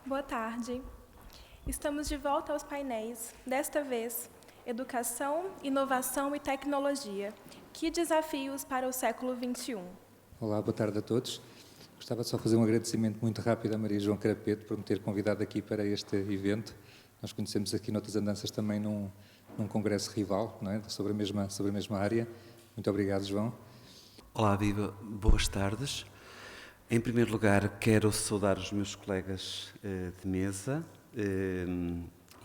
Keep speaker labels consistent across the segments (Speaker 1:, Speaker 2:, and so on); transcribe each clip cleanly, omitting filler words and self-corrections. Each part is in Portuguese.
Speaker 1: Boa tarde. Estamos de volta aos painéis. Desta vez, Educação, Inovação e Tecnologia. Que desafios para o século XXI?
Speaker 2: Olá, boa tarde a todos. Gostava de só fazer um agradecimento muito rápido à Maria João Carapeto por me ter convidado aqui para este evento. Nós conhecemos aqui noutras andanças também num congresso rival, não é? sobre a mesma área. Muito obrigado, João.
Speaker 3: Olá, viva. Boas tardes. Em primeiro lugar, quero saudar os meus colegas de mesa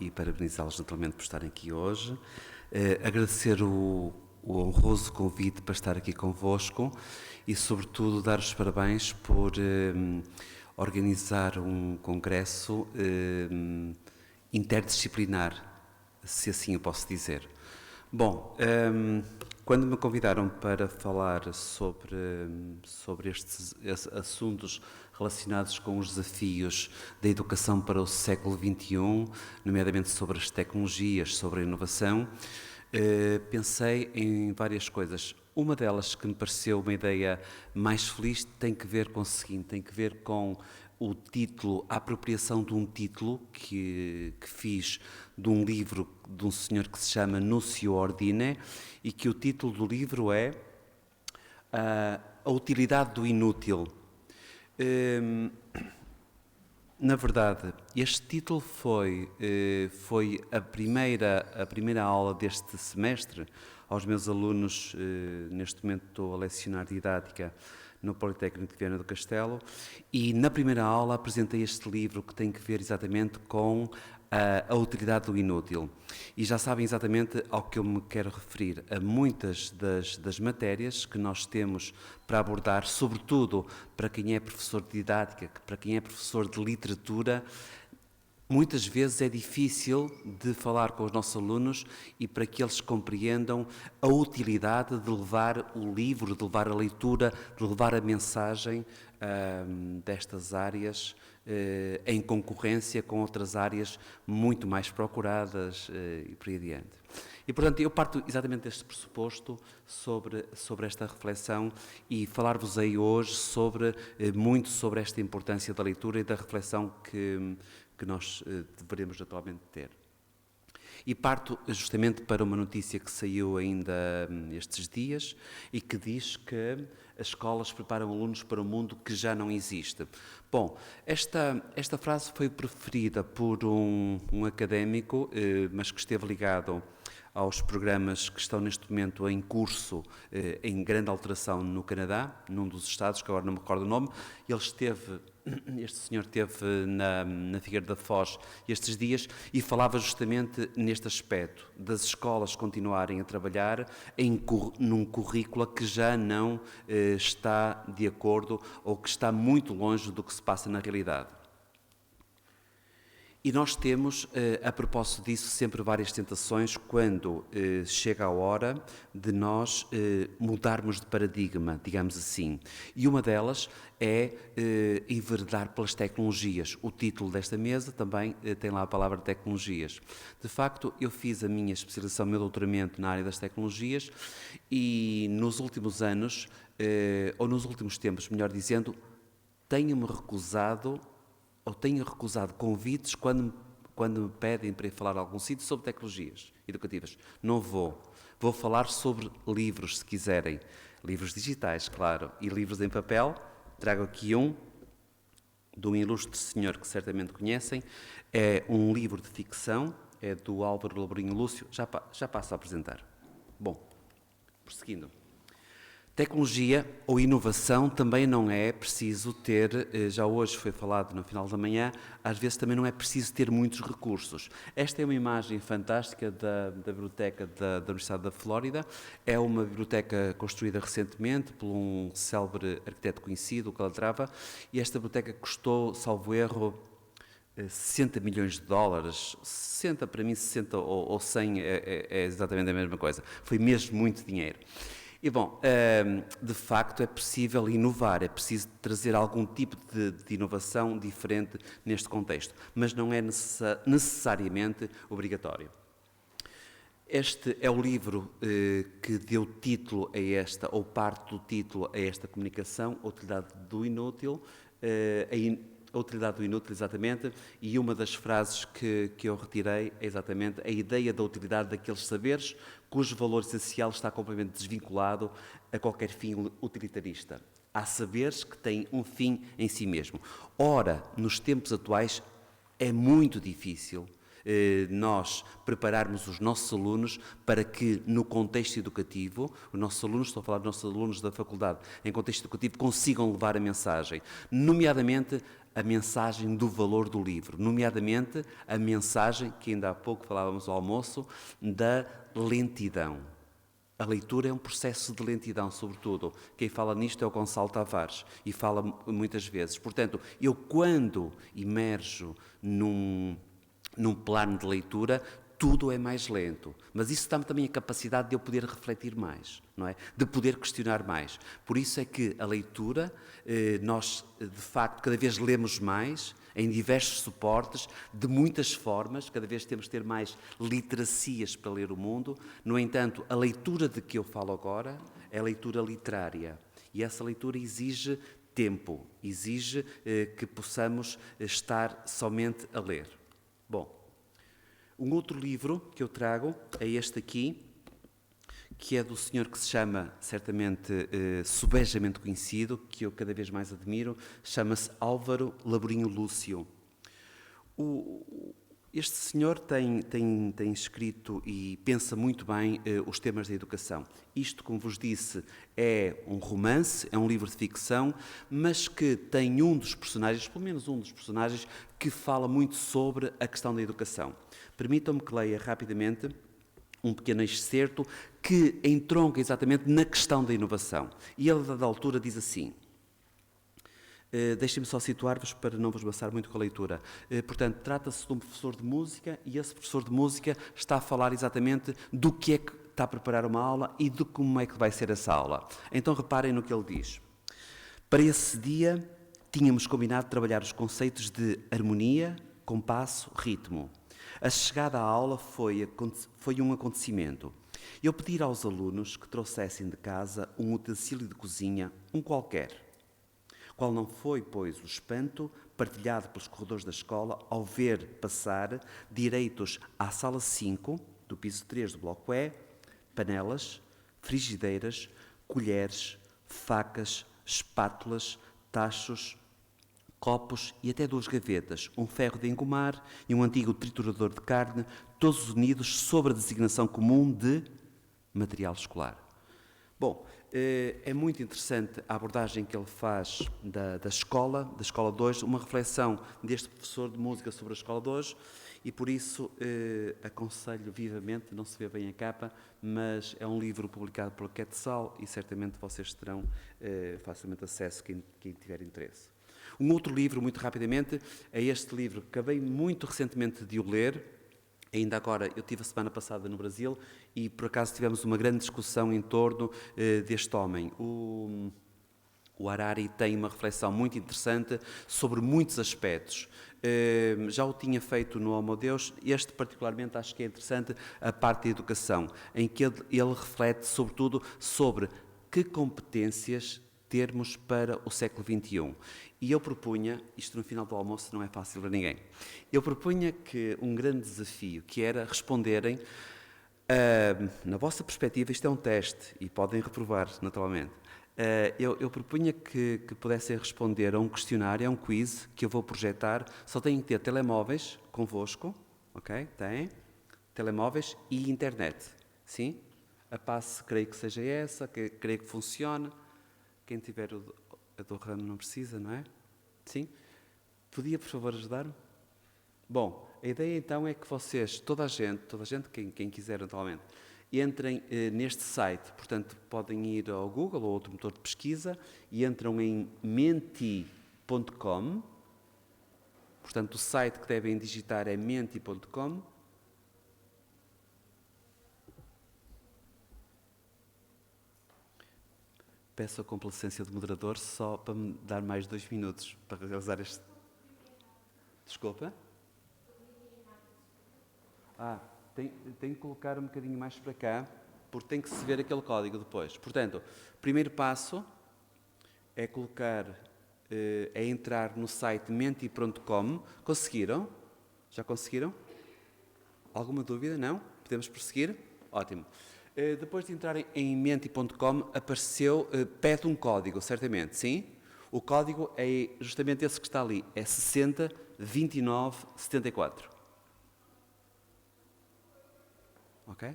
Speaker 3: e parabenizá-los naturalmente por estarem aqui hoje. Agradecer o honroso convite para estar aqui convosco e, sobretudo, dar os parabéns por organizar um congresso interdisciplinar, se assim eu posso dizer. Bom, quando me convidaram para falar sobre estes assuntos relacionados com os desafios da educação para o século XXI, nomeadamente sobre as tecnologias, sobre a inovação, pensei em várias coisas. Uma delas que me pareceu uma ideia mais feliz tem que ver com o seguinte, tem que ver com o título, a apropriação de um título que fiz de um livro de um senhor que se chama Núcio Ordine e que o título do livro é A Utilidade do Inútil. Na verdade, este título foi a primeira aula deste semestre aos meus alunos. Neste momento estou a lecionar didática no Politécnico de Viana do Castelo e na primeira aula apresentei este livro que tem que ver exatamente com a utilidade do inútil. E já sabem exatamente ao que eu me quero referir, a muitas das matérias que nós temos para abordar, sobretudo para quem é professor de didática, para quem é professor de literatura. Muitas vezes é difícil de falar com os nossos alunos e para que eles compreendam a utilidade de levar o livro, de levar a leitura, de levar a mensagem destas áreas em concorrência com outras áreas muito mais procuradas e por aí adiante. E, portanto, eu parto exatamente deste pressuposto sobre esta reflexão e falar-vos-ei hoje muito sobre esta importância da leitura e da reflexão que nós deveremos atualmente ter. E parto justamente para uma notícia que saiu ainda estes dias e que diz que as escolas preparam alunos para um mundo que já não existe. Bom, esta frase foi preferida por um académico, mas que esteve ligado aos programas que estão neste momento em curso, em grande alteração no Canadá, num dos estados, que agora não me recordo o nome. Este senhor esteve na Figueira da Foz estes dias e falava justamente neste aspecto, das escolas continuarem a trabalhar num currículo que já não está de acordo ou que está muito longe do que se passa na realidade. E nós temos, a propósito disso, sempre várias tentações quando chega a hora de nós mudarmos de paradigma, digamos assim. E uma delas é enveredar pelas tecnologias. O título desta mesa também tem lá a palavra tecnologias. De facto, eu fiz a minha especialização, o meu doutoramento na área das tecnologias e nos últimos anos, ou nos últimos tempos, melhor dizendo, tenho recusado convites quando me pedem para ir falar a algum sítio sobre tecnologias educativas. Não vou. Vou falar sobre livros, se quiserem. Livros digitais, claro, e livros em papel. Trago aqui de um ilustre senhor que certamente conhecem. É um livro de ficção, é do Álvaro Labrinho Lúcio. Já passo a apresentar. Bom, prosseguindo. Tecnologia ou inovação também não é preciso ter, já hoje foi falado no final da manhã, às vezes também não é preciso ter muitos recursos. Esta é uma imagem fantástica da biblioteca da Universidade da Flórida. É uma biblioteca construída recentemente por um célebre arquiteto conhecido, o Calatrava, e esta biblioteca custou, salvo erro, 60 milhões de dólares. 60, para mim 60 ou 100 é exatamente a mesma coisa. Foi mesmo muito dinheiro. E bom, de facto é possível inovar, é preciso trazer algum tipo de inovação diferente neste contexto, mas não é necessariamente obrigatório. Este é o livro que deu título a esta, ou parte do título a esta comunicação, a utilidade do inútil. a utilidade do inútil, exatamente, e uma das frases que eu retirei é exatamente a ideia da utilidade daqueles saberes cujo valor essencial está completamente desvinculado a qualquer fim utilitarista. Há saberes que têm um fim em si mesmo. Ora, nos tempos atuais é muito difícil nós prepararmos os nossos alunos para que, no contexto educativo, os nossos alunos, estou a falar dos nossos alunos da faculdade, em contexto educativo, consigam levar a mensagem, nomeadamente a mensagem do valor do livro, nomeadamente a mensagem, que ainda há pouco falávamos ao almoço, da lentidão. A leitura é um processo de lentidão, sobretudo. Quem fala nisto é o Gonçalo Tavares, e fala muitas vezes. Portanto, eu quando emerjo num plano de leitura, tudo é mais lento. Mas isso dá-me também a capacidade de eu poder refletir mais, não é? De poder questionar mais. Por isso é que a leitura, nós, de facto, cada vez lemos mais, em diversos suportes, de muitas formas, cada vez temos de ter mais literacias para ler o mundo. No entanto, a leitura de que eu falo agora é a leitura literária. E essa leitura exige tempo, exige que possamos estar somente a ler. Bom, um outro livro que eu trago é este aqui, que é do senhor que se chama, certamente, subejamente conhecido, que eu cada vez mais admiro, chama-se Álvaro Laborinho Lúcio. Este senhor tem escrito e pensa muito bem os temas da educação. Isto, como vos disse, é um romance, é um livro de ficção, mas que tem um dos personagens, pelo menos um dos personagens, que fala muito sobre a questão da educação. Permitam-me que leia rapidamente um pequeno excerto que entronca exatamente na questão da inovação. E ele, a dada altura, diz assim... Deixem-me só situar-vos para não vos amassar muito com a leitura. Portanto, trata-se de um professor de música e esse professor de música está a falar exatamente do que é que está a preparar uma aula e de como é que vai ser essa aula. Então reparem no que ele diz. Para esse dia, tínhamos combinado trabalhar os conceitos de harmonia, compasso, ritmo. A chegada à aula foi um acontecimento. Eu pedi aos alunos que trouxessem de casa um utensílio de cozinha, um qualquer. Qual não foi, pois, o espanto partilhado pelos corredores da escola ao ver passar, direitos à sala 5, do piso 3 do bloco E, panelas, frigideiras, colheres, facas, espátulas, tachos, copos e até 2 gavetas, um ferro de engomar e um antigo triturador de carne, todos unidos sob a designação comum de material escolar. Bom, é muito interessante a abordagem que ele faz da escola 2, uma reflexão deste professor de música sobre a escola 2 e por isso aconselho vivamente, não se vê bem a capa, mas é um livro publicado pela Quetzal e certamente vocês terão facilmente acesso quem tiver interesse. Um outro livro, muito rapidamente, é este livro que acabei muito recentemente de o ler. Ainda agora, eu estive a semana passada no Brasil e, por acaso, tivemos uma grande discussão em torno deste homem. O Harari tem uma reflexão muito interessante sobre muitos aspectos. Já o tinha feito no Homo Deus, este particularmente acho que é interessante, a parte da educação, em que ele reflete, sobretudo, sobre que competências termos para o século XXI. E eu propunha, isto no final do almoço não é fácil para ninguém, eu propunha que um grande desafio, que era responderem, na vossa perspectiva, isto é um teste e podem reprovar, naturalmente, eu propunha que pudessem responder a um questionário, a um quiz que eu vou projetar, só têm que ter telemóveis convosco, ok? Têm, telemóveis e internet, sim? A passe, creio que seja essa, creio que funcione. Quem tiver a do RAM não precisa, não é? Sim? Podia, por favor, ajudar-me? Bom, a ideia então é que vocês, toda a gente, quem quiser naturalmente, entrem neste site. Portanto, podem ir ao Google ou outro motor de pesquisa e entram em menti.com. Portanto, o site que devem digitar é menti.com. Peço a complacência do moderador só para me dar mais 2 minutos para realizar este... Desculpa? Tem que colocar um bocadinho mais para cá, porque tem que se ver aquele código depois. Portanto, o primeiro passo é colocar é entrar no site menti.com. Conseguiram? Já conseguiram? Alguma dúvida? Não? Podemos prosseguir? Ótimo. Depois de entrarem em menti.com, apareceu, pede um código, certamente, sim? O código é justamente esse que está ali, é 602974. Ok?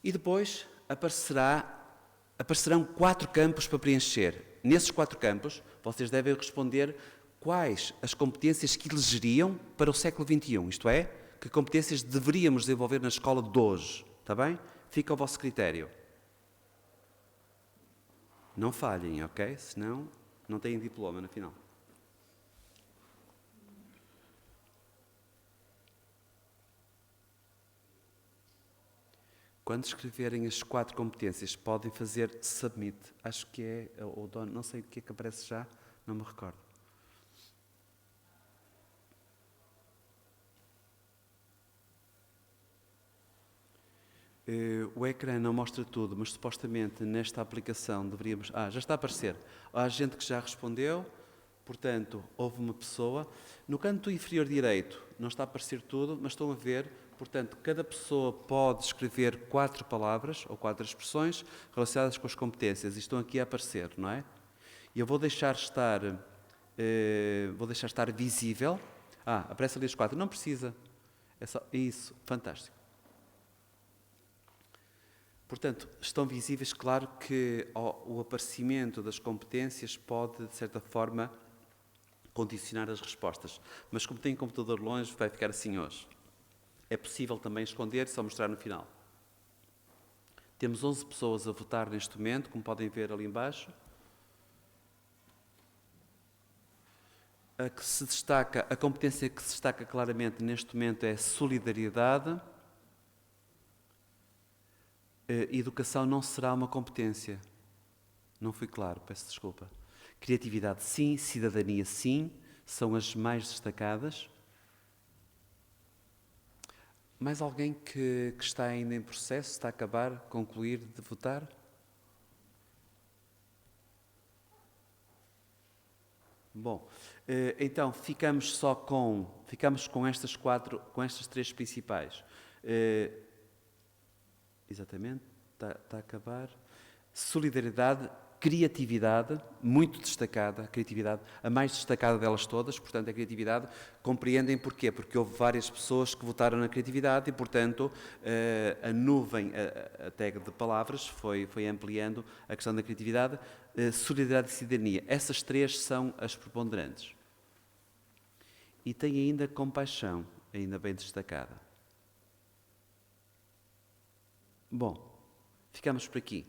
Speaker 3: E depois aparecerão 4 campos para preencher. Nesses 4 campos, vocês devem responder quais as competências que elegeriam para o século XXI, isto é, que competências deveríamos desenvolver na escola de hoje, está bem? Fica ao vosso critério. Não falhem, ok? Senão não têm diploma no final. Quando escreverem as 4 competências, podem fazer submit. Acho que é o dono, não sei o que é que aparece já, não me recordo. O ecrã não mostra tudo, mas supostamente nesta aplicação deveríamos... já está a aparecer. Há gente que já respondeu, portanto, houve uma pessoa. No canto inferior direito não está a aparecer tudo, mas estão a ver, portanto, cada pessoa pode escrever 4 palavras ou 4 expressões relacionadas com as competências e estão aqui a aparecer, não é? E eu vou deixar estar visível. Aparece ali as 4, não precisa. É só isso, fantástico. Portanto, estão visíveis, claro que o aparecimento das competências pode, de certa forma, condicionar as respostas. Mas como tem computador longe, vai ficar assim hoje. É possível também esconder e só mostrar no final. Temos 11 pessoas a votar neste momento, como podem ver ali embaixo. A competência que se destaca claramente neste momento é solidariedade. Educação não será uma competência. Não fui claro, peço desculpa. Criatividade, sim. Cidadania, sim. São as mais destacadas. Mais alguém que está ainda em processo, está a acabar, concluir de votar? Bom, então ficamos com estas 3 principais. Exatamente, está a acabar. Solidariedade, criatividade, muito destacada, a criatividade, a mais destacada delas todas, portanto, a criatividade, compreendem porquê? Porque houve várias pessoas que votaram na criatividade e, portanto, a nuvem, a tag de palavras foi ampliando a questão da criatividade, solidariedade e cidadania. Essas 3 são as preponderantes. E tem ainda compaixão, ainda bem destacada. Bom, ficamos por aqui.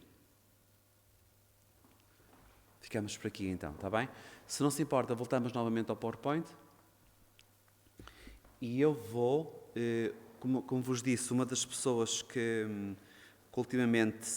Speaker 3: Ficamos por aqui então, está bem? Se não se importa, voltamos novamente ao PowerPoint. E eu vou, como vos disse, uma das pessoas que ultimamente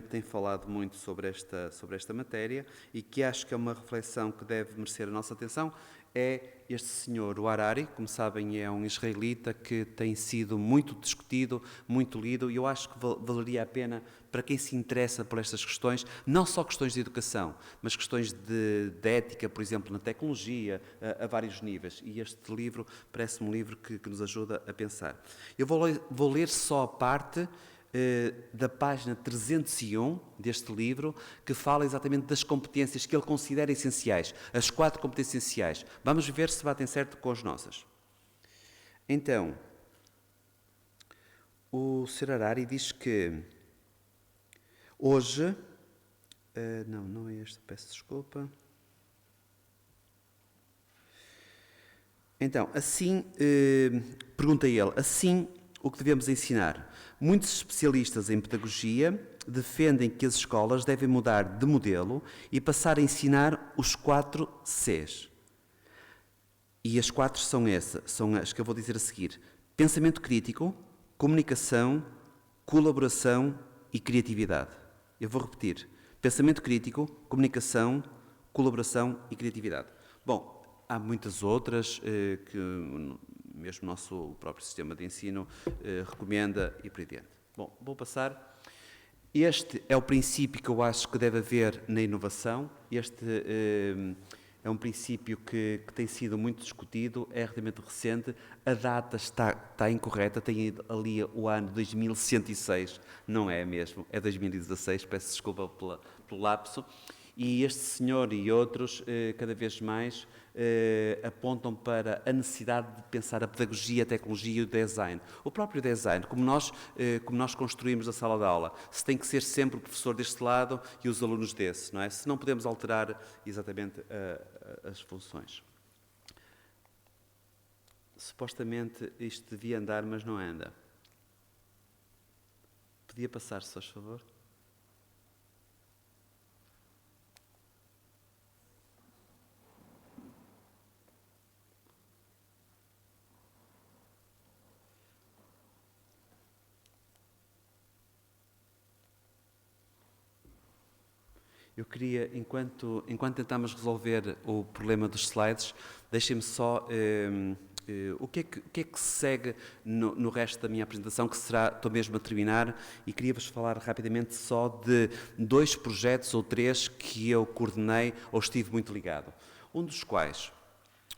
Speaker 3: tem falado muito sobre esta matéria e que acho que é uma reflexão que deve merecer a nossa atenção, é este senhor, o Harari. Como sabem, é um israelita que tem sido muito discutido, muito lido, e eu acho que valeria a pena, para quem se interessa por estas questões, não só questões de educação, mas questões de ética, por exemplo, na tecnologia, a vários níveis. E este livro parece-me um livro que nos ajuda a pensar. Eu vou ler só a parte da página 301 deste livro, que fala exatamente das competências que ele considera essenciais, as 4 competências essenciais. Vamos ver se batem certo com as nossas. Então, o Sr. Harari diz que hoje... não é este, peço desculpa. Então, pergunta ele, o que devemos ensinar? Muitos especialistas em pedagogia defendem que as escolas devem mudar de modelo e passar a ensinar os 4 Cs. E as 4 são as que eu vou dizer a seguir: pensamento crítico, comunicação, colaboração e criatividade. Eu vou repetir: pensamento crítico, comunicação, colaboração e criatividade. Bom, há muitas outras que mesmo o próprio sistema de ensino recomenda e por aí diante. Bom, vou passar. Este é o princípio que eu acho que deve haver na inovação. Este é um princípio que tem sido muito discutido, é relativamente recente. A data está incorreta, tem ali o ano 2106, não é mesmo, é 2016, peço desculpa pelo lapso. E este senhor e outros, cada vez mais, apontam para a necessidade de pensar a pedagogia, a tecnologia e o design. O próprio design, como nós construímos a sala de aula, se tem que ser sempre o professor deste lado e os alunos desse, não é? Se não podemos alterar exatamente as funções. Supostamente isto devia andar, mas não anda. Podia passar, se faz favor? Eu queria, enquanto tentamos resolver o problema dos slides, deixem-me só o que é que se segue no resto da minha apresentação, que estou mesmo a terminar, e queria-vos falar rapidamente só de 2 projetos ou 3 que eu coordenei ou estive muito ligado. Um dos quais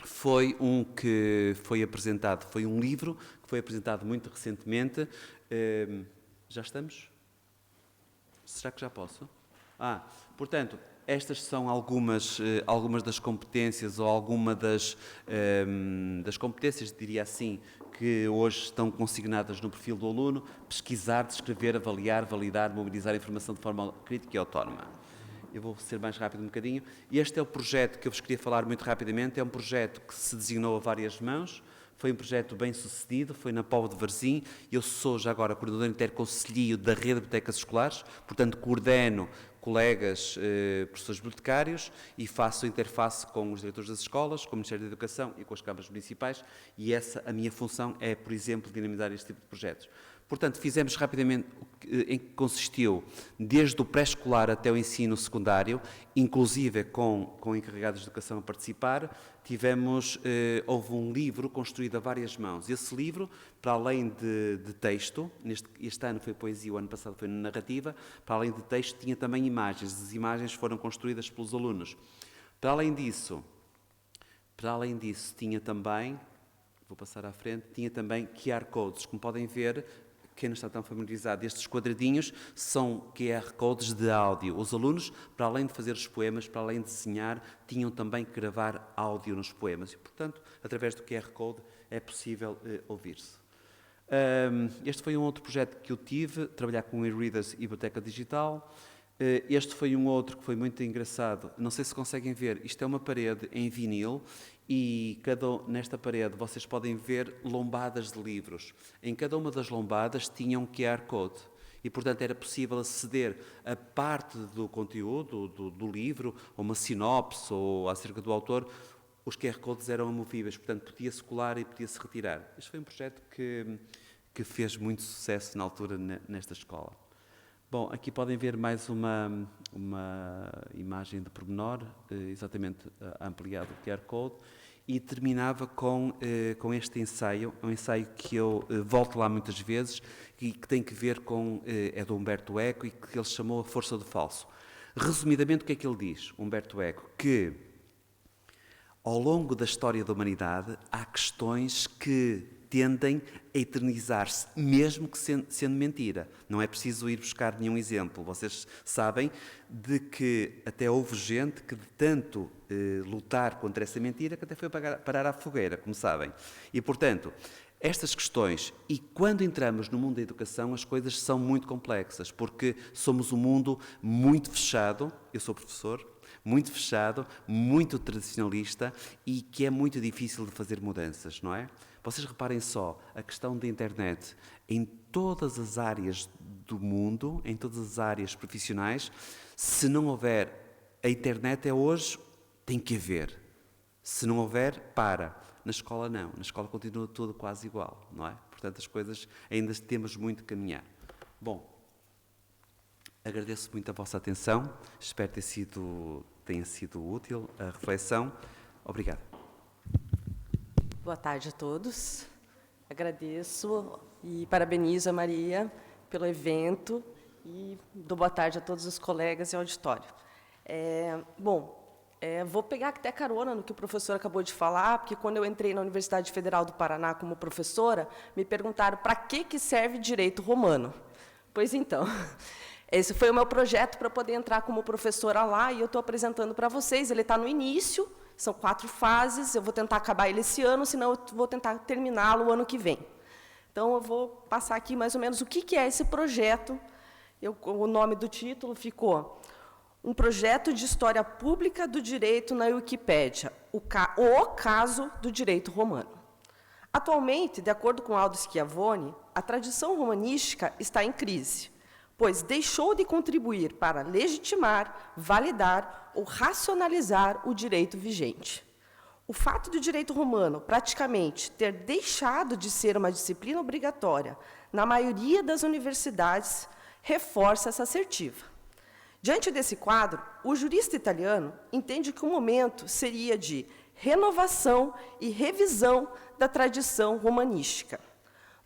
Speaker 3: foi um que foi apresentado, foi um livro que foi apresentado muito recentemente. Já estamos? Será que já posso? Portanto, estas são algumas das competências ou alguma das competências, diria assim, que hoje estão consignadas no perfil do aluno: pesquisar, descrever, avaliar, validar, mobilizar a informação de forma crítica e autónoma. Eu vou ser mais rápido um bocadinho. Este é o projeto que eu vos queria falar muito rapidamente. É um projeto que se designou a várias mãos. Foi um projeto bem sucedido, foi na Póvoa de Varzim. Eu sou já agora coordenador interconselhio da rede de bibliotecas escolares, portanto coordeno colegas, professores bibliotecários, e faço interface com os diretores das escolas, com o Ministério da Educação e com as câmaras municipais, e essa, a minha função é, por exemplo, dinamizar este tipo de projetos. Portanto, fizemos rapidamente em que consistiu desde o pré-escolar até o ensino secundário, inclusive com encarregados de educação a participar. Houve um livro construído a várias mãos. Esse livro, para além de texto, este ano foi poesia, o ano passado foi narrativa, para além de texto tinha também imagens. As imagens foram construídas pelos alunos. Para além disso tinha também, vou passar à frente, tinha também QR Codes. Como podem ver, quem não está tão familiarizado, estes quadradinhos são QR Codes de áudio. Os alunos, para além de fazer os poemas, para além de desenhar, tinham também que gravar áudio nos poemas. E, portanto, através do QR Code é possível ouvir-se. Este foi um outro projeto que eu tive, trabalhar com e-readers e biblioteca digital. Este foi um outro que foi muito engraçado. Não sei se conseguem ver, isto é uma parede em vinil e nesta parede vocês podem ver lombadas de livros. Em cada uma das lombadas tinha um QR Code e, portanto, era possível aceder a parte do conteúdo do livro, ou uma sinopse, ou acerca do autor. Os QR Codes eram amovíveis, portanto, podia-se colar e podia-se retirar. Este foi um projeto que fez muito sucesso na altura nesta escola. Bom, aqui podem ver mais uma imagem de pormenor, exatamente ampliado o QR Code, e terminava com este ensaio, um ensaio que eu volto lá muitas vezes e que tem que ver é do Humberto Eco e que ele chamou A Força do Falso. Resumidamente, o que é que ele diz, Humberto Eco? Que ao longo da história da humanidade há questões que tendem a eternizar-se, mesmo que sendo mentira. Não é preciso ir buscar nenhum exemplo. Vocês sabem de que até houve gente que de tanto lutar contra essa mentira que até foi parar à fogueira, como sabem. E, portanto, estas questões, e quando entramos no mundo da educação, as coisas são muito complexas, porque somos um mundo muito fechado. Eu sou professor, muito fechado, muito tradicionalista e que é muito difícil de fazer mudanças, não é? Vocês reparem só, a questão da internet em todas as áreas do mundo, em todas as áreas profissionais, se não houver, a internet é hoje, tem que haver. Se não houver, para. Na escola não, na escola continua tudo quase igual, não é? Portanto, as coisas ainda temos muito que caminhar. Bom, agradeço muito a vossa atenção, espero que tenha sido útil a reflexão. Obrigado.
Speaker 4: Boa tarde a todos. Agradeço e parabenizo a Maria pelo evento e dou boa tarde a todos os colegas e auditório. Vou pegar até carona no que o professor acabou de falar, porque quando eu entrei na Universidade Federal do Paraná como professora, me perguntaram para que serve direito romano. Pois então, esse foi o meu projeto para poder entrar como professora lá, e eu estou apresentando para vocês. Ele está no início, são 4 fases, eu vou tentar acabar ele esse ano, senão eu vou tentar terminá-lo o ano que vem. Então, eu vou passar aqui mais ou menos o que é esse projeto. O nome do título ficou Um projeto de história pública do direito na Wikipédia, o caso do direito romano. Atualmente, de acordo com Aldo Schiavone, a tradição romanística está em crise, pois deixou de contribuir para legitimar, validar ou racionalizar o direito vigente. O fato do direito romano praticamente ter deixado de ser uma disciplina obrigatória na maioria das universidades reforça essa assertiva. Diante desse quadro, o jurista italiano entende que o momento seria de renovação e revisão da tradição romanística.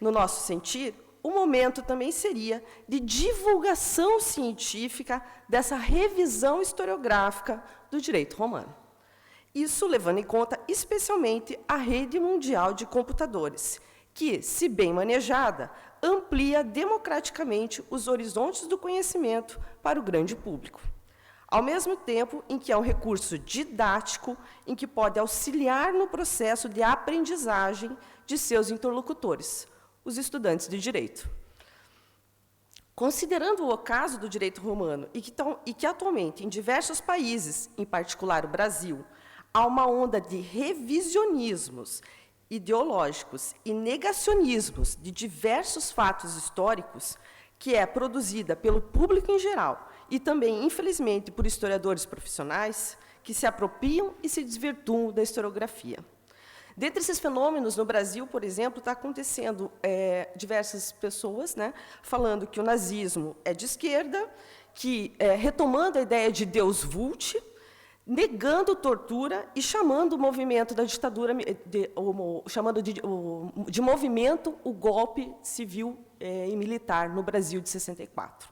Speaker 4: No nosso sentir, o momento também seria de divulgação científica dessa revisão historiográfica do direito romano. Isso levando em conta especialmente a rede mundial de computadores, que, se bem manejada, amplia democraticamente os horizontes do conhecimento para o grande público, ao mesmo tempo em que é um recurso didático em que pode auxiliar no processo de aprendizagem de seus interlocutores, os estudantes de direito. Considerando o caso do direito romano e que atualmente em diversos países, em particular o Brasil, há uma onda de revisionismos ideológicos e negacionismos de diversos fatos históricos, que é produzida pelo público em geral e também, infelizmente, por historiadores profissionais que se apropriam e se desvirtuam da historiografia. Dentre esses fenômenos, no Brasil, por exemplo, está acontecendo diversas pessoas, né, falando que o nazismo é de esquerda, que retomando a ideia de Deus Vult, negando tortura e chamando o movimento da ditadura, chamando de movimento o golpe civil e militar no Brasil de 64.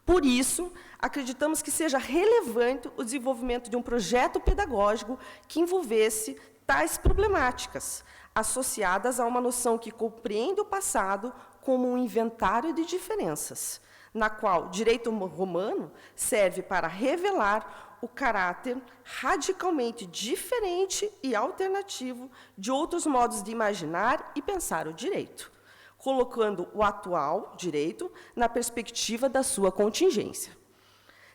Speaker 4: Por isso, acreditamos que seja relevante o desenvolvimento de um projeto pedagógico que envolvesse tais problemáticas, associadas a uma noção que compreende o passado como um inventário de diferenças, na qual o direito romano serve para revelar o caráter radicalmente diferente e alternativo de outros modos de imaginar e pensar o direito, colocando o atual direito na perspectiva da sua contingência.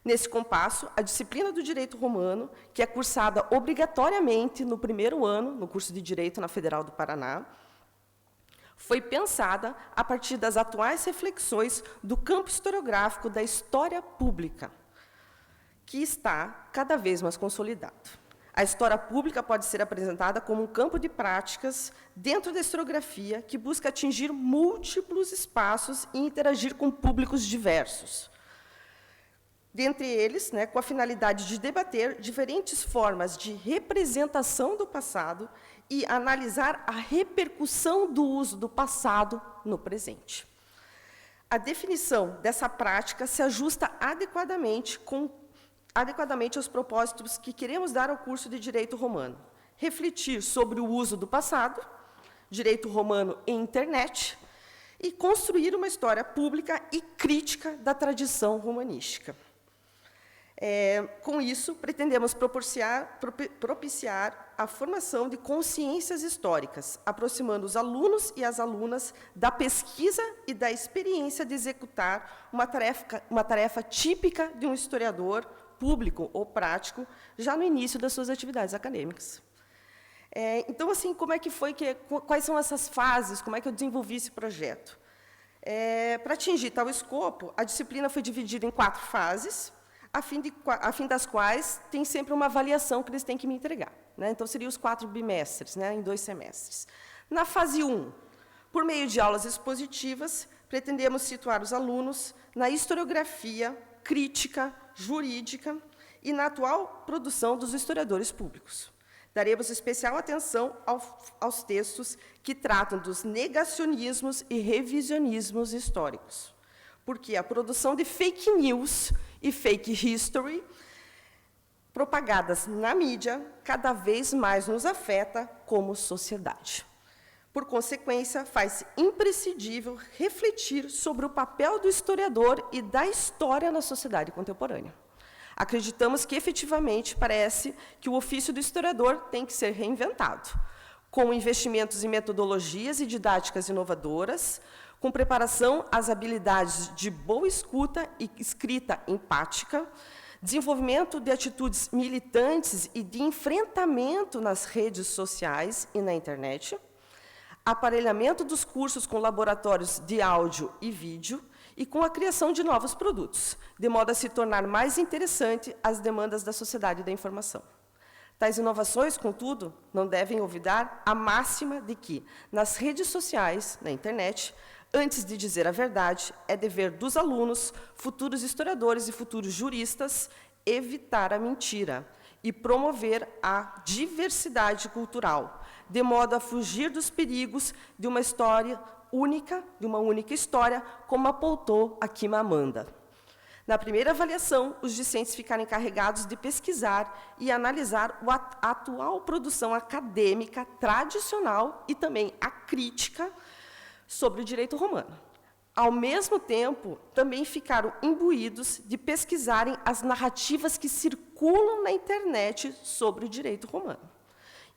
Speaker 4: Nesse compasso, a disciplina do direito romano, que é cursada obrigatoriamente no primeiro ano, no curso de Direito na Federal do Paraná, foi pensada a partir das atuais reflexões do campo historiográfico da história pública, que está cada vez mais consolidado. A história pública pode ser apresentada como um campo de práticas dentro da historiografia que busca atingir múltiplos espaços e interagir com públicos diversos. Dentre eles, com a finalidade de debater diferentes formas de representação do passado e analisar a repercussão do uso do passado no presente. A definição dessa prática se ajusta adequadamente aos propósitos que queremos dar ao curso de Direito Romano. Refletir sobre o uso do passado, Direito Romano e Internet, e construir uma história pública e crítica da tradição romanística. Com isso, pretendemos propiciar a formação de consciências históricas, aproximando os alunos e as alunas da pesquisa e da experiência de executar uma tarefa típica de um historiador público ou prático, já no início das suas atividades acadêmicas. Então, assim, quais são essas fases, como é que eu desenvolvi esse projeto? Para atingir tal escopo, a disciplina foi dividida em 4 fases, a fim das quais tem sempre uma avaliação que eles têm que me entregar. Então, seriam os 4 bimestres, em 2 semestres. Na fase 1, por meio de aulas expositivas, pretendemos situar os alunos na historiografia, crítica, jurídica e na atual produção dos historiadores públicos. Daremos especial atenção aos textos que tratam dos negacionismos e revisionismos históricos. porque a produção de fake news e fake history propagadas na mídia cada vez mais nos afeta como sociedade. Por consequência, faz imprescindível refletir sobre o papel do historiador e da história na sociedade contemporânea. Acreditamos que, efetivamente, parece que o ofício do historiador tem que ser reinventado, com investimentos em metodologias e didáticas inovadoras, com preparação às habilidades de boa escuta e escrita empática, desenvolvimento de atitudes militantes e de enfrentamento nas redes sociais e na internet, aparelhamento dos cursos com laboratórios de áudio e vídeo e com a criação de novos produtos, de modo a se tornar mais interessante às demandas da sociedade da informação. Tais inovações, contudo, não devem olvidar a máxima de que, nas redes sociais, na internet, antes de dizer a verdade, é dever dos alunos, futuros historiadores e futuros juristas, evitar a mentira e promover a diversidade cultural, de modo a fugir dos perigos de uma história única, de uma única história, como apontou aqui Amanda. Na primeira avaliação, os discentes ficaram encarregados de pesquisar e analisar a atual produção acadêmica tradicional e também a crítica sobre o direito romano. Ao mesmo tempo, também ficaram imbuídos de pesquisarem as narrativas que circulam na internet sobre o direito romano.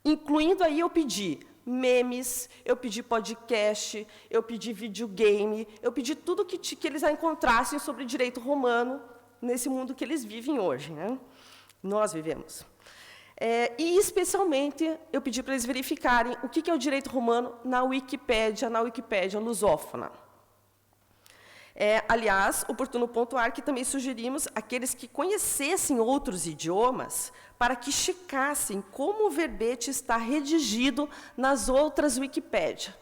Speaker 4: Incluindo aí, eu pedi memes, eu pedi podcast, eu pedi videogame, eu pedi tudo que eles encontrassem sobre direito romano nesse mundo que eles vivem hoje, né? Nós vivemos. E, especialmente, eu pedi para eles verificarem o que é o direito romano na Wikipédia lusófona. Aliás, oportuno pontuar que também sugerimos àqueles que conhecessem outros idiomas para que checassem como o verbete está redigido nas outras Wikipédia,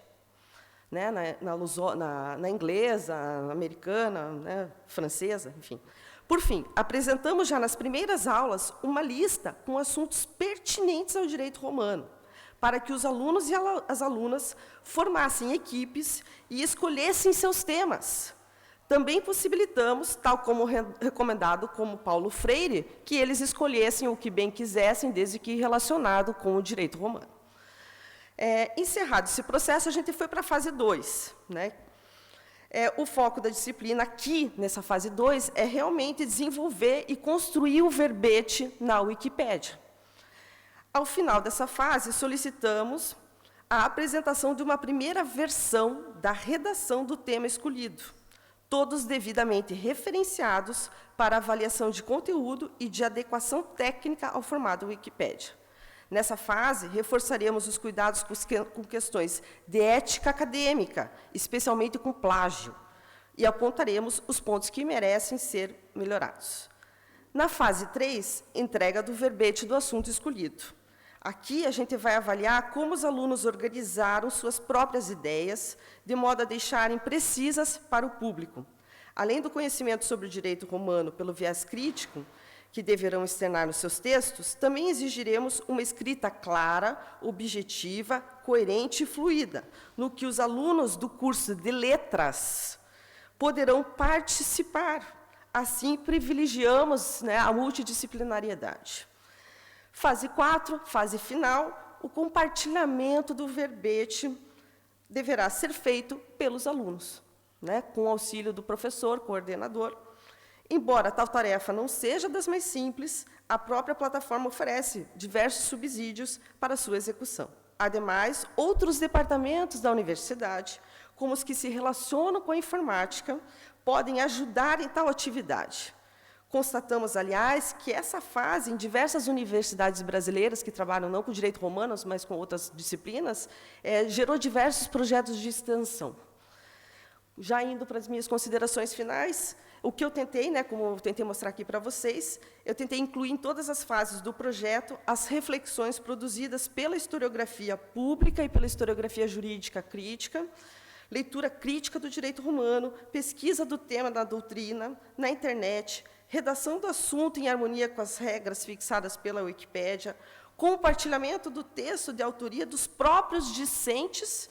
Speaker 4: né? Na inglesa, na americana, né? Francesa, enfim. Por fim, apresentamos já nas primeiras aulas uma lista com assuntos pertinentes ao direito romano, para que os alunos e as alunas formassem equipes e escolhessem seus temas. Também possibilitamos, tal como recomendado como Paulo Freire, que eles escolhessem o que bem quisessem, desde que relacionado com o direito romano. Encerrado esse processo, a gente foi para a fase 2. Né? O foco da disciplina aqui, nessa fase 2, é realmente desenvolver e construir o verbete na Wikipédia. Ao final dessa fase, solicitamos a apresentação de uma primeira versão da redação do tema escolhido, todos devidamente referenciados para avaliação de conteúdo e de adequação técnica ao formato Wikipédia. Nessa fase, reforçaremos os cuidados com questões de ética acadêmica, especialmente com plágio, e apontaremos os pontos que merecem ser melhorados. Na fase 3, entrega do verbete do assunto escolhido. Aqui, a gente vai avaliar como os alunos organizaram suas próprias ideias, de modo a deixarem precisas para o público. Além do conhecimento sobre o direito romano pelo viés crítico, que deverão externar nos seus textos, também exigiremos uma escrita clara, objetiva, coerente e fluida, no que os alunos do curso de letras poderão participar. Assim, privilegiamos, né, a multidisciplinariedade. Fase 4, fase final, o compartilhamento do verbete deverá ser feito pelos alunos, né, com o auxílio do professor, coordenador. Embora tal tarefa não seja das mais simples, a própria plataforma oferece diversos subsídios para sua execução. Ademais, outros departamentos da universidade, como os que se relacionam com a informática, podem ajudar em tal atividade. Constatamos, aliás, que essa fase, em diversas universidades brasileiras que trabalham não com direito romano, mas com outras disciplinas, gerou diversos projetos de extensão. Já indo para as minhas considerações finais, o que eu tentei, né, como eu tentei mostrar aqui para vocês, eu tentei incluir em todas as fases do projeto as reflexões produzidas pela historiografia pública e pela historiografia jurídica crítica, leitura crítica do direito romano, pesquisa do tema da doutrina, na internet, redação do assunto em harmonia com as regras fixadas pela Wikipédia, compartilhamento do texto de autoria dos próprios discentes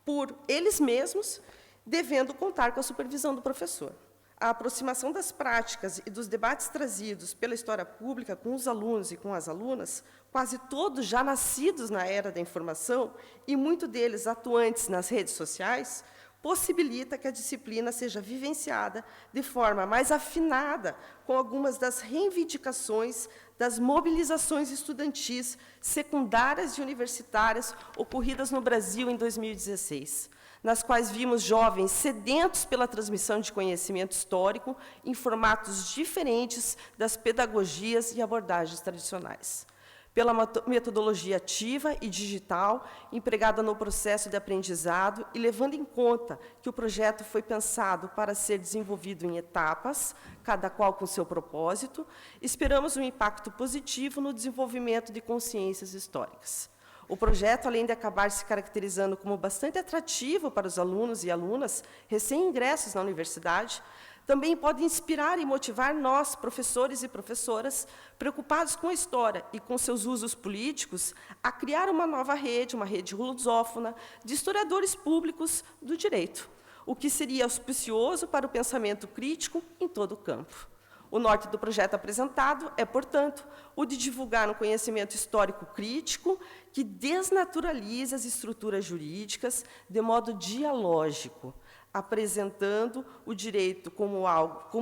Speaker 4: por eles mesmos, devendo contar com a supervisão do professor. A aproximação das práticas e dos debates trazidos pela história pública com os alunos e com as alunas, quase todos já nascidos na era da informação e muitos deles atuantes nas redes sociais, possibilita que a disciplina seja vivenciada de forma mais afinada com algumas das reivindicações das mobilizações estudantis secundárias e universitárias ocorridas no Brasil em 2016, nas quais vimos jovens sedentos pela transmissão de conhecimento histórico em formatos diferentes das pedagogias e abordagens tradicionais. Pela metodologia ativa e digital empregada no processo de aprendizado e levando em conta que o projeto foi pensado para ser desenvolvido em etapas, cada qual com seu propósito, esperamos um impacto positivo no desenvolvimento de consciências históricas. O projeto, além de acabar se caracterizando como bastante atrativo para os alunos e alunas recém-ingressos na universidade, também pode inspirar e motivar nós, professores e professoras, preocupados com a história e com seus usos políticos, a criar uma nova rede, uma rede lusófona, de historiadores públicos do direito, o que seria auspicioso para o pensamento crítico em todo o campo. O norte do projeto apresentado é, portanto, o de divulgar um conhecimento histórico crítico que desnaturalize as estruturas jurídicas de modo dialógico, apresentando o direito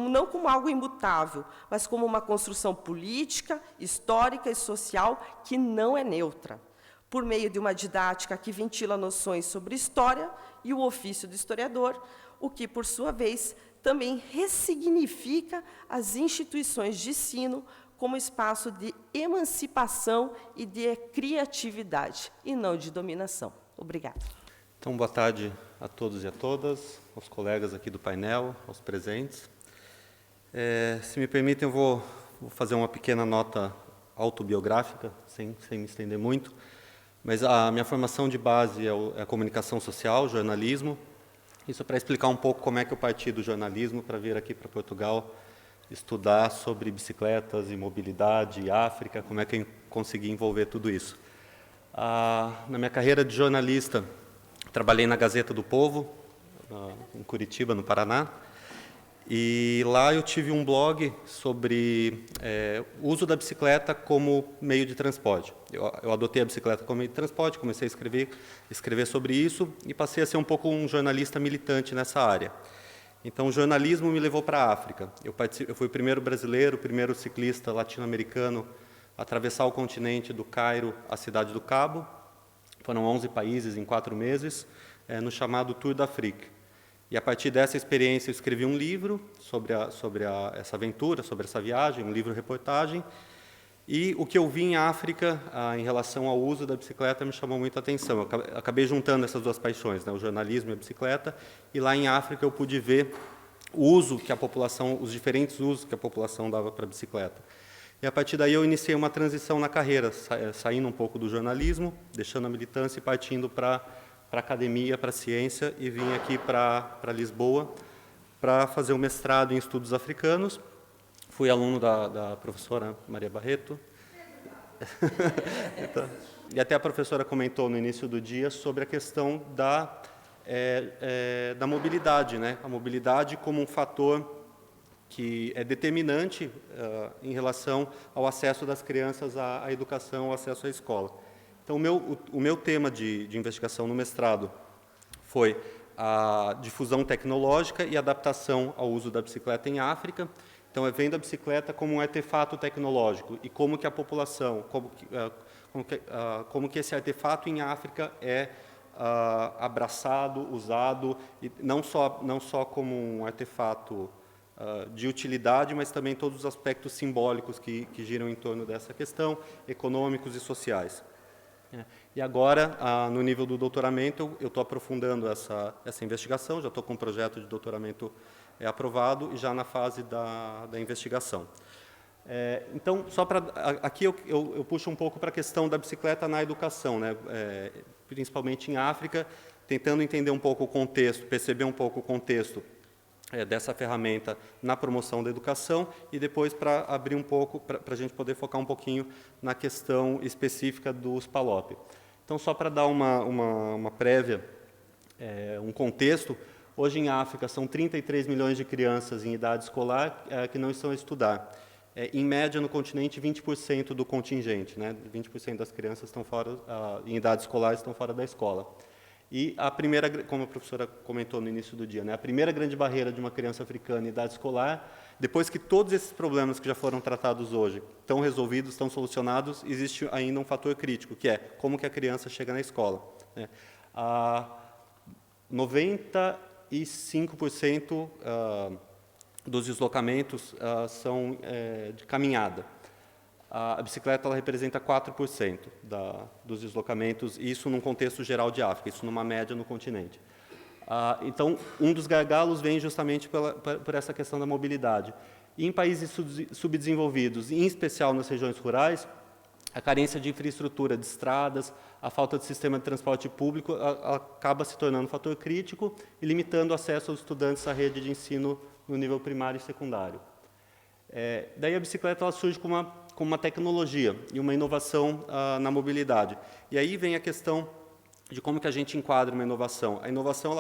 Speaker 4: não como algo imutável, mas como uma construção política, histórica e social que não é neutra, por meio de uma didática que ventila noções sobre história e o ofício do historiador, o que, por sua vez, também ressignifica as instituições de ensino como espaço de emancipação e de criatividade, e não de dominação. Obrigada.
Speaker 5: Então, boa tarde a todos e a todas, aos colegas aqui do painel, aos presentes. Se me permitem, eu vou fazer uma pequena nota autobiográfica, sem me estender muito, mas a minha formação de base é a comunicação social, jornalismo. Isso para explicar um pouco como é que eu parti do jornalismo para vir aqui para Portugal estudar sobre bicicletas e mobilidade e África, como é que eu consegui envolver tudo isso. Na minha carreira de jornalista, trabalhei na Gazeta do Povo, em Curitiba, no Paraná, e lá eu tive um blog sobre o uso da bicicleta como meio de transporte. Eu adotei a bicicleta como meio de transporte, comecei a escrever sobre isso e passei a ser um pouco um jornalista militante nessa área. Então, o jornalismo me levou para a África. Eu fui o primeiro brasileiro, o primeiro ciclista latino-americano a atravessar o continente do Cairo à Cidade do Cabo. Foram 11 países em 4 meses, no chamado Tour d'Afrique. E, a partir dessa experiência, eu escrevi um livro sobre essa aventura, sobre essa viagem, um livro-reportagem. E o que eu vi em África, em relação ao uso da bicicleta, me chamou muito a atenção. Eu acabei juntando essas duas paixões, né, o jornalismo e a bicicleta, e lá em África eu pude ver o uso que a população, os diferentes usos que a população dava para a bicicleta. E, a partir daí, eu iniciei uma transição na carreira, saindo um pouco do jornalismo, deixando a militância e partindo para a academia, para a ciência, e vim aqui para Lisboa para fazer um mestrado em estudos africanos. Fui aluno da professora Maria Barreto. Então, e até a professora comentou no início do dia sobre a questão da mobilidade, né? A mobilidade como um fator que é determinante em relação ao acesso das crianças à educação, ao acesso à escola. Então, o meu tema de investigação no mestrado foi a difusão tecnológica e adaptação ao uso da bicicleta em África. Então, vendo a bicicleta como um artefato tecnológico e como que a população, como que esse artefato em África é abraçado, usado, e não só como um artefato de utilidade, mas também todos os aspectos simbólicos que giram em torno dessa questão, econômicos e sociais. E agora, no nível do doutoramento, eu estou aprofundando essa investigação, já estou com um projeto de doutoramento aprovado e já na fase da investigação. Então, aqui eu puxo um pouco para a questão da bicicleta na educação, né? Principalmente em África, tentando entender um pouco o contexto, perceber um pouco o contexto dessa ferramenta na promoção da educação e depois para abrir um pouco, para a gente poder focar um pouquinho na questão específica dos PALOP. Então, só para dar uma prévia, um contexto, Hoje, em África, são 33 milhões de crianças em idade escolar que não estão a estudar. Em média, no continente, 20% do contingente, né? 20% das crianças estão fora, em idade escolar estão fora da escola. E a primeira, como a professora comentou no início do dia, né? A primeira grande barreira de uma criança africana em idade escolar, depois que todos esses problemas que já foram tratados hoje estão resolvidos, estão solucionados, existe ainda um fator crítico, que é como que a criança chega na escola, né? 95% dos deslocamentos são de caminhada. A bicicleta ela representa 4% dos deslocamentos, e isso num contexto geral de África, isso numa média no continente. Então, um dos gargalos vem justamente por essa questão da mobilidade. E em países subdesenvolvidos, em especial nas regiões rurais, a carência de infraestrutura, de estradas, a falta de sistema de transporte público acaba se tornando um fator crítico e limitando o acesso aos estudantes à rede de ensino no nível primário e secundário. Daí a bicicleta ela surge como uma tecnologia e uma inovação na mobilidade. E aí vem a questão de como que a gente enquadra uma inovação. A inovação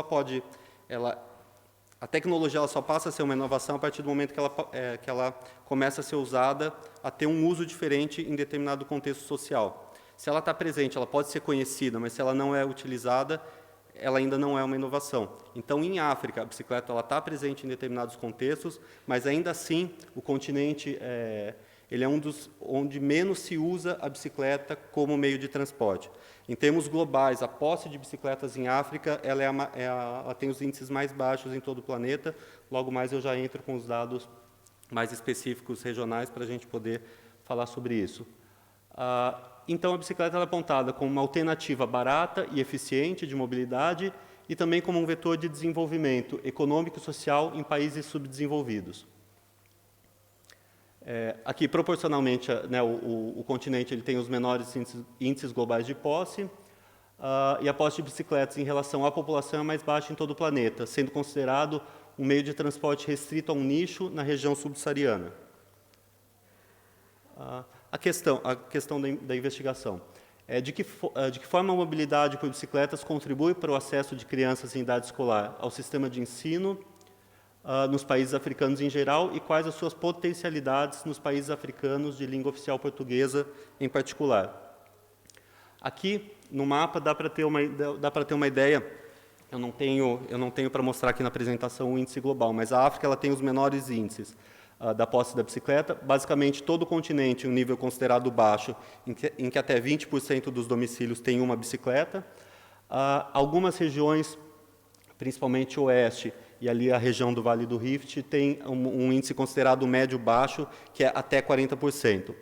Speaker 5: a tecnologia ela só passa a ser uma inovação a partir do momento que ela começa a ser usada, a ter um uso diferente em determinado contexto social. Se ela está presente, ela pode ser conhecida, mas se ela não é utilizada, ela ainda não é uma inovação. Então, em África, a bicicleta está presente em determinados contextos, mas ainda assim, o continente ele é um dos onde menos se usa a bicicleta como meio de transporte. Em termos globais, a posse de bicicletas em África ela tem os índices mais baixos em todo o planeta. Logo mais eu já entro com os dados mais específicos regionais para a gente poder falar sobre isso. Então, a bicicleta ela é apontada como uma alternativa barata e eficiente de mobilidade e também como um vetor de desenvolvimento econômico e social em países subdesenvolvidos. Aqui, proporcionalmente, né, o continente ele tem os menores índices globais de posse, e a posse de bicicletas em relação à população é mais baixa em todo o planeta, sendo considerado um meio de transporte restrito a um nicho na região subsaariana. A questão da investigação é de que forma a mobilidade por bicicletas contribui para o acesso de crianças em idade escolar ao sistema de ensino nos países africanos em geral e quais as suas potencialidades nos países africanos de língua oficial portuguesa em particular. Aqui, no mapa, dá para ter uma ideia. Eu não tenho para mostrar aqui na apresentação o índice global, mas a África ela tem os menores índices da posse da bicicleta. Basicamente, todo o continente, um nível considerado baixo, em que até 20% dos domicílios têm uma bicicleta. Algumas regiões, principalmente o oeste, e ali a região do Vale do Rift, tem um índice considerado médio-baixo, que é até 40%.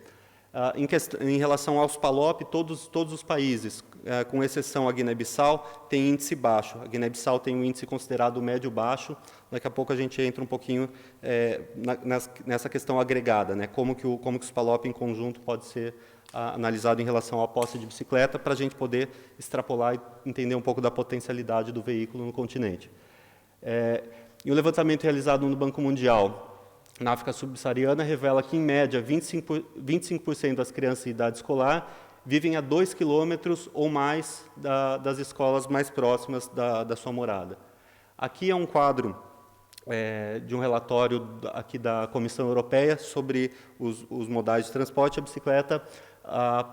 Speaker 5: Em relação aos PALOP, todos os países, com exceção a Guiné-Bissau, têm índice baixo. A Guiné-Bissau tem um índice considerado médio-baixo. Daqui a pouco a gente entra um pouquinho nessa questão agregada, né? Como que os PALOP em conjunto pode ser analisado em relação à posse de bicicleta, para a gente poder extrapolar e entender um pouco da potencialidade do veículo no continente. E o levantamento realizado no Banco Mundial na África subsaariana revela que, em média, 25% das crianças em idade escolar vivem a 2 quilômetros ou mais das escolas mais próximas da sua morada. Aqui é um quadro de um relatório aqui da Comissão Europeia sobre os modais de transporte. A bicicleta,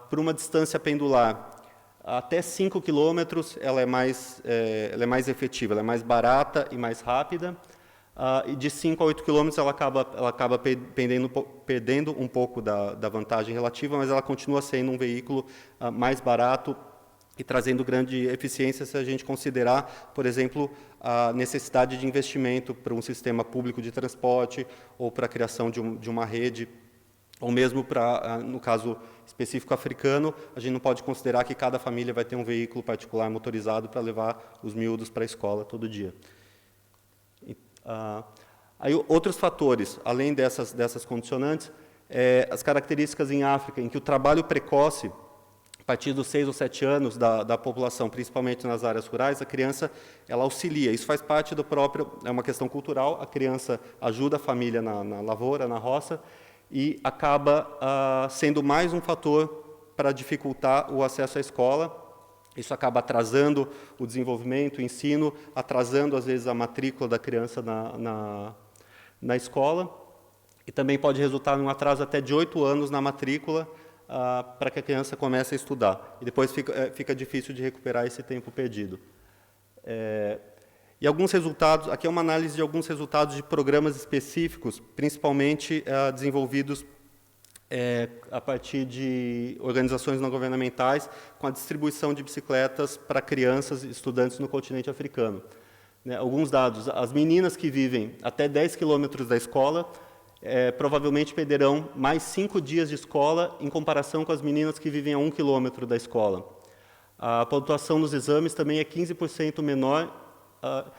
Speaker 5: por uma distância pendular até 5 quilômetros, ela é mais efetiva, ela é mais barata e mais rápida. E de 5 a 8 quilômetros ela acaba perdendo um pouco da vantagem relativa, mas ela continua sendo um veículo mais barato e trazendo grande eficiência se a gente considerar, por exemplo, a necessidade de investimento para um sistema público de transporte ou para a criação de uma rede, ou mesmo para, no caso específico africano, a gente não pode considerar que cada família vai ter um veículo particular motorizado para levar os miúdos para a escola todo dia. Aí, outros fatores, além dessas condicionantes, as características em África, em que o trabalho precoce, a partir dos 6 ou 7 anos da população, principalmente nas áreas rurais, a criança ela auxilia. Isso faz parte do próprio, é uma questão cultural, a criança ajuda a família na lavoura, na roça, e acaba sendo mais um fator para dificultar o acesso à escola Isso acaba atrasando o desenvolvimento, o ensino, atrasando, às vezes, a matrícula da criança na escola, e também pode resultar em um atraso até de 8 anos na matrícula, para que a criança comece a estudar. E depois fica difícil de recuperar esse tempo perdido. E alguns resultados, aqui é uma análise de alguns resultados de programas específicos, principalmente desenvolvidos a partir de organizações não governamentais, com a distribuição de bicicletas para crianças e estudantes no continente africano. Alguns dados: as meninas que vivem até 10 quilômetros da escola provavelmente perderão mais 5 dias de escola em comparação com as meninas que vivem a 1 quilômetro da escola. A pontuação nos exames também é 15% menor.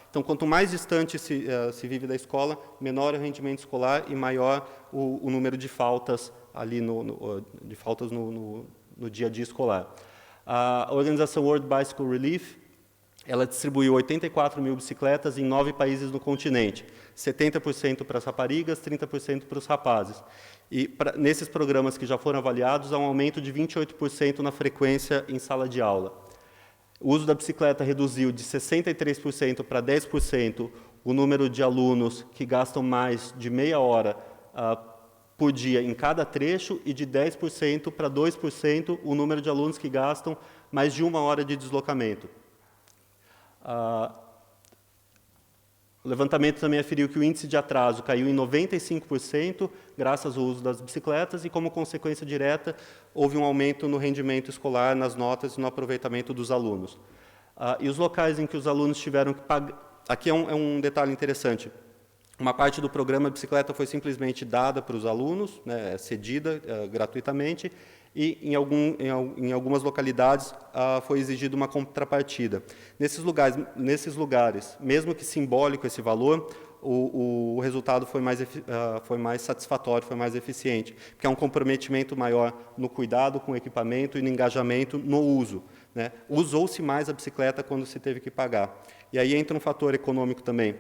Speaker 5: Então, quanto mais distante se vive da escola, menor é o rendimento escolar e maior o número de faltas ali no dia a dia escolar. A organização World Bicycle Relief, ela distribuiu 84 mil bicicletas em 9 países no continente, 70% para as raparigas, 30% para os rapazes. E nesses programas que já foram avaliados, há um aumento de 28% na frequência em sala de aula. O uso da bicicleta reduziu de 63% para 10% o número de alunos que gastam mais de meia hora por dia em cada trecho, e de 10% para 2% o número de alunos que gastam mais de 1 hora de deslocamento. O levantamento também aferiu que o índice de atraso caiu em 95%, graças ao uso das bicicletas, e, como consequência direta, houve um aumento no rendimento escolar, nas notas e no aproveitamento dos alunos. E os locais em que os alunos tiveram que pagar... Aqui é um detalhe interessante. Uma parte do programa a bicicleta foi simplesmente dada para os alunos, cedida gratuitamente, e em algumas localidades foi exigida uma contrapartida. Nesses lugares, mesmo que simbólico esse valor, o resultado foi mais satisfatório, foi mais eficiente, porque há um comprometimento maior no cuidado com o equipamento e no engajamento no uso. Usou-se mais a bicicleta quando se teve que pagar. E aí entra um fator econômico também,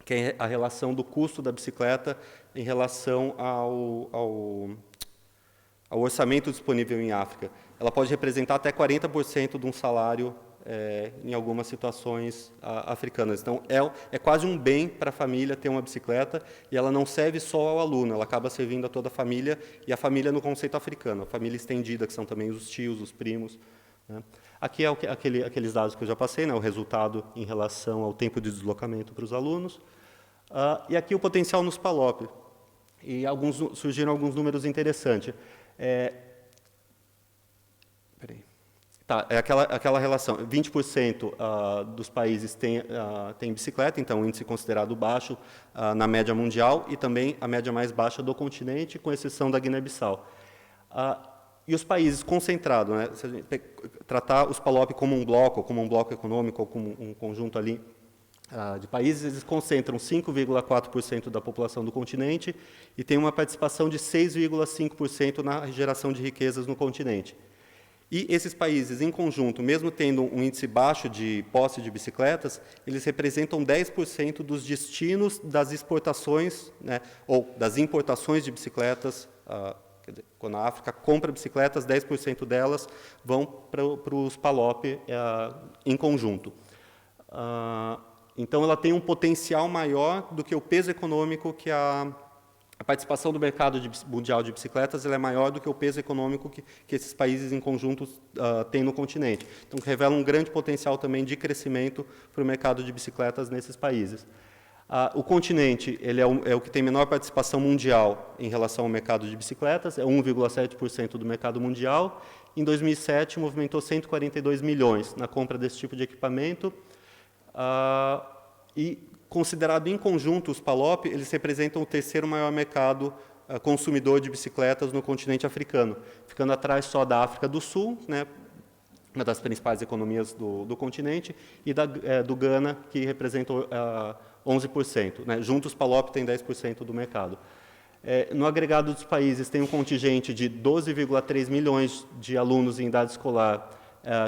Speaker 5: que é a relação do custo da bicicleta em relação ao orçamento disponível em África. Ela pode representar até 40% de um salário em algumas situações africanas. Então, é quase um bem para a família ter uma bicicleta, e ela não serve só ao aluno, ela acaba servindo a toda a família, e a família no conceito africano, a família estendida, que são também os tios, os primos. Aqui é aqueles dados que eu já passei, o resultado em relação ao tempo de deslocamento para os alunos. E aqui o potencial nos PALOP. E surgiram alguns números interessantes. Aquela relação, 20% dos países têm bicicleta, então um índice considerado baixo na média mundial, e também a média mais baixa do continente, com exceção da Guiné-Bissau. E os países concentrados, se a gente tratar os PALOP como um bloco econômico, ou como um conjunto ali de países, eles concentram 5,4% da população do continente e têm uma participação de 6,5% na geração de riquezas no continente. E esses países, em conjunto, mesmo tendo um índice baixo de posse de bicicletas, eles representam 10% dos destinos das exportações, ou das importações de bicicletas. Quer dizer, quando a África compra bicicletas, 10% delas vão para os PALOP em conjunto. Então, ela tem um potencial maior do que o peso econômico, que a participação do mercado mundial de bicicletas é maior do que o peso econômico que esses países em conjunto têm no continente. Então, revela um grande potencial também de crescimento para o mercado de bicicletas nesses países. O continente ele é o que tem menor participação mundial em relação ao mercado de bicicletas, é 1,7% do mercado mundial. Em 2007, movimentou 142 milhões na compra desse tipo de equipamento. E, considerado em conjunto, os PALOP, eles representam o terceiro maior mercado consumidor de bicicletas no continente africano, ficando atrás só da África do Sul, uma das principais economias do continente, e do Ghana, que representa 11%. Juntos, os PALOP têm 10% do mercado. No agregado dos países, tem um contingente de 12,3 milhões de alunos em idade escolar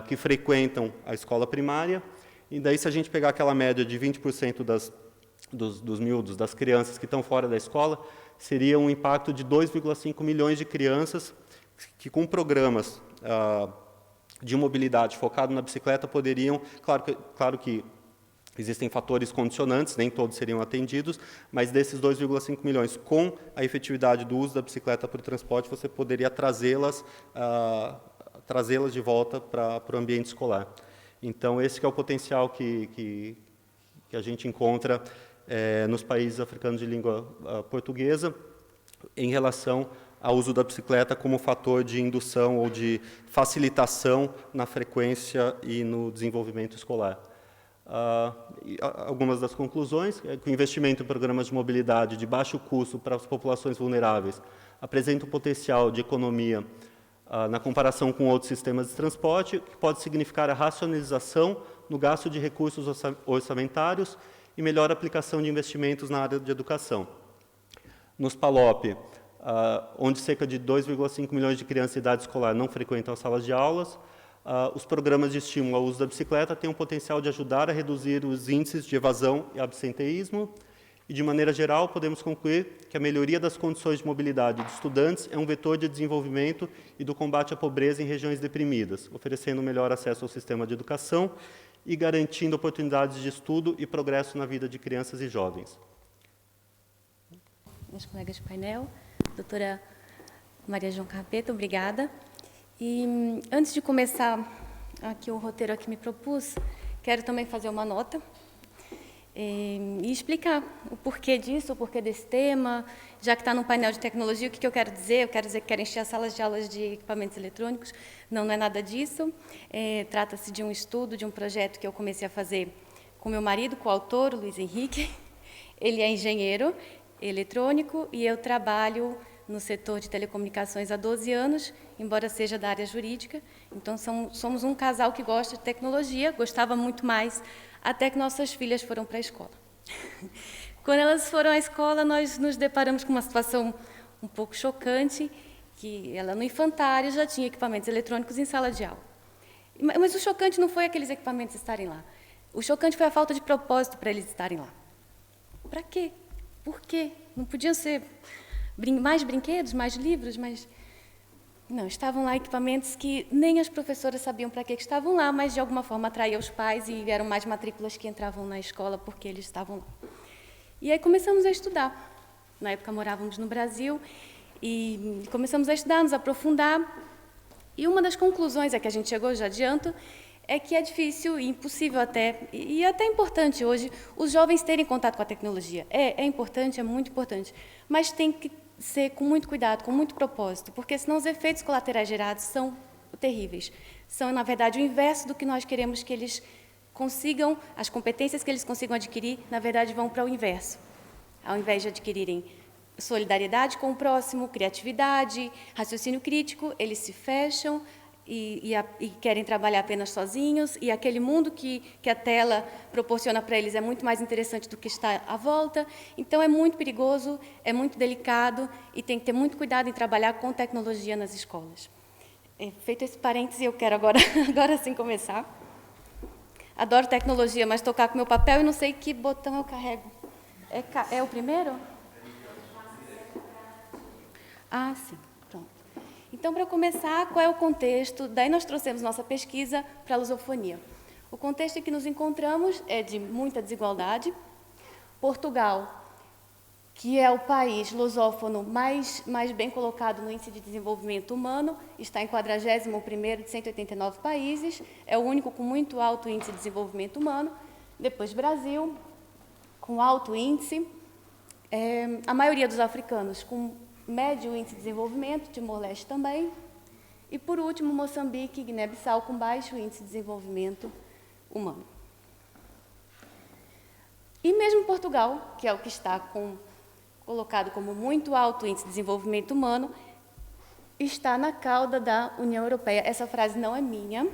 Speaker 5: que frequentam a escola primária. E daí, se a gente pegar aquela média de 20% dos miúdos, das crianças que estão fora da escola, seria um impacto de 2,5 milhões de crianças que, com programas de mobilidade focado na bicicleta poderiam, claro que existem fatores condicionantes, nem todos seriam atendidos, mas desses 2,5 milhões, com a efetividade do uso da bicicleta para o transporte, você poderia trazê-las de volta para o ambiente escolar. Então, esse que é o potencial que a gente encontra nos países africanos de língua portuguesa em relação ao uso da bicicleta como fator de indução ou de facilitação na frequência e no desenvolvimento escolar. Algumas das conclusões é que o investimento em programas de mobilidade de baixo custo para as populações vulneráveis apresenta um potencial de economia na comparação com outros sistemas de transporte, que pode significar a racionalização no gasto de recursos orçamentários e melhor aplicação de investimentos na área de educação. Nos PALOP, onde cerca de 2,5 milhões de crianças de idade escolar não frequentam as salas de aulas, os programas de estímulo ao uso da bicicleta têm o potencial de ajudar a reduzir os índices de evasão e absenteísmo, e, de maneira geral, podemos concluir que a melhoria das condições de mobilidade de estudantes é um vetor de desenvolvimento e do combate à pobreza em regiões deprimidas, oferecendo melhor acesso ao sistema de educação e garantindo oportunidades de estudo e progresso na vida de crianças e jovens.
Speaker 6: Meus colegas de painel, doutora Maria João Carpeto, obrigada. E antes de começar aqui o roteiro que me propus, quero também fazer uma nota e explicar o porquê disso, o porquê desse tema, já que está no painel de tecnologia, o que eu quero dizer? Eu quero dizer que quero encher as salas de aulas de equipamentos eletrônicos. Não é nada disso. Trata-se de um estudo, de um projeto que eu comecei a fazer com meu marido, com o autor, o Luiz Henrique. Ele é engenheiro eletrônico e eu trabalho no setor de telecomunicações há 12 anos, embora seja da área jurídica. Então, somos um casal que gosta de tecnologia, gostava muito mais, até que nossas filhas foram para a escola. Quando elas foram à escola, nós nos deparamos com uma situação um pouco chocante, que ela, no infantário, já tinha equipamentos eletrônicos em sala de aula. Mas o chocante não foi aqueles equipamentos estarem lá. O chocante foi a falta de propósito para eles estarem lá. Para quê? Por quê? Não podiam ser mais brinquedos, mais livros, mas... Não, estavam lá equipamentos que nem as professoras sabiam para que estavam lá, mas de alguma forma atraíam os pais e eram mais matrículas que entravam na escola porque eles estavam lá. E aí começamos a estudar. Na época morávamos no Brasil e começamos a estudar, nos aprofundar. E uma das conclusões a que a gente chegou, já adianto, é que é difícil e impossível até, e até importante hoje, os jovens terem contato com a tecnologia. É importante, é muito importante, mas tem que ser com muito cuidado, com muito propósito, porque senão os efeitos colaterais gerados são terríveis. São, na verdade, o inverso do que nós queremos que eles consigam, as competências que eles consigam adquirir, na verdade, vão para o inverso. Ao invés de adquirirem solidariedade com o próximo, criatividade, raciocínio crítico, eles se fecham e querem trabalhar apenas sozinhos, e aquele mundo que a tela proporciona para eles é muito mais interessante do que está à volta. Então, é muito perigoso, é muito delicado, e tem que ter muito cuidado em trabalhar com tecnologia nas escolas. Feito esse parêntese, eu quero agora sim começar. Adoro tecnologia, mas tocar com meu papel e não sei que botão eu carrego. É o primeiro? Ah, sim. Então, para começar, qual é o contexto? Daí nós trouxemos nossa pesquisa para a lusofonia. O contexto em que nos encontramos é de muita desigualdade. Portugal, que é o país lusófono mais bem colocado no Índice de Desenvolvimento Humano, está em 41º de 189 países, é o único com muito alto Índice de Desenvolvimento Humano. Depois, Brasil, com alto índice. A maioria dos africanos com médio índice de desenvolvimento, Timor-Leste também. E, por último, Moçambique e Guiné-Bissau, com baixo índice de desenvolvimento humano. E mesmo Portugal, que é o que está colocado como muito alto índice de desenvolvimento humano, está na cauda da União Europeia. Essa frase não é minha.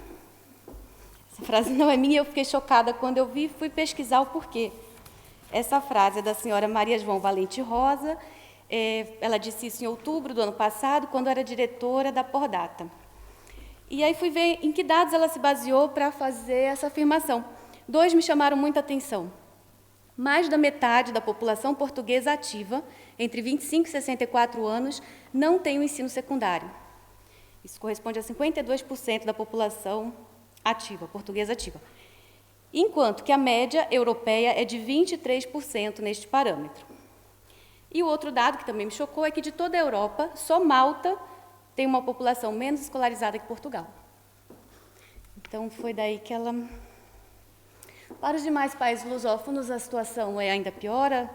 Speaker 6: Essa frase não é minha, eu fiquei chocada quando eu vi e fui pesquisar o porquê. Essa frase é da senhora Maria João Valente Rosa. Ela disse isso em outubro do ano passado, quando era diretora da Pordata. E aí fui ver em que dados ela se baseou para fazer essa afirmação. 2 me chamaram muita atenção. Mais da metade da população portuguesa ativa, entre 25 e 64 anos, não tem o ensino secundário. Isso corresponde a 52% da população ativa, portuguesa ativa. Enquanto que a média europeia é de 23% neste parâmetro. E o outro dado que também me chocou é que de toda a Europa, só Malta tem uma população menos escolarizada que Portugal. Então, foi daí que ela... Para os demais países lusófonos, a situação ainda piora,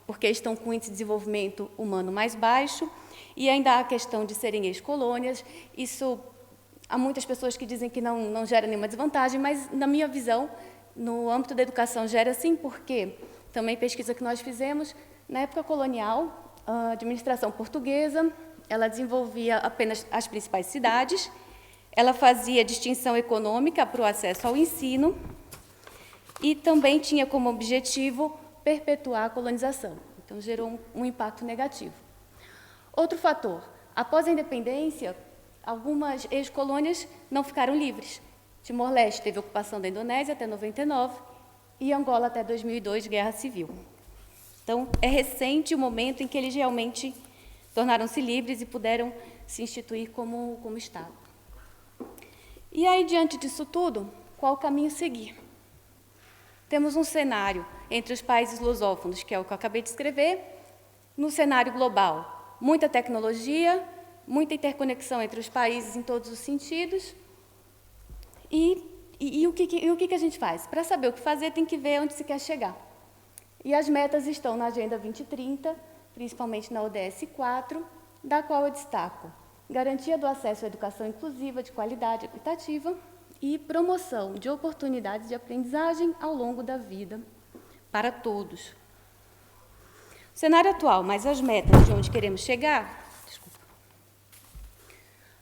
Speaker 6: porque estão com índice de desenvolvimento humano mais baixo, e ainda há a questão de serem ex-colônias. Isso, há muitas pessoas que dizem que não gera nenhuma desvantagem, mas, na minha visão, no âmbito da educação, gera sim, porque também pesquisa que nós fizemos, na época colonial, a administração portuguesa, ela desenvolvia apenas as principais cidades, ela fazia distinção econômica para o acesso ao ensino e também tinha como objetivo perpetuar a colonização. Então, gerou um impacto negativo. Outro fator, após a independência, algumas ex-colônias não ficaram livres. Timor-Leste teve ocupação da Indonésia até 99 e Angola até 2002, guerra civil. Então, é recente o momento em que eles realmente tornaram-se livres e puderam se instituir como Estado. E aí, diante disso tudo, qual o caminho seguir? Temos um cenário entre os países lusófonos, que é o que eu acabei de escrever, no cenário global, muita tecnologia, muita interconexão entre os países em todos os sentidos. E o que a gente faz? Para saber o que fazer, tem que ver onde se quer chegar. E as metas estão na Agenda 2030, principalmente na ODS 4, da qual eu destaco garantia do acesso à educação inclusiva, de qualidade, equitativa e promoção de oportunidades de aprendizagem ao longo da vida para todos. O cenário atual, mas as metas de onde queremos chegar,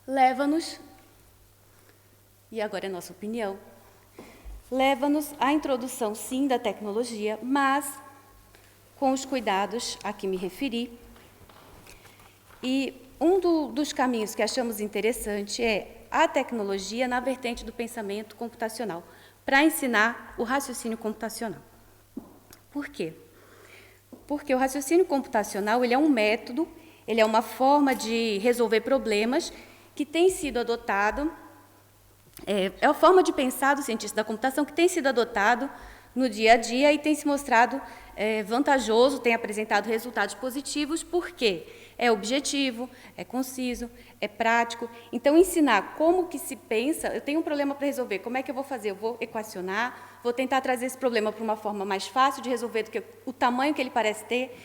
Speaker 6: leva-nos, e agora é nossa opinião, leva-nos à introdução, sim, da tecnologia, mas com os cuidados a que me referi. E dos caminhos que achamos interessante é a tecnologia na vertente do pensamento computacional, para ensinar o raciocínio computacional. Por quê? Porque o raciocínio computacional ele é um método, ele é uma forma de resolver problemas que tem sido adotado, é a forma de pensar do cientista da computação que tem sido adotado no dia a dia e tem se mostrado vantajoso, tem apresentado resultados positivos, porque é objetivo, é conciso, é prático. Então, ensinar como que se pensa, eu tenho um problema para resolver, como é que eu vou fazer? Eu vou equacionar, vou tentar trazer esse problema para uma forma mais fácil de resolver do que o tamanho que ele parece ter.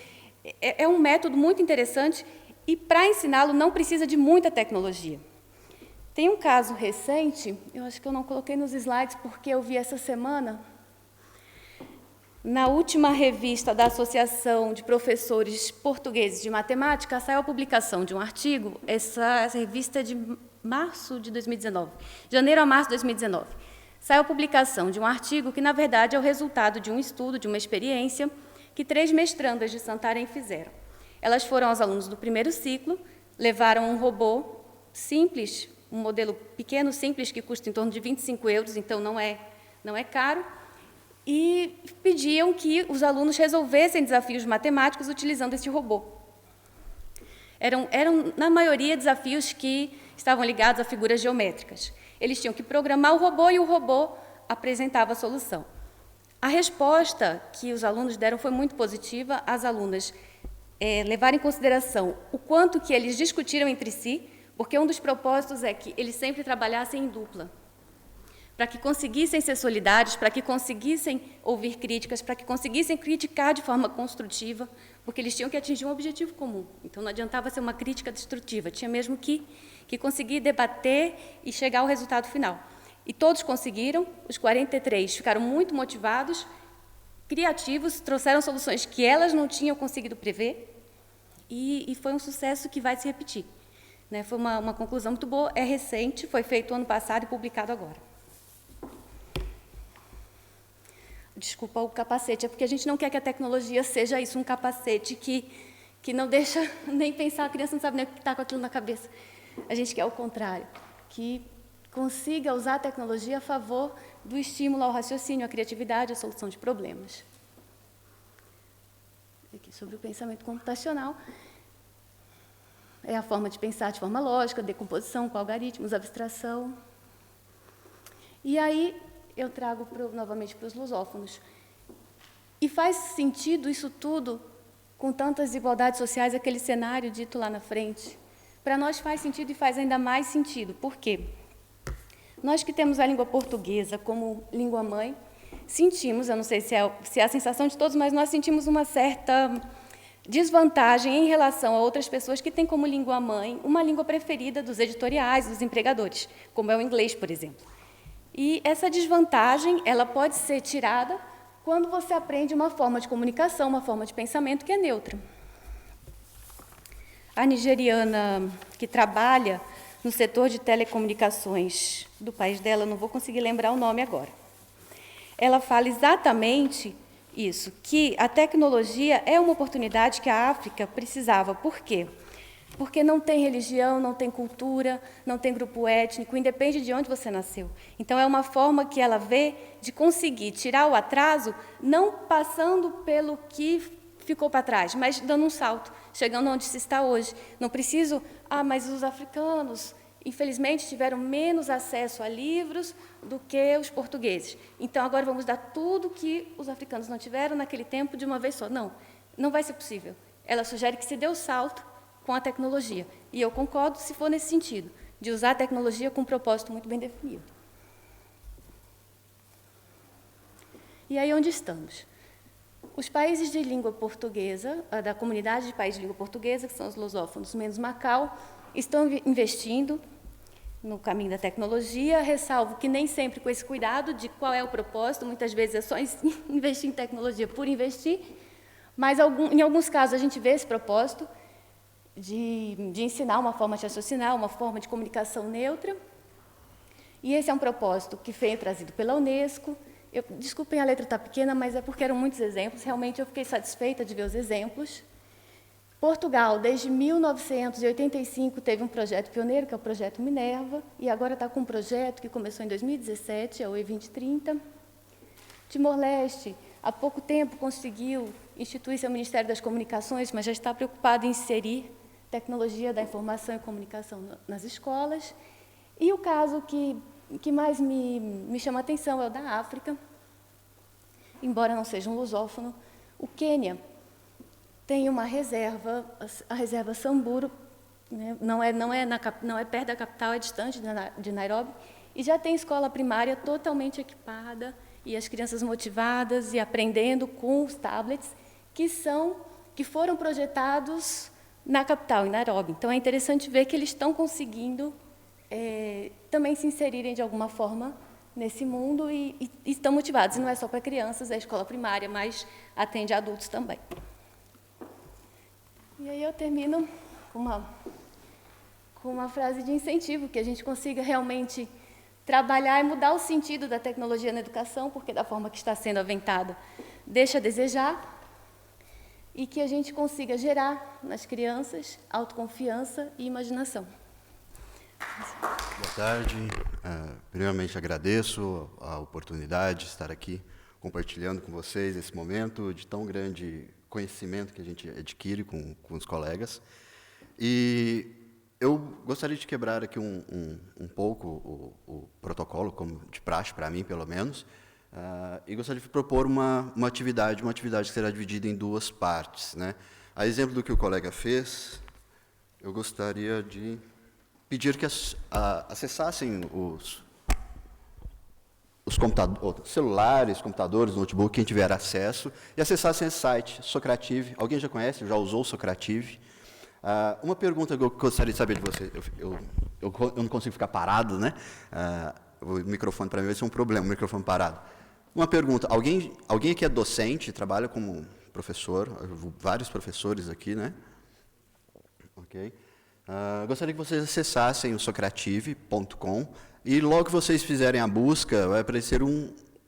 Speaker 6: É um método muito interessante e, para ensiná-lo, não precisa de muita tecnologia. Tem um caso recente, eu acho que eu não coloquei nos slides porque eu vi essa semana, na última revista da Associação de Professores Portugueses de Matemática, saiu a publicação de um artigo, essa revista é de março de 2019, janeiro a março de 2019. Saiu a publicação de um artigo que, na verdade, é o resultado de um estudo, de uma experiência, que 3 mestrandas de Santarém fizeram. Elas foram aos alunos do primeiro ciclo, levaram um robô simples, um modelo pequeno, simples, que custa em torno de 25 euros, então não é caro, e pediam que os alunos resolvessem desafios matemáticos utilizando esse robô. Eram, na maioria, desafios que estavam ligados a figuras geométricas. Eles tinham que programar o robô e o robô apresentava a solução. A resposta que os alunos deram foi muito positiva. As alunas levaram em consideração o quanto que eles discutiram entre si, porque um dos propósitos é que eles sempre trabalhassem em dupla, para que conseguissem ser solidários, para que conseguissem ouvir críticas, para que conseguissem criticar de forma construtiva, porque eles tinham que atingir um objetivo comum. Então, não adiantava ser uma crítica destrutiva, tinha mesmo que conseguir debater e chegar ao resultado final. E todos conseguiram, os 43 ficaram muito motivados, criativos, trouxeram soluções que elas não tinham conseguido prever, e foi um sucesso que vai se repetir. Né? Foi uma conclusão muito boa, é recente, foi feito ano passado e publicado agora. Desculpa o capacete, é porque a gente não quer que a tecnologia seja isso, um capacete que não deixa nem pensar, a criança não sabe nem o que está com aquilo na cabeça. A gente quer o contrário, que consiga usar a tecnologia a favor do estímulo ao raciocínio, à criatividade, à solução de problemas. Aqui sobre o pensamento computacional. é a forma de pensar de forma lógica, decomposição com algoritmos, abstração. E aí eu trago novamente para os lusófonos. E faz sentido isso tudo, com tantas desigualdades sociais, aquele cenário dito lá na frente? Para nós faz sentido e faz ainda mais sentido. Por quê? Nós que temos a língua portuguesa como língua-mãe, sentimos, eu não sei se é a sensação de todos, mas nós sentimos uma certa desvantagem em relação a outras pessoas que têm como língua-mãe uma língua preferida dos editoriais, dos empregadores, como é o inglês, por exemplo. E essa desvantagem, ela pode ser tirada quando você aprende uma forma de comunicação, uma forma de pensamento que é neutra. A nigeriana que trabalha no setor de telecomunicações do país dela, não vou conseguir lembrar o nome agora, ela fala exatamente isso, que a tecnologia é uma oportunidade que a África precisava. Por quê? Porque não tem religião, não tem cultura, não tem grupo étnico, independe de onde você nasceu. Então, é uma forma que ela vê de conseguir tirar o atraso, não passando pelo que ficou para trás, mas dando um salto, chegando onde se está hoje. Não preciso, mas os africanos, infelizmente, tiveram menos acesso a livros do que os portugueses. Então, agora vamos dar tudo que os africanos não tiveram naquele tempo de uma vez só. Não, não vai ser possível. Ela sugere que se dê o salto com a tecnologia. E eu concordo se for nesse sentido, de usar a tecnologia com um propósito muito bem definido. E aí, onde estamos? Os países de língua portuguesa, da comunidade de países de língua portuguesa, que são os lusófonos menos Macau, estão investindo no caminho da tecnologia. Ressalvo que nem sempre com esse cuidado de qual é o propósito, muitas vezes é só investir em tecnologia por investir, mas em alguns casos a gente vê esse propósito de ensinar uma forma de raciocinar, uma forma de comunicação neutra. E esse é um propósito que foi trazido pela Unesco. Desculpem, a letra está pequena, mas é porque eram muitos exemplos. Realmente eu fiquei satisfeita de ver os exemplos. Portugal, desde 1985, teve um projeto pioneiro, que é o Projeto Minerva, e agora está com um projeto que começou em 2017, é o E2030. Timor-Leste, há pouco tempo, conseguiu instituir seu Ministério das Comunicações, mas já está preocupado em inserir tecnologia da informação e comunicação nas escolas. E o caso que mais me chama a atenção é o da África, embora não seja um lusófono. O Quênia tem uma reserva, a reserva Samburu, né, não é perto da capital, é distante de Nairobi, e já tem escola primária totalmente equipada, e as crianças motivadas e aprendendo com os tablets que foram projetados na capital, em Nairobi. Então, é interessante ver que eles estão conseguindo também se inserirem de alguma forma nesse mundo e estão motivados. E não é só para crianças, é escola primária, mas atende adultos também. E aí eu termino com uma frase de incentivo, que a gente consiga realmente trabalhar e mudar o sentido da tecnologia na educação, porque da forma que está sendo aventada, deixa a desejar, e que a gente consiga gerar nas crianças autoconfiança e imaginação.
Speaker 7: Boa tarde. Primeiramente, agradeço a oportunidade de estar aqui compartilhando com vocês esse momento de tão grande conhecimento que a gente adquire com os colegas. E eu gostaria de quebrar aqui um pouco o protocolo, como de praxe, para mim, pelo menos, e gostaria de propor uma atividade que será dividida em duas partes, né? A exemplo do que o colega fez, eu gostaria de pedir que acessassem os celulares, computadores, notebook, quem tiver acesso, e acessassem esse site, Socrative. Alguém já conhece, já usou o Socrative? Uma pergunta que eu gostaria de saber de você, eu não consigo ficar parado, né? O microfone para mim vai ser um problema, o microfone parado. Uma pergunta, alguém aqui é docente, trabalha como professor, vários professores aqui, né? Ok. Gostaria que vocês acessassem o socrative.com e logo que vocês fizerem a busca, vai aparecer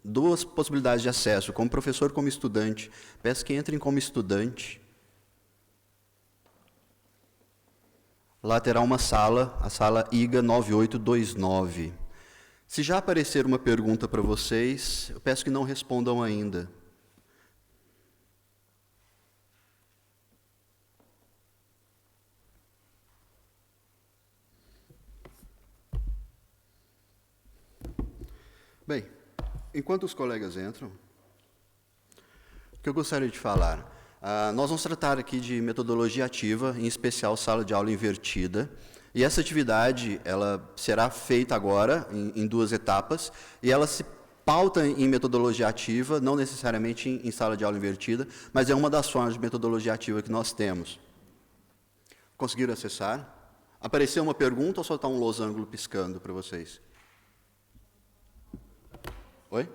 Speaker 7: duas possibilidades de acesso, como professor, como estudante. Peço que entrem como estudante. Lá terá uma sala, a sala IGA 9829. Se já aparecer uma pergunta para vocês, eu peço que não respondam ainda. Bem, enquanto os colegas entram, o que eu gostaria de falar? Nós vamos tratar aqui de metodologia ativa, em especial sala de aula invertida. E essa atividade ela será feita agora em 2 etapas, e ela se pauta em metodologia ativa, não necessariamente em sala de aula invertida, mas é uma das formas de metodologia ativa que nós temos. Conseguiram acessar? Apareceu uma pergunta ou só está um losango piscando para vocês? Oi?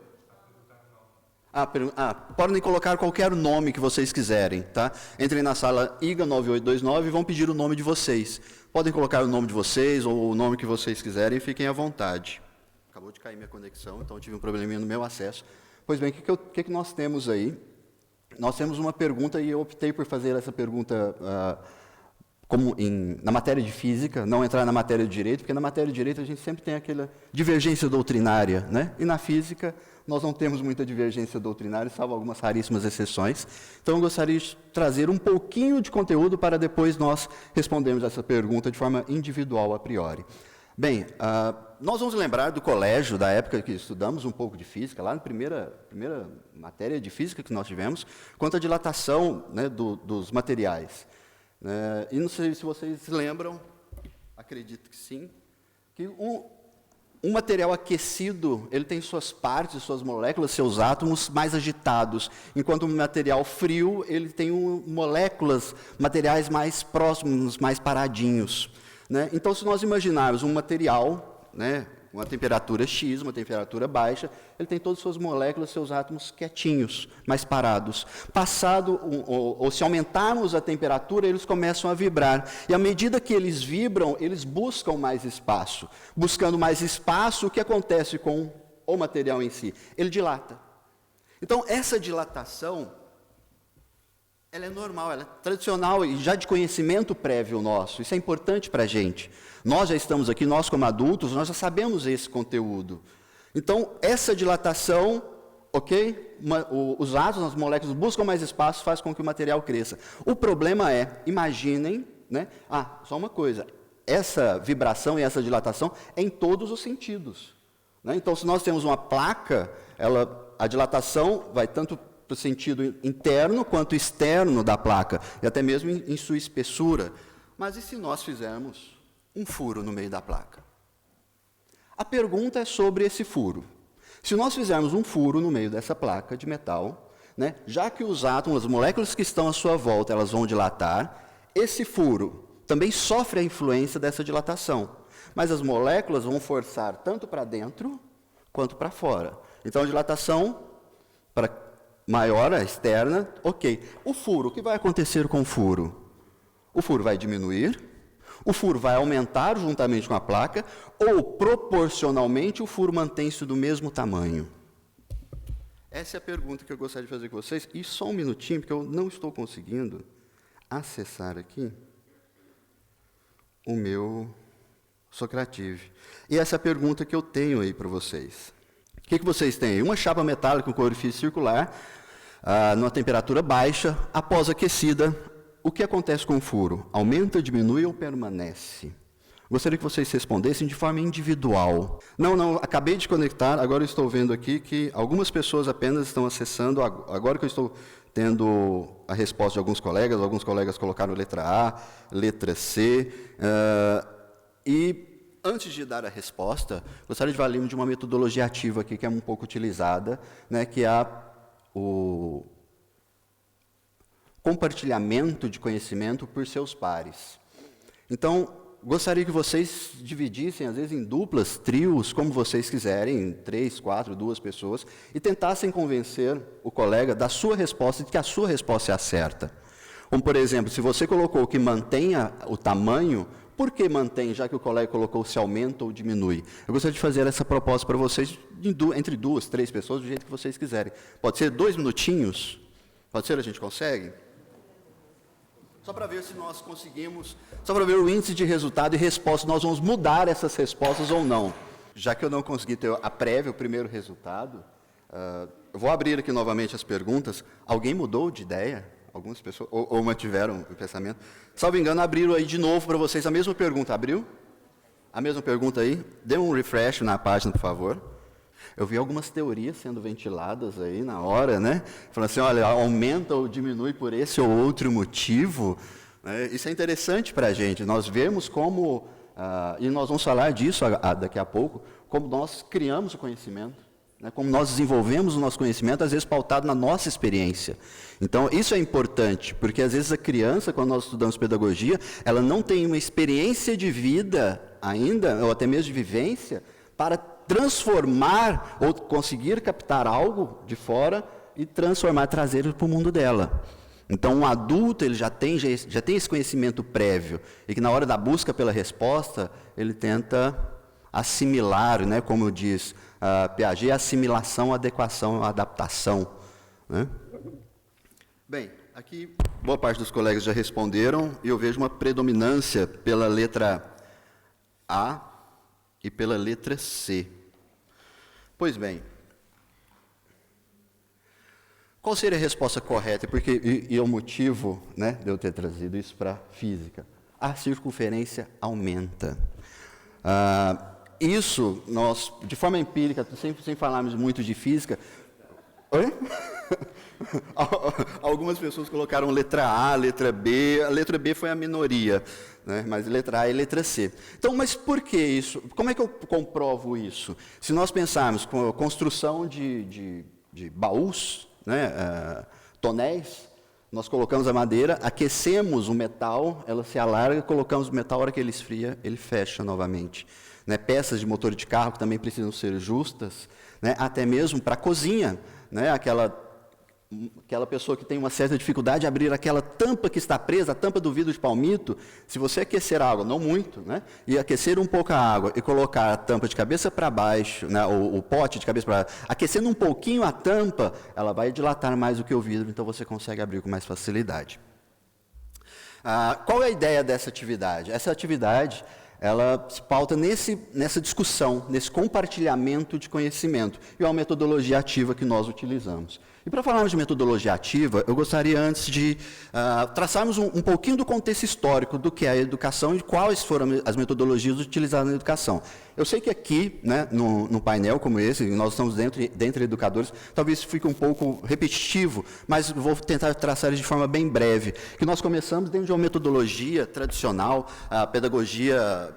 Speaker 7: Podem colocar qualquer nome que vocês quiserem, tá? Entrem na sala IGA 9829 e vão pedir o nome de vocês. Podem colocar o nome de vocês ou o nome que vocês quiserem, fiquem à vontade. Acabou de cair minha conexão, então eu tive um probleminha no meu acesso. Pois bem, o que nós temos aí? Nós temos uma pergunta e eu optei por fazer essa pergunta na matéria de física, não entrar na matéria de direito, porque na matéria de direito a gente sempre tem aquela divergência doutrinária, né? E na física nós não temos muita divergência doutrinária, salvo algumas raríssimas exceções. Então eu gostaria de trazer um pouquinho de conteúdo para depois nós respondermos essa pergunta de forma individual a priori. Bem, nós vamos lembrar do colégio, da época que estudamos um pouco de física, lá na primeira matéria de física que nós tivemos, quanto à dilatação, né, dos materiais. E não sei se vocês lembram, acredito que sim, que um material aquecido, ele tem suas partes, suas moléculas, seus átomos mais agitados, enquanto um material frio, ele tem moléculas, materiais mais próximos, mais paradinhos. Né? Então, se nós imaginarmos um material, né, uma temperatura X, uma temperatura baixa, ele tem todas as suas moléculas, seus átomos quietinhos, mais parados. Passado, ou se aumentarmos a temperatura, eles começam a vibrar. E à medida que eles vibram, eles buscam mais espaço. Buscando mais espaço, o que acontece com o material em si? Ele dilata. Então, essa dilatação, ela é normal, ela é tradicional e já de conhecimento prévio nosso. Isso é importante para a gente. Nós já estamos aqui, nós como adultos, nós já sabemos esse conteúdo. Então, essa dilatação, ok? Os átomos, as moléculas buscam mais espaço, faz com que o material cresça. O problema é, imaginem, né? Só uma coisa, essa vibração e essa dilatação é em todos os sentidos. Né? Então, se nós temos uma placa, a dilatação vai tanto para o sentido interno quanto externo da placa, e até mesmo em sua espessura. Mas e se nós fizermos um furo no meio da placa? A pergunta é sobre esse furo. Se nós fizermos um furo no meio dessa placa de metal, né, já que os átomos, as moléculas que estão à sua volta, elas vão dilatar, esse furo também sofre a influência dessa dilatação. Mas as moléculas vão forçar tanto para dentro quanto para fora. Então, a dilatação maior, a externa, ok. O furo, o que vai acontecer com o furo? O furo vai diminuir, o furo vai aumentar juntamente com a placa, ou, proporcionalmente, o furo mantém-se do mesmo tamanho? Essa é a pergunta que eu gostaria de fazer com vocês. E só um minutinho, porque eu não estou conseguindo acessar aqui o meu Socrative. E essa é a pergunta que eu tenho aí para vocês. O que vocês têm aí? Uma chapa metálica com orifício circular, numa temperatura baixa, após aquecida, o que acontece com o furo? Aumenta, diminui ou permanece? Gostaria que vocês respondessem de forma individual. Não, acabei de conectar, agora eu estou vendo aqui que algumas pessoas apenas estão acessando, agora que eu estou tendo a resposta de alguns colegas colocaram letra A, letra C, e antes de dar a resposta, gostaria de valer de uma metodologia ativa aqui, que é um pouco utilizada, né, que é o compartilhamento de conhecimento por seus pares. Então, gostaria que vocês dividissem, às vezes, em duplas, trios, como vocês quiserem, 3, 4, 2 pessoas, e tentassem convencer o colega da sua resposta, de que a sua resposta é a certa. Como, por exemplo, se você colocou que mantenha o tamanho, por que mantém, já que o colega colocou se aumenta ou diminui? Eu gostaria de fazer essa proposta para vocês, entre 2, 3 pessoas, do jeito que vocês quiserem. Pode ser 2 minutinhos? Pode ser? A gente consegue? Só para ver se nós conseguimos, só para ver o índice de resultado e resposta, nós vamos mudar essas respostas ou não. Já que eu não consegui ter a prévia, o primeiro resultado, eu vou abrir aqui novamente as perguntas. Alguém mudou de ideia? Algumas pessoas, ou mantiveram o pensamento. Salvo engano, abriram aí de novo para vocês a mesma pergunta. Abriu? A mesma pergunta aí? Dê um refresh na página, por favor. Eu vi algumas teorias sendo ventiladas aí na hora, né? Falando assim, olha, aumenta ou diminui por esse ou outro motivo. Né? Isso é interessante para a gente, nós vemos como, e nós vamos falar disso daqui a pouco, como nós criamos o conhecimento, né? Como nós desenvolvemos o nosso conhecimento, às vezes pautado na nossa experiência. Então, isso é importante, porque às vezes a criança, quando nós estudamos pedagogia, ela não tem uma experiência de vida ainda, ou até mesmo de vivência, para transformar ou conseguir captar algo de fora e transformar, trazer para o mundo dela. Então, um adulto ele já tem esse conhecimento prévio, e que na hora da busca pela resposta, ele tenta assimilar, né, como diz Piaget, assimilação, adequação, adaptação. Né? Bem, aqui boa parte dos colegas já responderam, e eu vejo uma predominância pela letra A e pela letra C. Pois bem, qual seria a resposta correta? Porque, e o motivo, né, de eu ter trazido isso para a física? A circunferência aumenta. Isso, nós, de forma empírica, sem falarmos muito de física... Oi? Algumas pessoas colocaram letra A, letra B, a letra B foi a minoria, né? Mas letra A e letra C. Então, mas por que isso? Como é que eu comprovo isso? Se nós pensarmos com a construção de baús, né, tonéis, nós colocamos a madeira, aquecemos o metal, ela se alarga, colocamos o metal, a hora que ele esfria, ele fecha novamente. Né, peças de motor de carro que também precisam ser justas, né, até mesmo para a cozinha, né, aquela pessoa que tem uma certa dificuldade de abrir aquela tampa que está presa, a tampa do vidro de palmito, se você aquecer a água, não muito, né, e aquecer um pouco a água e colocar a tampa de cabeça para baixo, né, o pote de cabeça para baixo, aquecendo um pouquinho a tampa, ela vai dilatar mais do que o vidro, então você consegue abrir com mais facilidade. Qual é a ideia dessa atividade? Essa atividade ela se pauta nessa discussão, nesse compartilhamento de conhecimento, e é uma metodologia ativa que nós utilizamos. E para falarmos de metodologia ativa, eu gostaria antes de traçarmos um pouquinho do contexto histórico do que é a educação e quais foram as metodologias utilizadas na educação. Eu sei que aqui, né, num painel como esse, nós estamos dentro de educadores, talvez fique um pouco repetitivo, mas vou tentar traçar de forma bem breve, que nós começamos dentro de uma metodologia tradicional, a pedagogia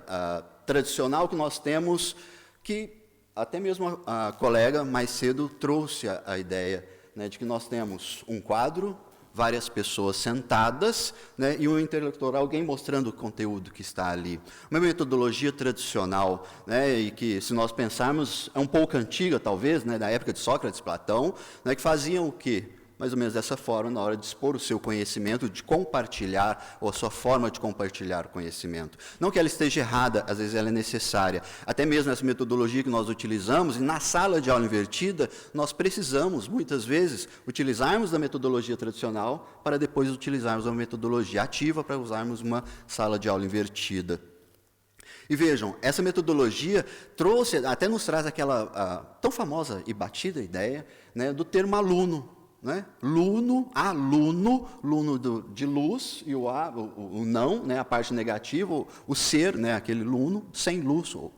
Speaker 7: tradicional que nós temos, que até mesmo a colega mais cedo trouxe a ideia, né, de que nós temos um quadro, várias pessoas sentadas, né, e um interlocutor, alguém mostrando o conteúdo que está ali. Uma metodologia tradicional, né, e que, se nós pensarmos, é um pouco antiga, talvez, né, da época de Sócrates e Platão, né, que faziam o quê? Mais ou menos dessa forma, na hora de expor o seu conhecimento, de compartilhar, ou a sua forma de compartilhar o conhecimento. Não que ela esteja errada, às vezes ela é necessária. Até mesmo essa metodologia que nós utilizamos, e na sala de aula invertida, nós precisamos, muitas vezes, utilizarmos da metodologia tradicional para depois utilizarmos uma metodologia ativa para usarmos uma sala de aula invertida. E vejam, essa metodologia até nos traz aquela tão famosa e batida ideia, né, do termo aluno. Né? Aluno de luz, e o não, né? A parte negativa, o ser, né? Aquele luno, sem luz, ou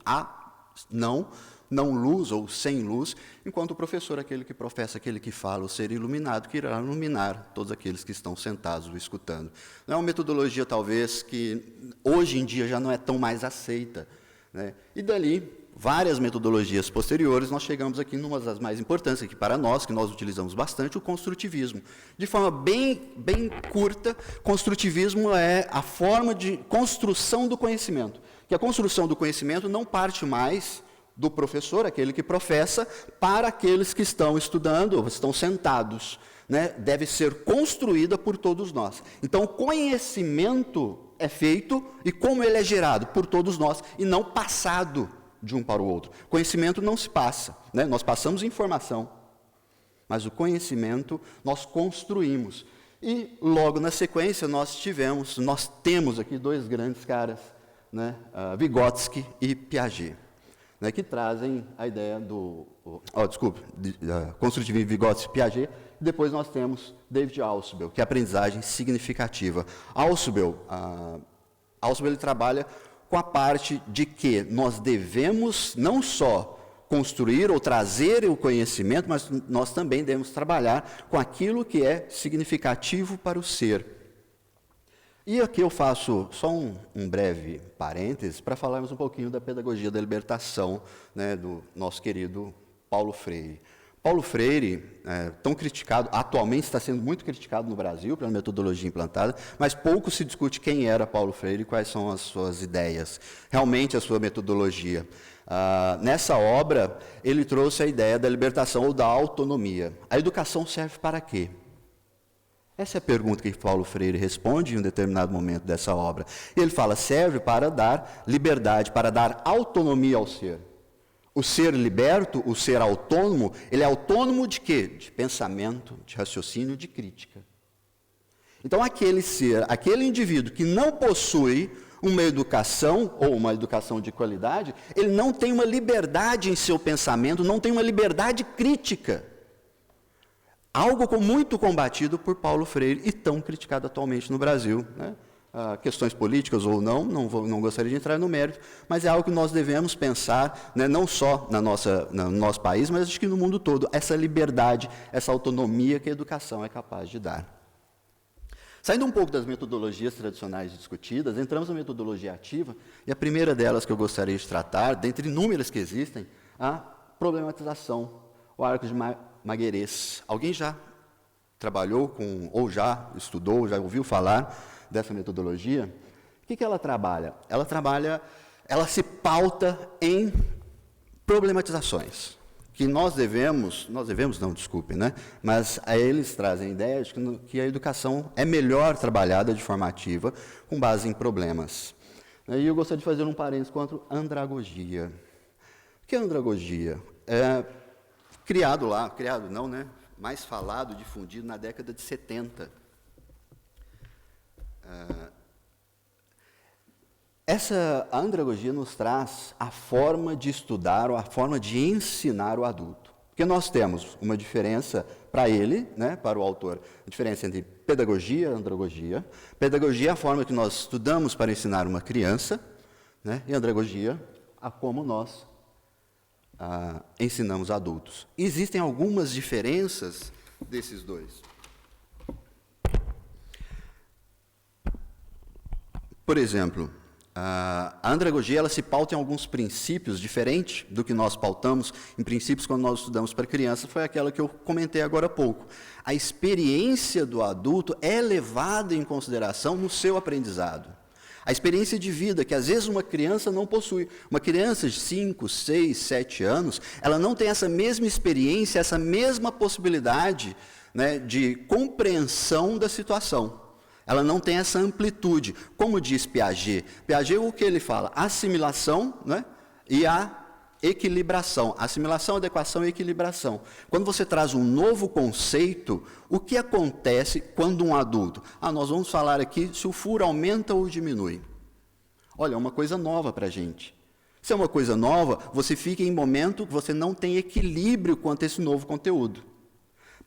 Speaker 7: não luz, ou sem luz, enquanto o professor, aquele que professa, aquele que fala, o ser iluminado, que irá iluminar todos aqueles que estão sentados ou escutando. Não é uma metodologia, talvez, que hoje em dia já não é tão mais aceita. Né? E dali, várias metodologias posteriores, nós chegamos aqui numa das mais importantes aqui para nós, que nós utilizamos bastante, o construtivismo. De forma bem curta, construtivismo é a forma de construção do conhecimento. Que a construção do conhecimento não parte mais do professor, aquele que professa, para aqueles que estão estudando ou estão sentados. Né? Deve ser construída por todos nós. Então, o conhecimento é feito, e como ele é gerado? Por todos nós, e não passado de um para o outro. Conhecimento não se passa, né? Nós passamos informação, mas o conhecimento nós construímos. E logo na sequência nós temos aqui dois grandes caras, né? Vygotsky e Piaget, né? Que trazem a ideia do construtivismo, Vygotsky e Piaget. E depois nós temos David Ausubel, que é a aprendizagem significativa. Ausubel ele trabalha com a parte de que nós devemos não só construir ou trazer o conhecimento, mas nós também devemos trabalhar com aquilo que é significativo para o ser. E aqui eu faço só um breve parêntese para falarmos um pouquinho da pedagogia da libertação, né, do nosso querido Paulo Freire. Paulo Freire, tão criticado, atualmente está sendo muito criticado no Brasil pela metodologia implantada, mas pouco se discute quem era Paulo Freire e quais são as suas ideias, realmente a sua metodologia. Nessa obra, ele trouxe a ideia da libertação ou da autonomia. A educação serve para quê? Essa é a pergunta que Paulo Freire responde em um determinado momento dessa obra. E ele fala, serve para dar liberdade, para dar autonomia ao ser. O ser liberto, o ser autônomo, ele é autônomo de quê? De pensamento, de raciocínio, de crítica. Então, aquele ser, aquele indivíduo que não possui uma educação, ou uma educação de qualidade, ele não tem uma liberdade em seu pensamento, não tem uma liberdade crítica. Algo muito combatido por Paulo Freire e tão criticado atualmente no Brasil, né? Questões políticas ou não gostaria de entrar no mérito, mas é algo que nós devemos pensar, né, não só no nosso país, mas acho que no mundo todo, essa liberdade, essa autonomia que a educação é capaz de dar. Saindo um pouco das metodologias tradicionais discutidas, entramos na metodologia ativa, e a primeira delas que eu gostaria de tratar, dentre inúmeras que existem, a problematização, o arco de Maguerês. Alguém já trabalhou com, ou já estudou, já ouviu falar dessa metodologia? O que ela trabalha? Ela se pauta em problematizações, que mas eles trazem a ideia de que a educação é melhor trabalhada de forma ativa, com base em problemas. E eu gostaria de fazer um parênteses quanto à andragogia. O que é andragogia? Mais falado, difundido na década de 70. A andragogia nos traz a forma de estudar, ou a forma de ensinar o adulto. Porque nós temos uma diferença para ele, né, para o autor, a diferença entre pedagogia e andragogia. Pedagogia é a forma que nós estudamos para ensinar uma criança, né, e andragogia, a como nós ensinamos adultos. Existem algumas diferenças desses dois. Por exemplo, a andragogia ela se pauta em alguns princípios diferentes do que nós pautamos em princípios quando nós estudamos para criança, foi aquela que eu comentei agora há pouco. A experiência do adulto é levada em consideração no seu aprendizado. A experiência de vida, que às vezes uma criança não possui. Uma criança de 5, 6, 7 anos, ela não tem essa mesma experiência, essa mesma possibilidade, né, de compreensão da situação. Ela não tem essa amplitude. Como diz Piaget? Piaget, o que ele fala? Assimilação, né, e a equilibração. Assimilação, adequação e equilibração. Quando você traz um novo conceito, o que acontece quando um adulto... nós vamos falar aqui se o furo aumenta ou diminui. Olha, é uma coisa nova para a gente. Se é uma coisa nova, você fica em momento que você não tem equilíbrio quanto a esse novo conteúdo.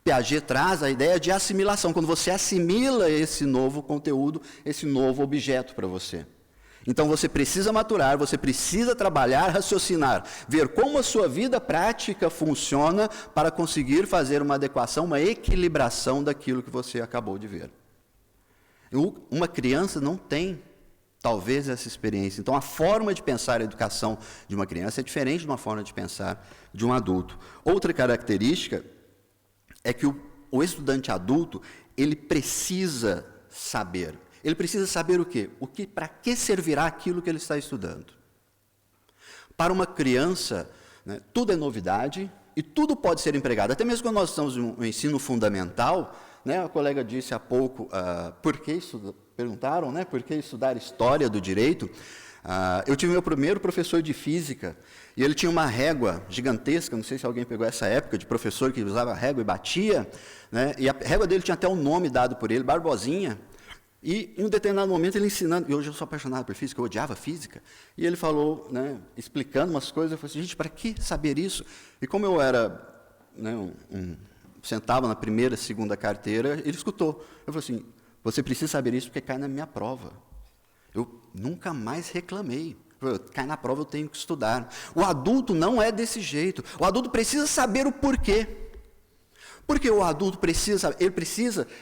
Speaker 7: Piaget traz a ideia de assimilação, quando você assimila esse novo conteúdo, esse novo objeto para você. Então você precisa maturar, você precisa trabalhar, raciocinar, ver como a sua vida prática funciona para conseguir fazer uma adequação, uma equilibração daquilo que você acabou de ver. Uma criança não tem, talvez, essa experiência. Então a forma de pensar a educação de uma criança é diferente de uma forma de pensar de um adulto. Outra característica é que o estudante adulto, ele precisa saber. Ele precisa saber o quê? Para que servirá aquilo que ele está estudando. Para uma criança, né, tudo é novidade e tudo pode ser empregado. Até mesmo quando nós estamos no ensino fundamental, né, a colega disse há pouco, perguntaram, né, por que estudar história do direito. Eu tive meu primeiro professor de física, e ele tinha uma régua gigantesca, não sei se alguém pegou essa época, de professor que usava régua e batia, né, e a régua dele tinha até um nome dado por ele, Barbosinha, e em um determinado momento ele ensinando, e hoje eu sou apaixonado por física, eu odiava física, e ele falou, né, explicando umas coisas, eu falei assim, gente, para que saber isso? E como eu era, né, sentava na primeira, segunda carteira, ele escutou. Eu falei assim, você precisa saber isso porque cai na minha prova. Eu nunca mais reclamei. Cai na prova, eu tenho que estudar. O adulto não é desse jeito. O adulto precisa saber o porquê. Porque o adulto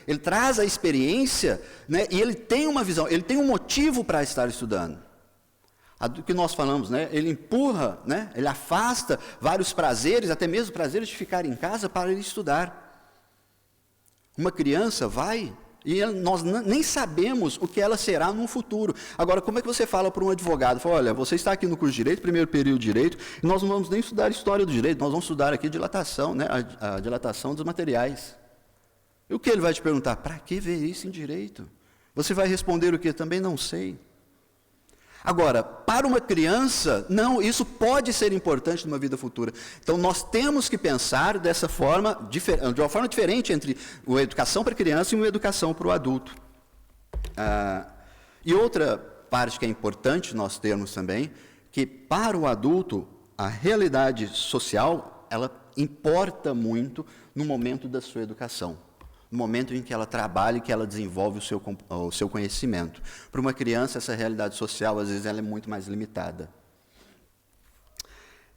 Speaker 7: ele traz a experiência, né, e ele tem uma visão, ele tem um motivo para estar estudando. O que nós falamos, né, ele empurra, né, ele afasta vários prazeres, até mesmo prazeres de ficar em casa para ele estudar. Uma criança vai, e nós nem sabemos o que ela será no futuro. Agora, como é que você fala para um advogado? Fala, olha, você está aqui no curso de Direito, primeiro período de Direito, e nós não vamos nem estudar História do Direito, nós vamos estudar aqui dilatação, né, a dilatação dos materiais. E o que ele vai te perguntar? Para que ver isso em Direito? Você vai responder o quê? Também não sei. Agora, para uma criança, não, isso pode ser importante numa vida futura. Então, nós temos que pensar dessa forma, de uma forma diferente entre uma educação para a criança e uma educação para o adulto. E outra parte que é importante nós termos também, que para o adulto, a realidade social, ela importa muito no momento da sua educação. No momento em que ela trabalha e que ela desenvolve o seu conhecimento. Para uma criança, essa realidade social, às vezes, ela é muito mais limitada.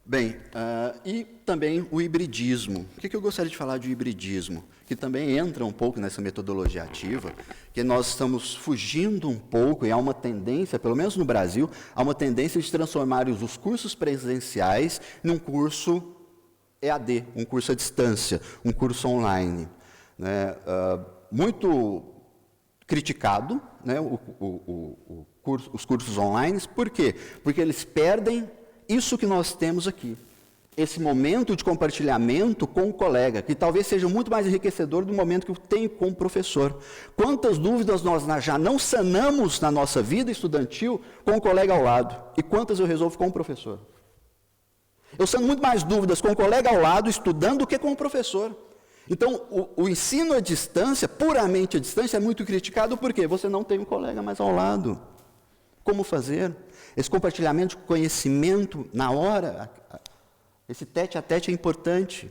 Speaker 7: Bem, e também o hibridismo. O que eu gostaria de falar de hibridismo? Que também entra um pouco nessa metodologia ativa, que nós estamos fugindo um pouco, e há uma tendência, pelo menos no Brasil, há uma tendência de transformar os cursos presenciais num curso EAD, um curso à distância, um curso online. Né, muito criticado, né, os cursos online. Por quê? Porque eles perdem isso que nós temos aqui, esse momento de compartilhamento com o colega, que talvez seja muito mais enriquecedor do momento que eu tenho com o professor. Quantas dúvidas nós já não sanamos na nossa vida estudantil com o colega ao lado, e quantas eu resolvo com o professor? Eu sano muito mais dúvidas com o colega ao lado, estudando, do que com o professor. Então, o ensino à distância, puramente à distância, é muito criticado porque você não tem um colega mais ao lado. Como fazer? Esse compartilhamento de conhecimento na hora, esse tete-a-tete é importante.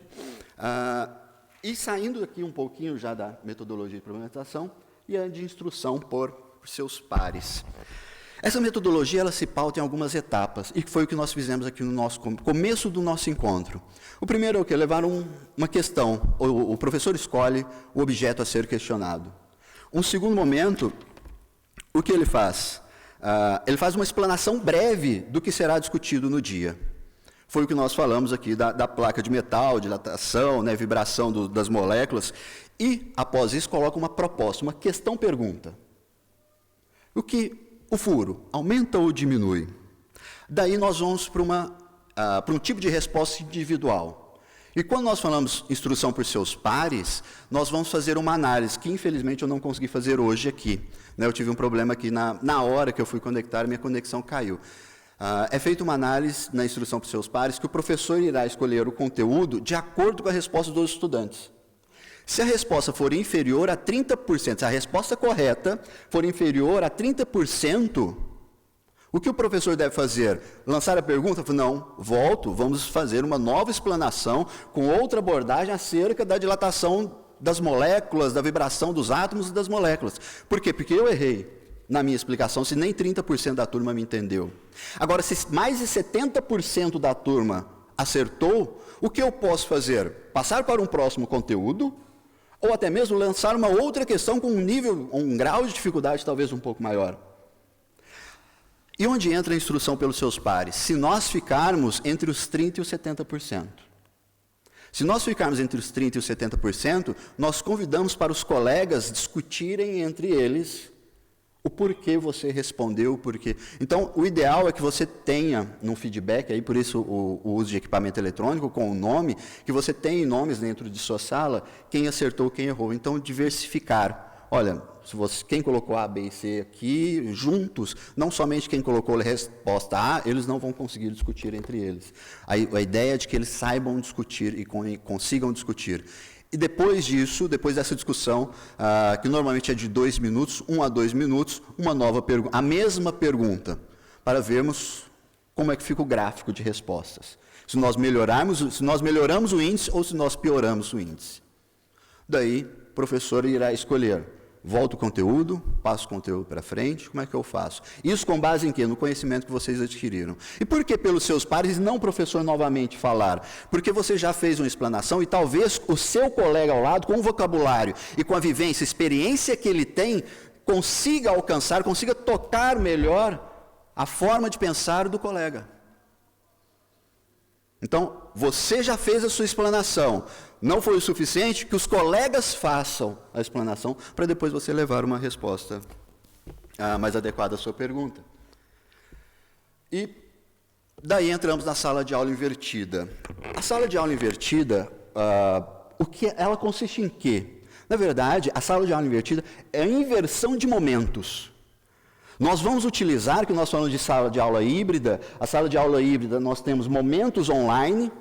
Speaker 7: E saindo aqui um pouquinho já da metodologia de problematização e a de instrução por seus pares. Essa metodologia ela se pauta em algumas etapas, e foi o que nós fizemos aqui no nosso começo do nosso encontro. O primeiro é o quê? Levar uma questão, o professor escolhe o objeto a ser questionado. Um segundo momento, o que ele faz? Ele faz uma explanação breve do que será discutido no dia. Foi o que nós falamos aqui da placa de metal, dilatação, né, vibração das moléculas, e, após isso, coloca uma proposta, uma questão-pergunta. O furo aumenta ou diminui? Daí nós vamos para um tipo de resposta individual. E quando nós falamos instrução por seus pares, nós vamos fazer uma análise, que infelizmente eu não consegui fazer hoje aqui. Né, eu tive um problema aqui na hora que eu fui conectar, minha conexão caiu. É feita uma análise na instrução por seus pares, que o professor irá escolher o conteúdo de acordo com a resposta dos estudantes. Se a resposta for inferior a 30%, se a resposta correta for inferior a 30%, o que o professor deve fazer? Lançar a pergunta? Não, vamos fazer uma nova explanação com outra abordagem acerca da dilatação das moléculas, da vibração dos átomos e das moléculas. Por quê? Porque eu errei na minha explicação, se nem 30% da turma me entendeu. Agora, se mais de 70% da turma acertou, o que eu posso fazer? Passar para um próximo conteúdo, ou até mesmo lançar uma outra questão com um grau de dificuldade talvez um pouco maior. E onde entra a instrução pelos seus pares? Se nós ficarmos entre os 30% e os 70%. Se nós ficarmos entre os 30% e os 70%, nós convidamos para os colegas discutirem entre eles o porquê você respondeu, o porquê. Então, o ideal é que você tenha um feedback, aí por isso o uso de equipamento eletrônico com o nome, que você tenha nomes dentro de sua sala, quem acertou, quem errou. Então, diversificar. Olha, quem colocou A, B e C aqui, juntos, não somente quem colocou a resposta A, eles não vão conseguir discutir entre eles. A ideia é de que eles saibam discutir e consigam discutir. E depois disso, depois dessa discussão, que normalmente é de 2 minutos, 1 a 2 minutos, uma nova pergunta, a mesma pergunta, para vermos como é que fica o gráfico de respostas. Se nós melhoramos o índice ou se nós pioramos o índice. Daí, o professor irá escolher, volto o conteúdo, passo o conteúdo para frente, como é que eu faço? Isso com base em quê? No conhecimento que vocês adquiriram. E por que pelos seus pares e não o professor novamente falar? Porque você já fez uma explanação e talvez o seu colega ao lado, com o vocabulário e com a vivência, experiência que ele tem, consiga alcançar, consiga tocar melhor a forma de pensar do colega. Então, você já fez a sua explanação. Não foi o suficiente que os colegas façam a explanação para depois você levar uma resposta mais adequada à sua pergunta. E daí entramos na sala de aula invertida. A sala de aula invertida, ela consiste em quê? Na verdade, a sala de aula invertida é a inversão de momentos. Nós vamos utilizar, que nós falamos de sala de aula híbrida, a sala de aula híbrida nós temos momentos online,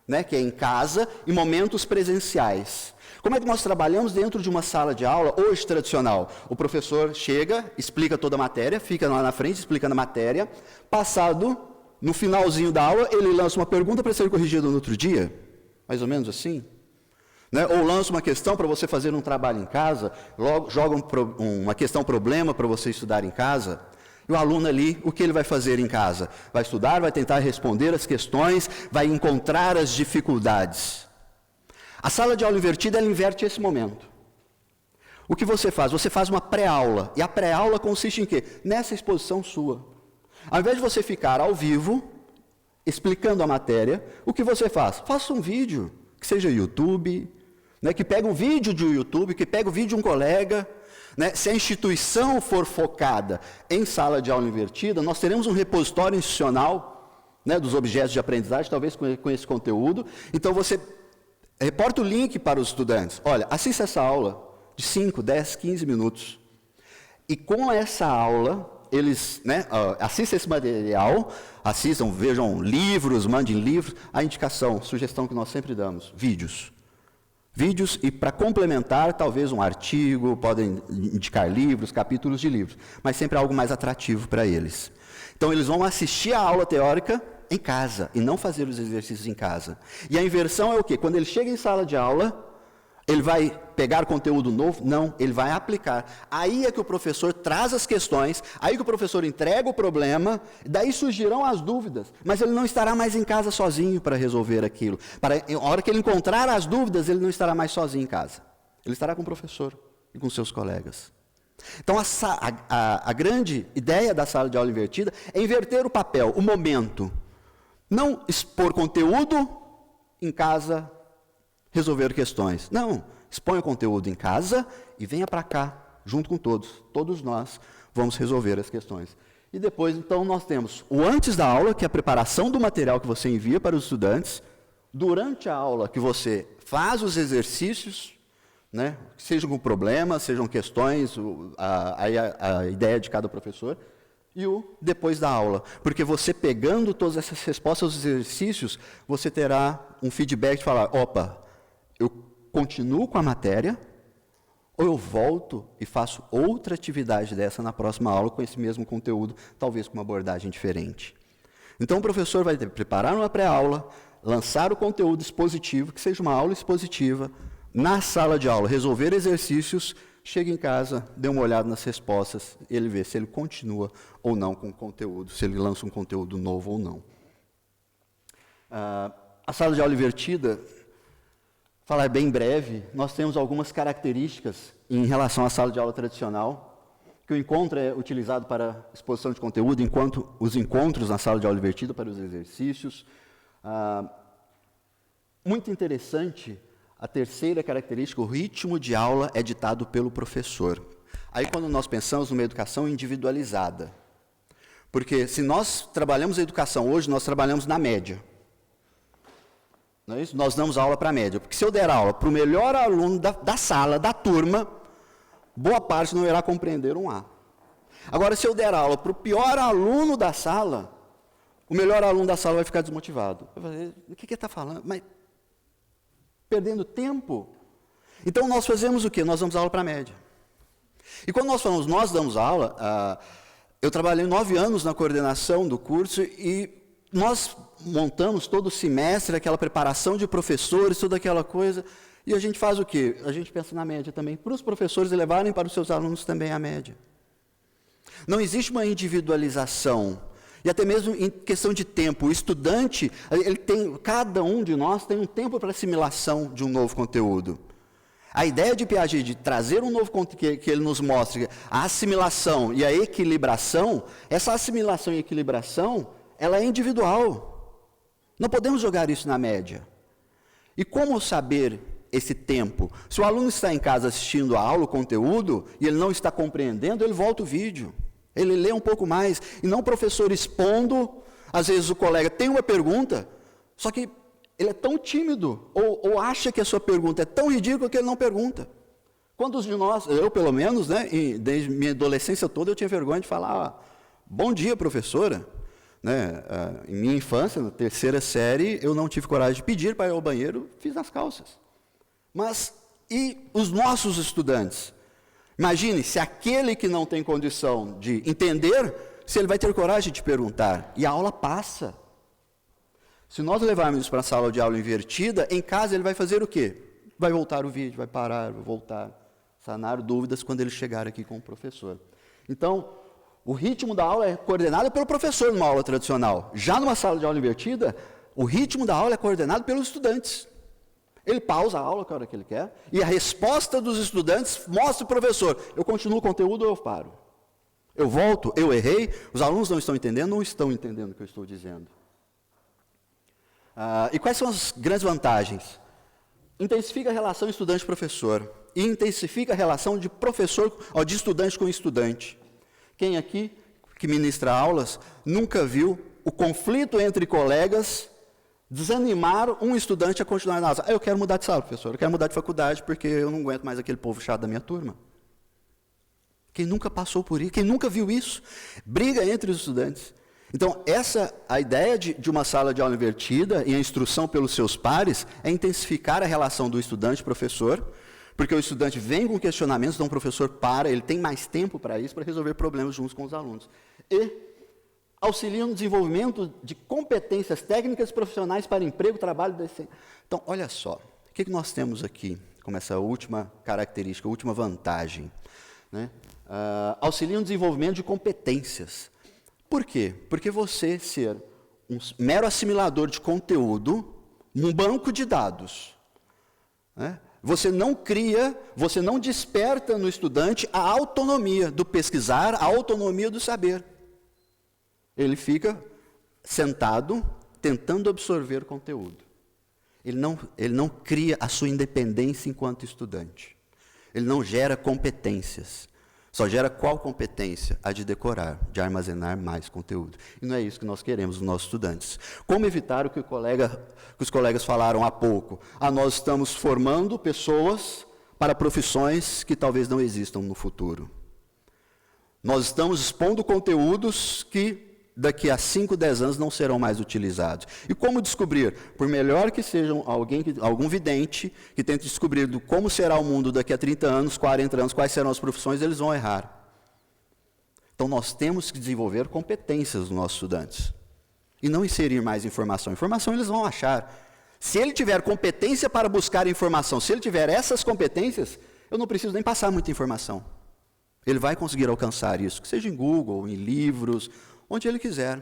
Speaker 7: né, que é em casa, e momentos presenciais. Como é que nós trabalhamos dentro de uma sala de aula hoje tradicional? O professor chega, explica toda a matéria, fica lá na frente explicando a matéria, passado, no finalzinho da aula, ele lança uma pergunta para ser corrigida no outro dia, mais ou menos assim. Né? Ou lança uma questão para você fazer um trabalho em casa, logo joga uma questão problema para você estudar em casa, e o aluno ali, o que ele vai fazer em casa? Vai estudar, vai tentar responder as questões, vai encontrar as dificuldades. A sala de aula invertida, ela inverte esse momento. O que você faz? Você faz uma pré-aula, e a pré-aula consiste em quê? Nessa exposição sua. Ao invés de você ficar ao vivo, explicando a matéria, o que você faz? Faça um vídeo, que seja YouTube, né, que pega um vídeo de YouTube, que pega o vídeo de um colega, né, se a instituição for focada em sala de aula invertida, nós teremos um repositório institucional, né, dos objetos de aprendizagem, talvez com esse conteúdo. Então você reporta o link para os estudantes. Olha, assista essa aula de 5, 10, 15 minutos. E com essa aula, eles, né, assistam esse material, assistam, vejam livros, mandem livros, a indicação, sugestão que nós sempre damos, vídeos. Vídeos e para complementar, talvez um artigo, podem indicar livros, capítulos de livros, mas sempre algo mais atrativo para eles. Então eles vão assistir a aula teórica em casa e não fazer os exercícios em casa. E a inversão é o quê? Quando ele chega em sala de aula, ele vai pegar conteúdo novo? Não, ele vai aplicar. Aí é que o professor traz as questões, aí que o professor entrega o problema, daí surgirão as dúvidas, mas ele não estará mais em casa sozinho para resolver aquilo. A hora que ele encontrar as dúvidas, ele não estará mais sozinho em casa. Ele estará com o professor e com seus colegas. Então, a grande ideia da sala de aula invertida é inverter o papel, o momento. Não expor conteúdo em casa, resolver questões. Não, exponha o conteúdo em casa e venha para cá, junto com todos. Todos nós vamos resolver as questões. E depois, então, nós temos o antes da aula, que é a preparação do material que você envia para os estudantes. Durante a aula, que você faz os exercícios, né, sejam com problemas, sejam questões, a ideia de cada professor. E o depois da aula. Porque você pegando todas essas respostas aos exercícios, você terá um feedback de falar, opa, eu continuo com a matéria, ou eu volto e faço outra atividade dessa na próxima aula com esse mesmo conteúdo, talvez com uma abordagem diferente. Então o professor vai preparar uma pré-aula, lançar o conteúdo expositivo, que seja uma aula expositiva, na sala de aula, resolver exercícios, chega em casa, dê uma olhada nas respostas, ele vê se ele continua ou não com o conteúdo, se ele lança um conteúdo novo ou não. A sala de aula invertida, falar bem breve, nós temos algumas características em relação à sala de aula tradicional, que o encontro é utilizado para exposição de conteúdo, enquanto os encontros na sala de aula invertida para os exercícios. Muito interessante, a terceira característica, o ritmo de aula é ditado pelo professor. Aí quando nós pensamos numa educação individualizada, porque se nós trabalhamos a educação hoje, nós trabalhamos na média. Não é isso? Nós damos aula para a média, porque se eu der aula para o melhor aluno da sala, da turma, boa parte não irá compreender um A. Agora, se eu der aula para o pior aluno da sala, o melhor aluno da sala vai ficar desmotivado. Vai fazer, o que ele está falando? Mas, perdendo tempo. Então, nós fazemos o quê? Nós damos aula para a média. E quando nós falamos, nós damos aula, eu trabalhei 9 anos na coordenação do curso e nós montamos todo o semestre, aquela preparação de professores, toda aquela coisa. E a gente faz o quê? A gente pensa na média também, para os professores levarem para os seus alunos também a média. Não existe uma individualização, e até mesmo em questão de tempo. O estudante, cada um de nós tem um tempo para assimilação de um novo conteúdo. A ideia de Piaget de trazer um novo conteúdo que ele nos mostre a assimilação e a equilibração, essa assimilação e equilibração, ela é individual. Não podemos jogar isso na média. E como saber esse tempo? Se o aluno está em casa assistindo a aula, o conteúdo, e ele não está compreendendo, ele volta o vídeo. Ele lê um pouco mais. E não o professor expondo, às vezes o colega tem uma pergunta, só que ele é tão tímido, ou acha que a sua pergunta é tão ridícula que ele não pergunta. Quantos de nós, eu pelo menos, né, desde minha adolescência toda, eu tinha vergonha de falar, bom dia, professora. Né, em minha infância, na 3ª série, eu não tive coragem de pedir para ir ao banheiro, fiz nas calças. Mas, e os nossos estudantes? Imagine se aquele que não tem condição de entender, se ele vai ter coragem de perguntar. E a aula passa. Se nós levarmos isso para a sala de aula invertida, em casa ele vai fazer o quê? Vai voltar o vídeo, vai parar, vai voltar, sanar dúvidas quando ele chegar aqui com o professor. Então, o ritmo da aula é coordenado pelo professor numa aula tradicional. Já numa sala de aula invertida, o ritmo da aula é coordenado pelos estudantes. Ele pausa a aula, que é a hora que ele quer, e a resposta dos estudantes mostra o professor. Eu continuo o conteúdo ou eu paro? Eu volto, eu errei, os alunos não estão entendendo o que eu estou dizendo. E quais são as grandes vantagens? Intensifica a relação estudante-professor, e intensifica a relação de professor, de estudante com estudante. Quem aqui, que ministra aulas, nunca viu o conflito entre colegas desanimar um estudante a continuar na aula? Eu quero mudar de sala, professor, eu quero mudar de faculdade, porque eu não aguento mais aquele povo chato da minha turma. Quem nunca passou por isso, quem nunca viu isso? Briga entre os estudantes. Então, a ideia de uma sala de aula invertida e a instrução pelos seus pares é intensificar a relação do estudante-professor, porque o estudante vem com questionamentos, então o professor para, ele tem mais tempo para isso, para resolver problemas juntos com os alunos. E auxilia no desenvolvimento de competências técnicas e profissionais para emprego, trabalho e decência. Então, olha só, o que nós temos aqui, como essa última característica, última vantagem, né? Auxilia no desenvolvimento de competências. Por quê? Porque você ser um mero assimilador de conteúdo, um banco de dados, né? Você não cria, você não desperta no estudante a autonomia do pesquisar, a autonomia do saber. Ele fica sentado, tentando absorver conteúdo. Ele não cria a sua independência enquanto estudante. Ele não gera competências. Só gera qual competência? A de decorar, de armazenar mais conteúdo. E não é isso que nós queremos dos nossos estudantes. Como evitar o que os colegas falaram há pouco? Nós estamos formando pessoas para profissões que talvez não existam no futuro. Nós estamos expondo conteúdos que daqui a 5, 10 anos não serão mais utilizados. E como descobrir? Por melhor que seja algum vidente que tente descobrir como será o mundo daqui a 30 anos, 40 anos, quais serão as profissões, eles vão errar. Então nós temos que desenvolver competências dos nossos estudantes. E não inserir mais informação. Informação eles vão achar. Se ele tiver competência para buscar informação, se ele tiver essas competências, eu não preciso nem passar muita informação. Ele vai conseguir alcançar isso, que seja em Google, em livros, onde ele quiser.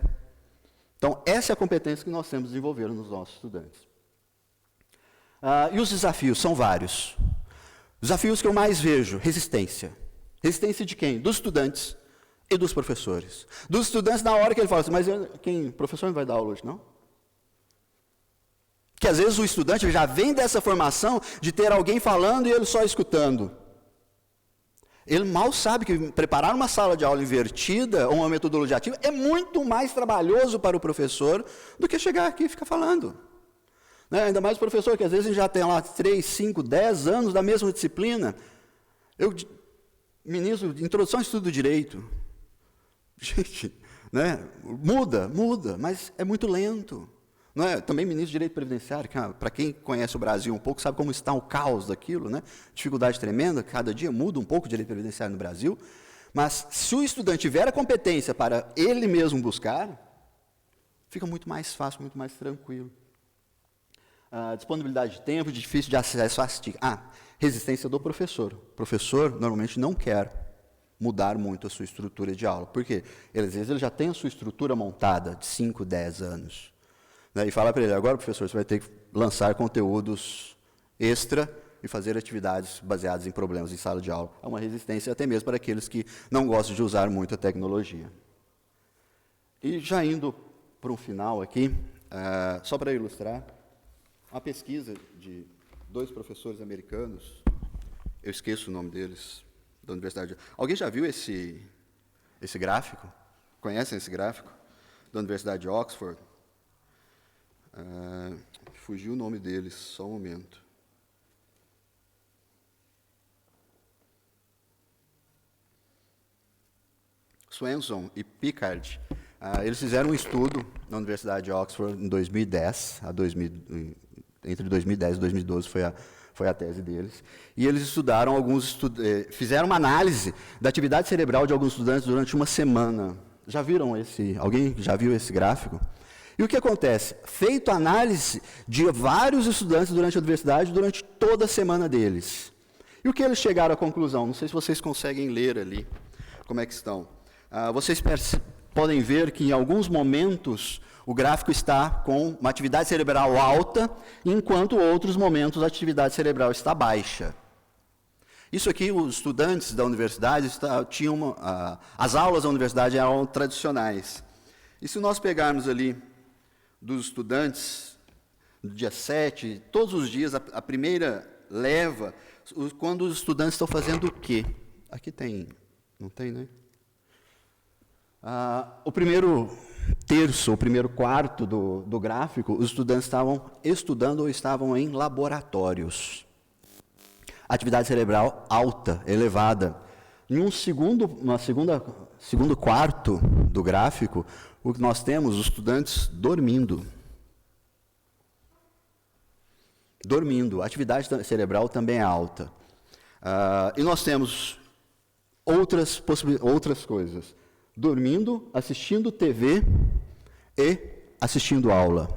Speaker 7: Então, essa é a competência que nós temos que desenvolver nos nossos estudantes. E os desafios são vários. Os desafios que eu mais vejo, resistência. Resistência de quem? Dos estudantes e dos professores. Dos estudantes na hora que ele fala assim, mas o professor não vai dar aula hoje, não? Que às vezes o estudante já vem dessa formação de ter alguém falando e ele só escutando. Ele mal sabe que preparar uma sala de aula invertida ou uma metodologia ativa é muito mais trabalhoso para o professor do que chegar aqui e ficar falando. Né? Ainda mais o professor, que às vezes já tem lá 3, 5, 10 anos da mesma disciplina. Eu ministro Introdução ao Estudo do Direito. Gente, né? Muda, mas é muito lento. Não é? Também ministro de Direito Previdenciário, que, para quem conhece o Brasil um pouco, sabe como está o caos daquilo, né? Dificuldade tremenda, cada dia muda um pouco o direito previdenciário no Brasil, mas se o estudante tiver a competência para ele mesmo buscar, fica muito mais fácil, muito mais tranquilo. Disponibilidade de tempo, difícil de acesso às TIC. Resistência do professor. O professor normalmente não quer mudar muito a sua estrutura de aula. Por quê? Às vezes ele já tem a sua estrutura montada de 5, 10 anos. Né? E fala para ele, agora, professor, você vai ter que lançar conteúdos extra e fazer atividades baseadas em problemas em sala de aula. É uma resistência até mesmo para aqueles que não gostam de usar muito a tecnologia. E já indo para um final aqui, só para ilustrar, uma pesquisa de 2 professores americanos, eu esqueço o nome deles, da Universidade. Alguém já viu esse gráfico? Conhecem esse gráfico? Da Universidade de Oxford? Fugiu o nome deles, só um momento. Swenson e Pickard, eles fizeram um estudo na Universidade de Oxford em 2010, entre 2010 e 2012 foi a tese deles, e eles estudaram fizeram uma análise da atividade cerebral de alguns estudantes durante uma semana. Já viram alguém já viu esse gráfico? E o que acontece? Feito a análise de vários estudantes durante a universidade, durante toda a semana deles. E o que eles chegaram à conclusão? Não sei se vocês conseguem ler ali, como é que estão. Vocês podem ver que, em alguns momentos, o gráfico está com uma atividade cerebral alta, enquanto em outros momentos a atividade cerebral está baixa. Isso aqui, os estudantes da universidade tinham as aulas da universidade eram tradicionais. E se nós pegarmos ali dos estudantes, do dia 7, todos os dias, a primeira leva, quando os estudantes estão fazendo o quê? Aqui tem, não tem, né? O primeiro terço, o primeiro quarto do gráfico, os estudantes estavam estudando ou estavam em laboratórios. Atividade cerebral alta, elevada. Em um segundo quarto do gráfico, o que nós temos, os estudantes dormindo. Dormindo, a atividade cerebral também é alta. E nós temos outras coisas. Dormindo, assistindo TV e assistindo aula.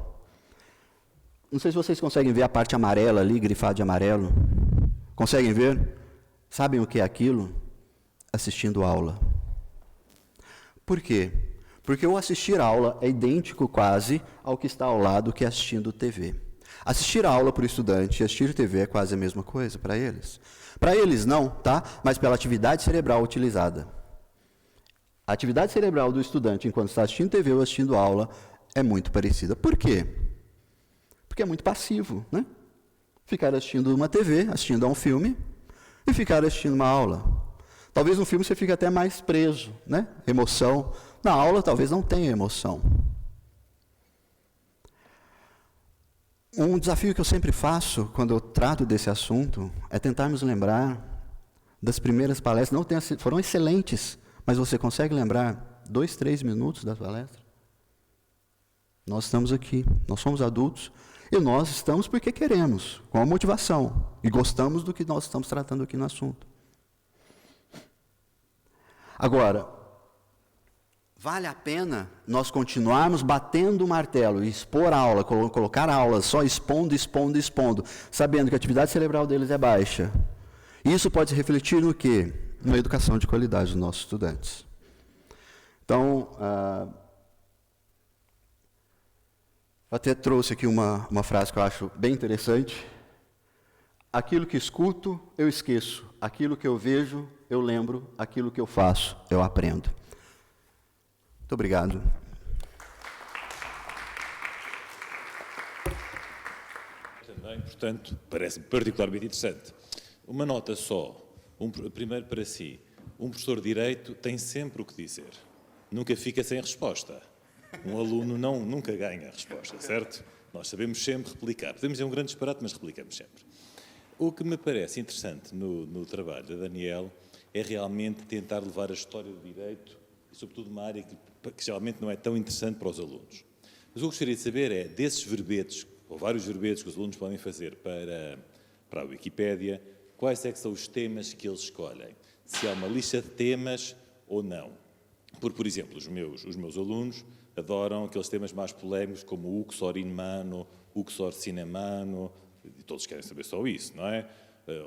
Speaker 7: Não sei se vocês conseguem ver a parte amarela ali, grifada de amarelo. Conseguem ver? Sabem o que é aquilo? Assistindo aula. Por quê? Porque o assistir aula é idêntico quase ao que está ao lado que é assistindo TV. Assistir aula para o estudante e assistir TV é quase a mesma coisa para eles. Para eles não, tá? Mas pela atividade cerebral utilizada. A atividade cerebral do estudante, enquanto está assistindo TV ou assistindo aula, é muito parecida. Por quê? Porque é muito passivo, né? Ficar assistindo uma TV, assistindo a um filme, e ficar assistindo uma aula. Talvez no filme você fique até mais preso, né? Emoção. Na aula, talvez não tenha emoção. Um desafio que eu sempre faço, quando eu trato desse assunto, é tentarmos lembrar das primeiras palestras. Foram excelentes, mas você consegue lembrar 2, 3 minutos da palestra? Nós estamos aqui, nós somos adultos, e nós estamos porque queremos, com a motivação, e gostamos do que nós estamos tratando aqui no assunto. Agora, vale a pena nós continuarmos batendo o martelo e expor a aula, colocar aulas só expondo, sabendo que a atividade cerebral deles é baixa? Isso pode se refletir no quê? Na educação de qualidade dos nossos estudantes. Então, eu até trouxe aqui uma frase que eu acho bem interessante. Aquilo que escuto, eu esqueço. Aquilo que eu vejo, eu lembro. Aquilo que eu faço, eu aprendo. Muito obrigado.
Speaker 8: Também, portanto, parece-me particularmente interessante. Uma nota só, primeiro para si. Um professor de Direito tem sempre o que dizer. Nunca fica sem resposta. Um aluno nunca ganha a resposta, certo? Nós sabemos sempre replicar. Podemos dizer um grande disparate, mas replicamos sempre. O que me parece interessante no trabalho da Daniel é realmente tentar levar a história do Direito, e sobretudo uma área que geralmente não é tão interessante para os alunos. Mas o que eu gostaria de saber é, desses verbetes, ou vários verbetes que os alunos podem fazer para a Wikipédia, quais é que são os temas que eles escolhem? Se há uma lista de temas ou não. Por exemplo, os meus alunos adoram aqueles temas mais polémicos como o uxor in mano, uxor sine mano, e todos querem saber só isso, não é?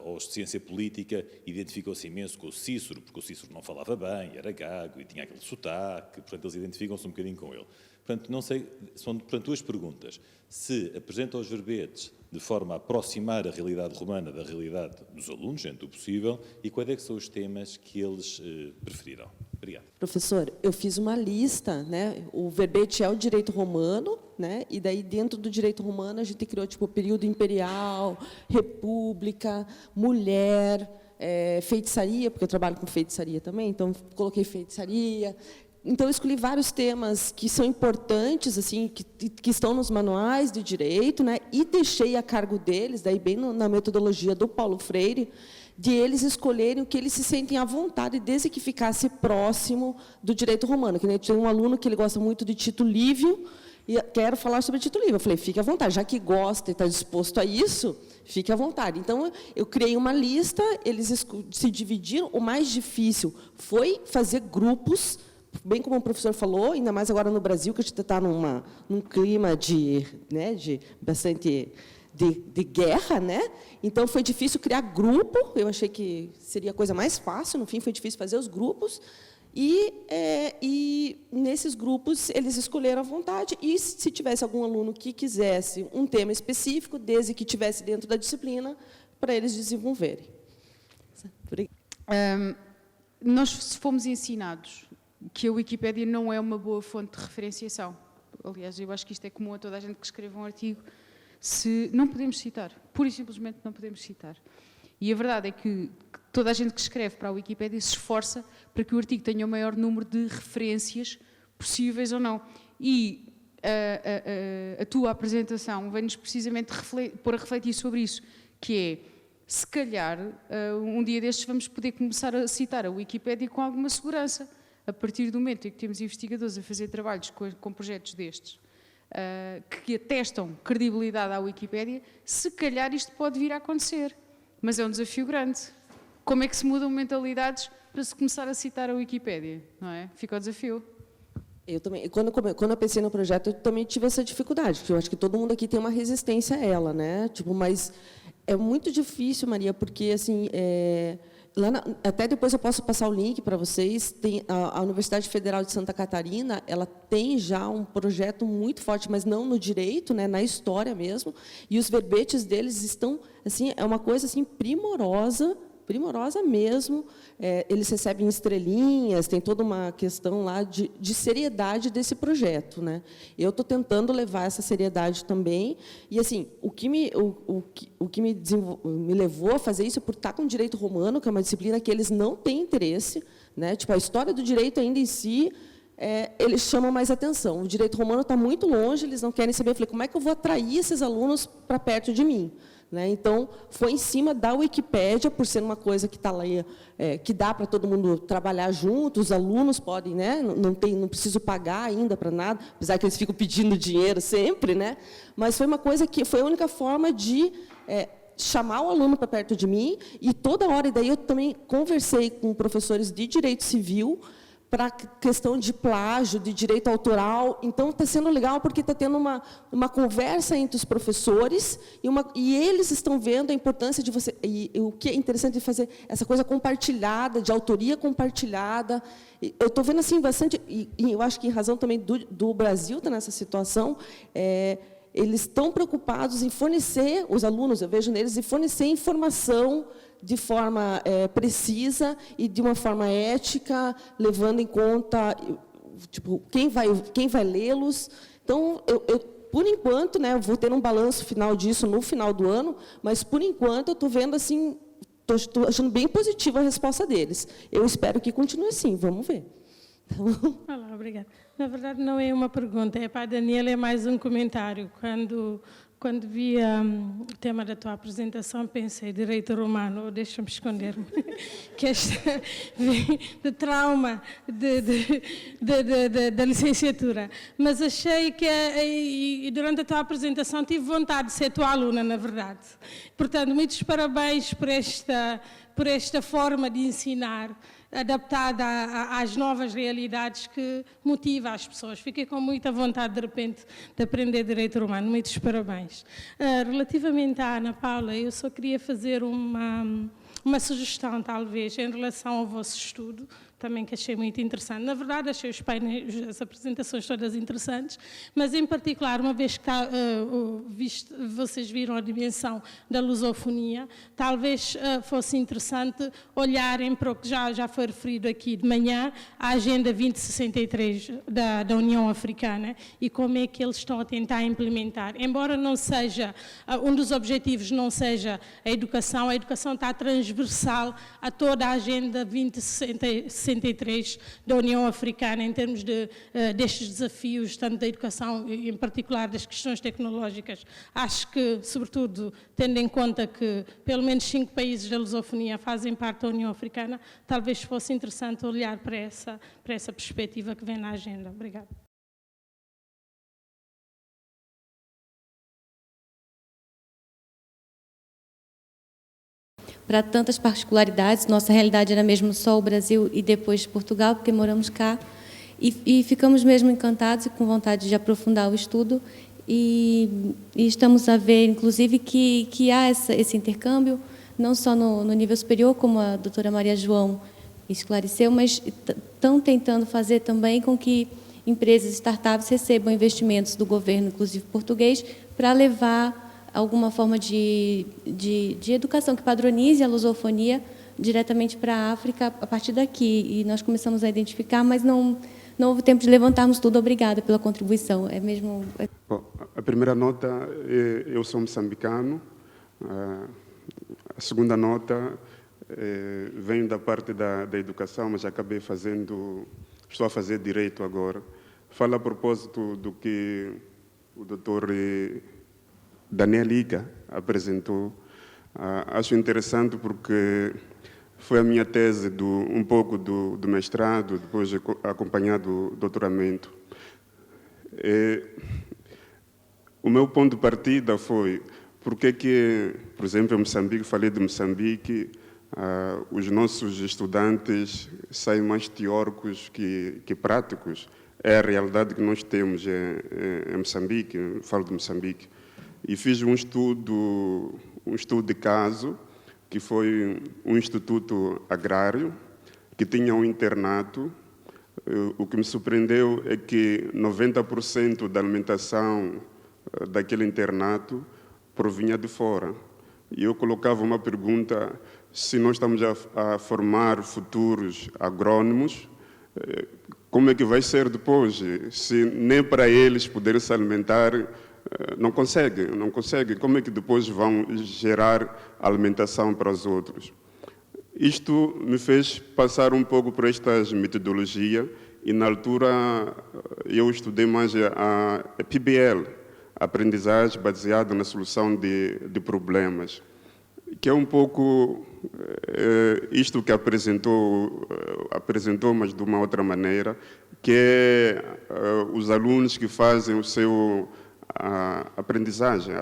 Speaker 8: Ou os de ciência política identificam-se imenso com o Cícero, porque o Cícero não falava bem, era gago e tinha aquele sotaque, portanto eles identificam-se um bocadinho com ele. Portanto, não sei, são portanto, duas perguntas. Se apresentam os verbetes de forma a aproximar a realidade romana da realidade dos alunos, dentro do possível, e quais é que são os temas que eles preferiram? Obrigado.
Speaker 4: Professor, eu fiz uma lista, né? O verbete é o direito romano, né? E daí dentro do direito romano a gente criou tipo período imperial, república, mulher, feitiçaria, porque eu trabalho com feitiçaria também, então coloquei feitiçaria. Então eu escolhi vários temas que são importantes, assim, que estão nos manuais de direito, né? E deixei a cargo deles, daí bem na metodologia do Paulo Freire, de eles escolherem o que eles se sentem à vontade, desde que ficasse próximo do direito romano. Que nem tinha um aluno que ele gosta muito de Tito Livio, e quero falar sobre Tito Livio. Eu falei, fique à vontade, já que gosta e está disposto a isso, fique à vontade. Então, eu criei uma lista, eles se dividiram. O mais difícil foi fazer grupos, bem como o professor falou, ainda mais agora no Brasil, que a gente está num clima de bastante... De guerra, né? Então foi difícil criar grupo. Eu achei que seria a coisa mais fácil. No fim, foi difícil fazer os grupos. E nesses grupos eles escolheram à vontade. E se tivesse algum aluno que quisesse um tema específico, desde que tivesse dentro da disciplina, para eles desenvolverem.
Speaker 9: Nós fomos ensinados que a Wikipédia não é uma boa fonte de referenciação. Aliás, eu acho que isto é comum a toda a gente que escreve um artigo. Se não podemos citar, pura e simplesmente não podemos citar. E a verdade é que toda a gente que escreve para a Wikipédia se esforça para que o artigo tenha o maior número de referências possíveis ou não. E a tua apresentação vem-nos precisamente pôr a refletir sobre isso, que é, se calhar, um dia destes vamos poder começar a citar a Wikipédia com alguma segurança, a partir do momento em que temos investigadores a fazer trabalhos com projetos destes. Que atestam credibilidade à Wikipédia, se calhar isto pode vir a acontecer. Mas é um desafio grande. Como é que se mudam mentalidades para se começar a citar a Wikipédia? Não é? Fica o desafio.
Speaker 4: Eu também, quando eu pensei no projeto, eu também tive essa dificuldade, porque eu acho que todo mundo aqui tem uma resistência a ela, né? Tipo, mas é muito difícil, Maria, porque assim, até depois eu posso passar o link para vocês. Tem a Universidade Federal de Santa Catarina, ela tem já um projeto muito forte, mas não no direito, né, na história mesmo. E os verbetes deles estão, assim, é uma coisa assim primorosa mesmo. Eles recebem estrelinhas, tem toda uma questão lá de seriedade desse projeto, né? Eu estou tentando levar essa seriedade também. E assim, o que me levou a fazer isso é por estar com o direito romano, que é uma disciplina que eles não têm interesse, né? Tipo, a história do direito ainda em si, eles chamam mais atenção. O direito romano está muito longe, eles não querem saber. Eu falei, como é que eu vou atrair esses alunos para perto de mim? Né? Então, foi em cima da Wikipédia, por ser uma coisa que está lá, que dá para todo mundo trabalhar junto, os alunos podem, né? Não preciso pagar ainda para nada, apesar que eles ficam pedindo dinheiro sempre, né? Mas foi uma coisa que foi a única forma de chamar o aluno para perto de mim, e toda hora, e daí eu também conversei com professores de direito civil, para a questão de plágio, de direito autoral. Então, está sendo legal, porque está tendo uma conversa entre os professores, e eles estão vendo a importância de você... E o que é interessante de fazer essa coisa compartilhada, de autoria compartilhada. Eu estou vendo assim, bastante... E eu acho que, em razão também do Brasil estar nessa situação, eles estão preocupados em fornecer, os alunos, eu vejo neles, em fornecer informação de forma precisa e de uma forma ética, levando em conta tipo, quem vai lê-los. Então, eu por enquanto, né, eu vou ter um balanço final disso no final do ano, mas, por enquanto, eu estou vendo assim, estou achando bem positiva a resposta deles. Eu espero que continue assim, vamos ver.
Speaker 10: Olá, obrigada. Na verdade, não é uma pergunta, para a Daniela é mais um comentário. Quando vi o tema da tua apresentação, pensei, direito romano, deixa-me esconder-me, que este vem de trauma da licenciatura. Mas achei que, e durante a tua apresentação, tive vontade de ser tua aluna, na verdade. Portanto, muitos parabéns por esta forma de ensinar. adaptada às novas realidades que motiva as pessoas. Fiquei com muita vontade, de repente, de aprender Direito Romano. Muitos parabéns. Relativamente à Ana Paula, eu só queria fazer uma sugestão, talvez, em relação ao vosso estudo, também que achei muito interessante. Na verdade, achei os painéis, as apresentações todas interessantes, mas em particular, uma vez que vocês viram a dimensão da lusofonia, talvez fosse interessante olharem para o que já foi referido aqui de manhã, a Agenda 2063 da União Africana e como é que eles estão a tentar implementar. Embora não seja, um dos objetivos não seja a educação está transversal a toda a Agenda 2063 da União Africana em termos destes desafios, tanto da educação e em particular das questões tecnológicas. Acho que, sobretudo, tendo em conta que pelo menos 5 países da lusofonia fazem parte da União Africana, talvez fosse interessante olhar para essa perspectiva que vem na agenda. Obrigada.
Speaker 6: Para tantas particularidades, nossa realidade era mesmo só o Brasil e depois Portugal, porque moramos cá, e ficamos mesmo encantados e com vontade de aprofundar o estudo, e estamos a ver, inclusive, que há esse intercâmbio, não só no nível superior, como a doutora Maria João esclareceu, mas estão tentando fazer também com que empresas e startups recebam investimentos do governo, inclusive português, para levar alguma forma de educação que padronize a lusofonia diretamente para a África a partir daqui. E nós começamos a identificar, mas não houve tempo de levantarmos tudo. Obrigada pela contribuição. É mesmo...
Speaker 11: Bom, a primeira nota, eu sou moçambicano. A segunda nota, venho da parte da educação, mas acabei estou a fazer direito agora. Falo a propósito do que o doutor Daniel Iga apresentou. Acho interessante porque foi a minha tese um pouco do mestrado, depois acompanhado do doutoramento. O meu ponto de partida foi porque que, por exemplo, em Moçambique, falei de Moçambique, os nossos estudantes saem mais teóricos que práticos. É a realidade que nós temos em Moçambique, falo de Moçambique. E fiz um estudo de caso, que foi um instituto agrário, que tinha um internato. O que me surpreendeu é que 90% da alimentação daquele internato provinha de fora. E eu colocava uma pergunta: se nós estamos a formar futuros agrônomos, como é que vai ser depois? Se nem para eles poderem se alimentar, não conseguem. Como é que depois vão gerar alimentação para os outros? Isto me fez passar um pouco por estas metodologias e, na altura, eu estudei mais a PBL, aprendizagem baseada na solução de problemas, que é um pouco isto que apresentou, mas de uma outra maneira, que é os alunos que fazem a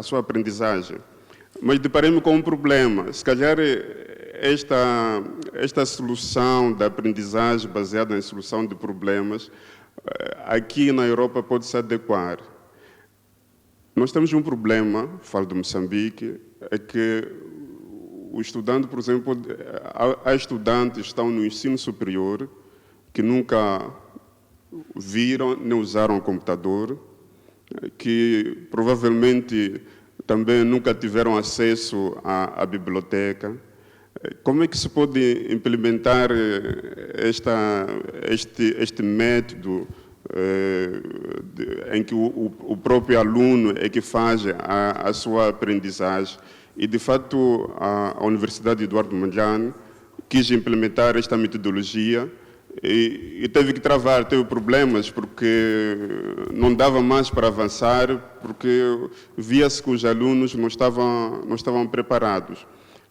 Speaker 11: sua aprendizagem. Mas deparei-me com um problema. Se calhar esta solução da aprendizagem baseada na solução de problemas, aqui na Europa pode se adequar. Nós temos um problema, falo de Moçambique, é que o estudante, por exemplo, há estudantes que estão no ensino superior que nunca viram nem usaram o computador, que provavelmente também nunca tiveram acesso à biblioteca. Como é que se pode implementar este método em que o próprio aluno é que faz a sua aprendizagem? E, de fato, a Universidade Eduardo Mondlane quis implementar esta metodologia e teve que travar, teve problemas, porque não dava mais para avançar, porque via-se que os alunos não estavam preparados.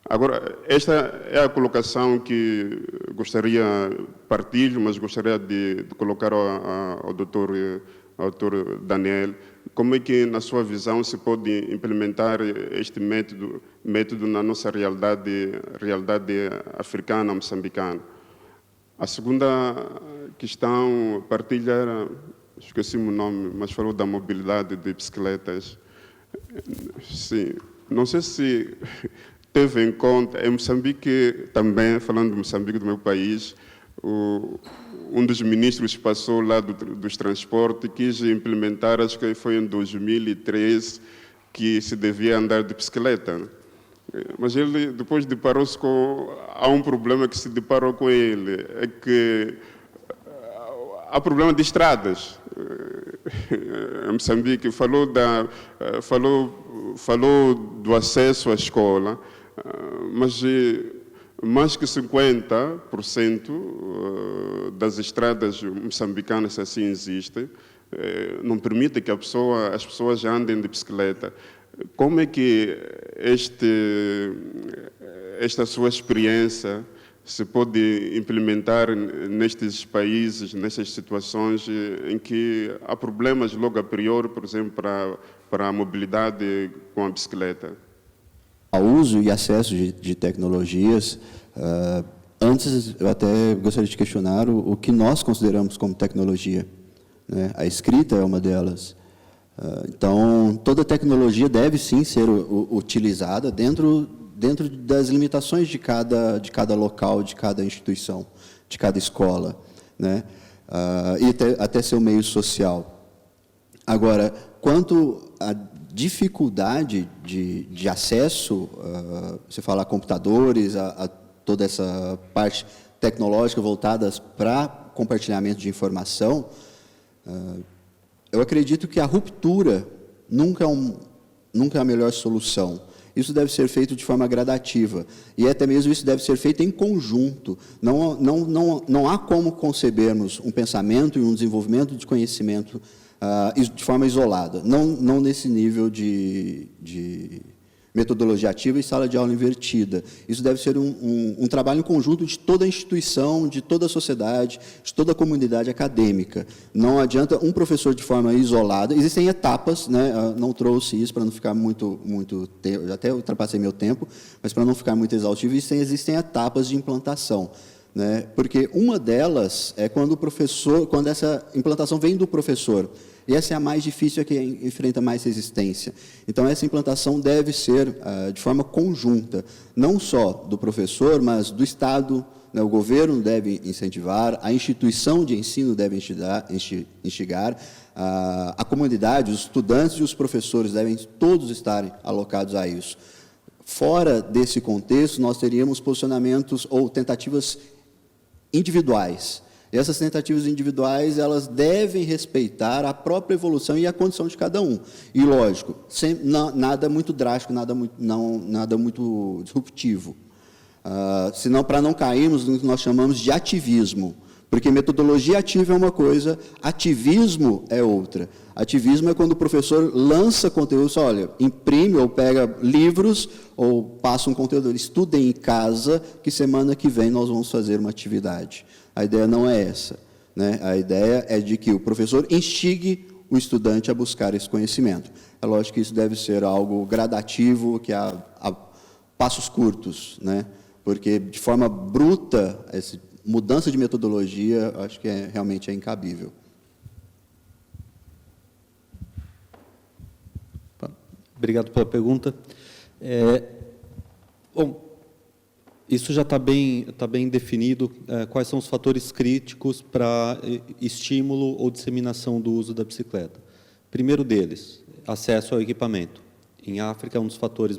Speaker 11: Agora, esta é a colocação que partilho, mas gostaria de colocar ao doutor Daniel. Como é que, na sua visão, se pode implementar este método na nossa realidade africana, moçambicana? A segunda questão, partilha, era, esqueci-me o nome, mas falou da mobilidade de bicicletas. Sim, não sei se teve em conta, em Moçambique também, falando de Moçambique, do meu país, um dos ministros passou lá dos transportes e quis implementar, acho que foi em 2013, que se devia andar de bicicleta. Mas ele depois deparou-se com... Há um problema que se deparou com ele, é que há problema de estradas. Em Moçambique, falou do acesso à escola, mas mais que 50% das estradas moçambicanas, se assim existem, não permite que as pessoas andem de bicicleta. Como é que esta sua experiência se pode implementar nestes países, nessas situações em que há problemas logo a priori, por exemplo, para a mobilidade com a bicicleta?
Speaker 7: Ao uso e acesso de tecnologias, antes eu até gostaria de questionar o que nós consideramos como tecnologia, né? A escrita é uma delas. Então, toda tecnologia deve sim ser utilizada dentro das limitações de cada local, de cada instituição, de cada escola, né? E até seu meio social. Agora, quanto à dificuldade de acesso, você fala a computadores, a toda essa parte tecnológica voltadas para compartilhamento de informação, eu acredito que a ruptura nunca é a melhor solução. Isso deve ser feito de forma gradativa. E até mesmo isso deve ser feito em conjunto. Não há como concebermos um pensamento e um desenvolvimento de conhecimento de forma isolada. Não nesse nível de metodologia ativa e sala de aula invertida. Isso deve ser um trabalho em conjunto de toda a instituição, de toda a sociedade, de toda a comunidade acadêmica. Não adianta um professor de forma isolada. Existem etapas, né? Não trouxe isso para não ficar muito tempo, já até ultrapassei meu tempo, mas para não ficar muito exaustivo, existem etapas de implantação, né? Porque uma delas é quando essa implantação vem do professor. E essa é a mais difícil, a que enfrenta mais resistência. Então, essa implantação deve ser de forma conjunta, não só do professor, mas do Estado, né? O governo deve incentivar, a instituição de ensino deve instigar, a comunidade, os estudantes e os professores devem todos estarem alocados a isso. Fora desse contexto, nós teríamos posicionamentos ou tentativas individuais. E essas tentativas individuais, elas devem respeitar a própria evolução e a condição de cada um. E, lógico, nada muito drástico, nada muito disruptivo. Senão, para não cairmos no que nós chamamos de ativismo. Porque metodologia ativa é uma coisa, ativismo é outra. Ativismo é quando o professor lança conteúdo, olha, imprime ou pega livros ou passa um conteúdo, estudem em casa, que semana que vem nós vamos fazer uma atividade. A ideia não é essa, né? A ideia é de que o professor instigue o estudante a buscar esse conhecimento. É lógico que isso deve ser algo gradativo, que a passos curtos, né? Porque, de forma bruta, essa mudança de metodologia, acho que realmente é incabível.
Speaker 5: Obrigado pela pergunta. Bom, isso já está bem definido, quais são os fatores críticos para estímulo ou disseminação do uso da bicicleta. Primeiro deles, acesso ao equipamento. Em África, é um dos fatores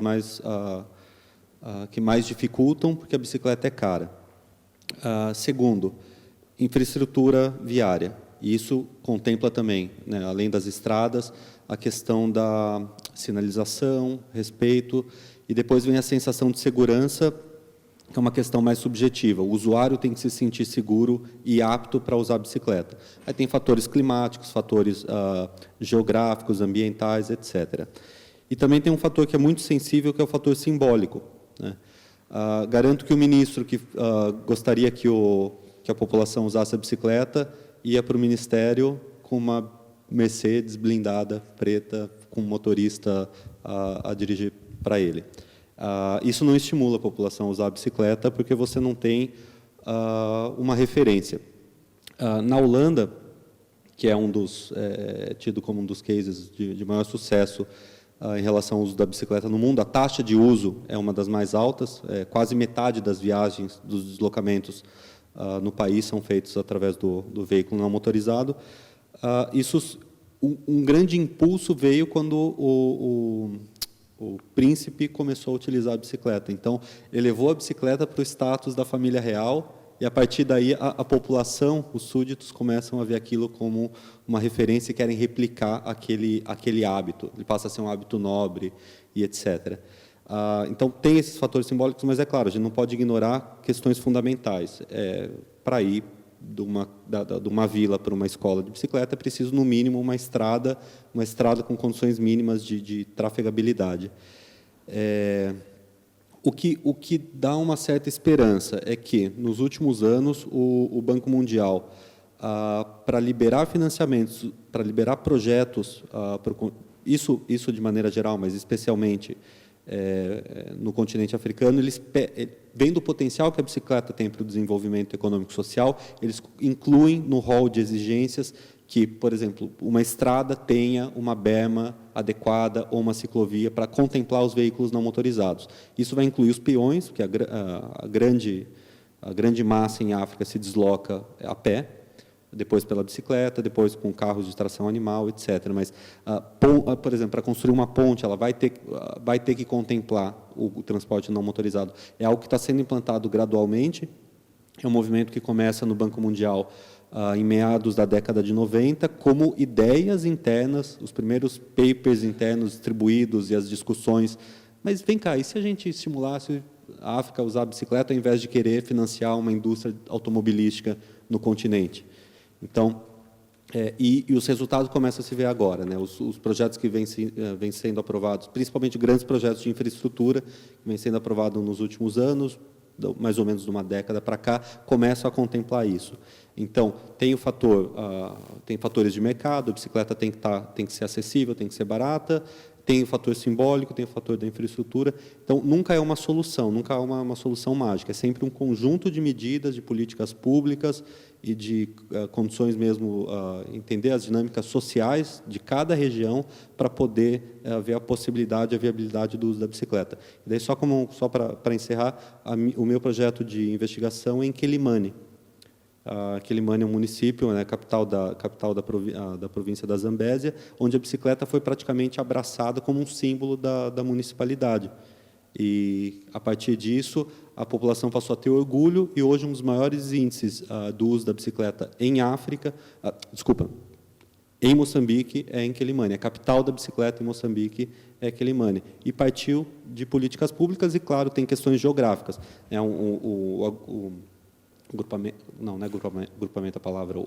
Speaker 5: que mais dificultam, porque a bicicleta é cara. Segundo, infraestrutura viária. E isso contempla também, né, além das estradas, a questão da sinalização, respeito, e depois vem a sensação de segurança, que é uma questão mais subjetiva. O usuário tem que se sentir seguro e apto para usar a bicicleta. Aí tem fatores climáticos, fatores geográficos, ambientais, etc. E também tem um fator que é muito sensível, que é o fator simbólico, né? Garanto que o ministro que gostaria que a população usasse a bicicleta ia para o ministério com uma Mercedes blindada, preta, com um motorista a dirigir para ele. Isso não estimula a população a usar a bicicleta, porque você não tem uma referência. Na Holanda, que é tido como um dos cases de maior sucesso em relação ao uso da bicicleta no mundo, a taxa de uso é uma das mais altas, quase metade das viagens, dos deslocamentos no país são feitos através do veículo não motorizado. Um grande impulso veio quando o príncipe começou a utilizar a bicicleta. Então, elevou a bicicleta para o status da família real, e, a partir daí, a população, os súditos, começam a ver aquilo como uma referência e querem replicar aquele hábito. Ele passa a ser um hábito nobre e etc. Então, tem esses fatores simbólicos, mas, é claro, a gente não pode ignorar questões fundamentais. Para ir de uma vila para uma escola de bicicleta, é preciso, no mínimo, uma estrada com condições mínimas de trafegabilidade. O que dá uma certa esperança é que, nos últimos anos, o Banco Mundial, para liberar financiamentos, para liberar projetos, isso de maneira geral, mas especialmente no continente africano, eles, vendo o potencial que a bicicleta tem para o desenvolvimento econômico e social, eles incluem no rol de exigências que, por exemplo, uma estrada tenha uma berma adequada ou uma ciclovia para contemplar os veículos não motorizados. Isso vai incluir os peões, porque a grande massa em África se desloca a pé, depois pela bicicleta, depois com carros de tração animal, etc. Mas, por exemplo, para construir uma ponte, ela vai ter que contemplar o transporte não motorizado. É algo que está sendo implantado gradualmente, é um movimento que começa no Banco Mundial em meados da década de 90, como ideias internas, os primeiros papers internos distribuídos e as discussões. Mas, vem cá, e se a gente estimulasse a África a usar a bicicleta ao invés de querer financiar uma indústria automobilística no continente? Então, e os resultados começam a se ver agora, né? Os projetos que vêm sendo aprovados, principalmente grandes projetos de infraestrutura, que vêm sendo aprovados nos últimos anos, mais ou menos de uma década para cá, começam a contemplar isso. Então, tem fatores de mercado, a bicicleta tem que ser acessível, tem que ser barata, tem o fator simbólico, tem o fator da infraestrutura. Então, nunca é uma solução, nunca é uma solução mágica, é sempre um conjunto de medidas, de políticas públicas e de condições mesmo, entender as dinâmicas sociais de cada região para poder ver a possibilidade e a viabilidade do uso da bicicleta. E daí, só para encerrar, o meu projeto de investigação é em Quelimane. Quelimane é um município, né, capital da província da Zambésia, onde a bicicleta foi praticamente abraçada como um símbolo da municipalidade. E, a partir disso, a população passou a ter orgulho, e hoje um dos maiores índices do uso da bicicleta em África, em Moçambique, é em Quelimane. A capital da bicicleta em Moçambique é Quelimane. E partiu de políticas públicas e, claro, tem questões geográficas. Grupamento, não é grupamento a palavra,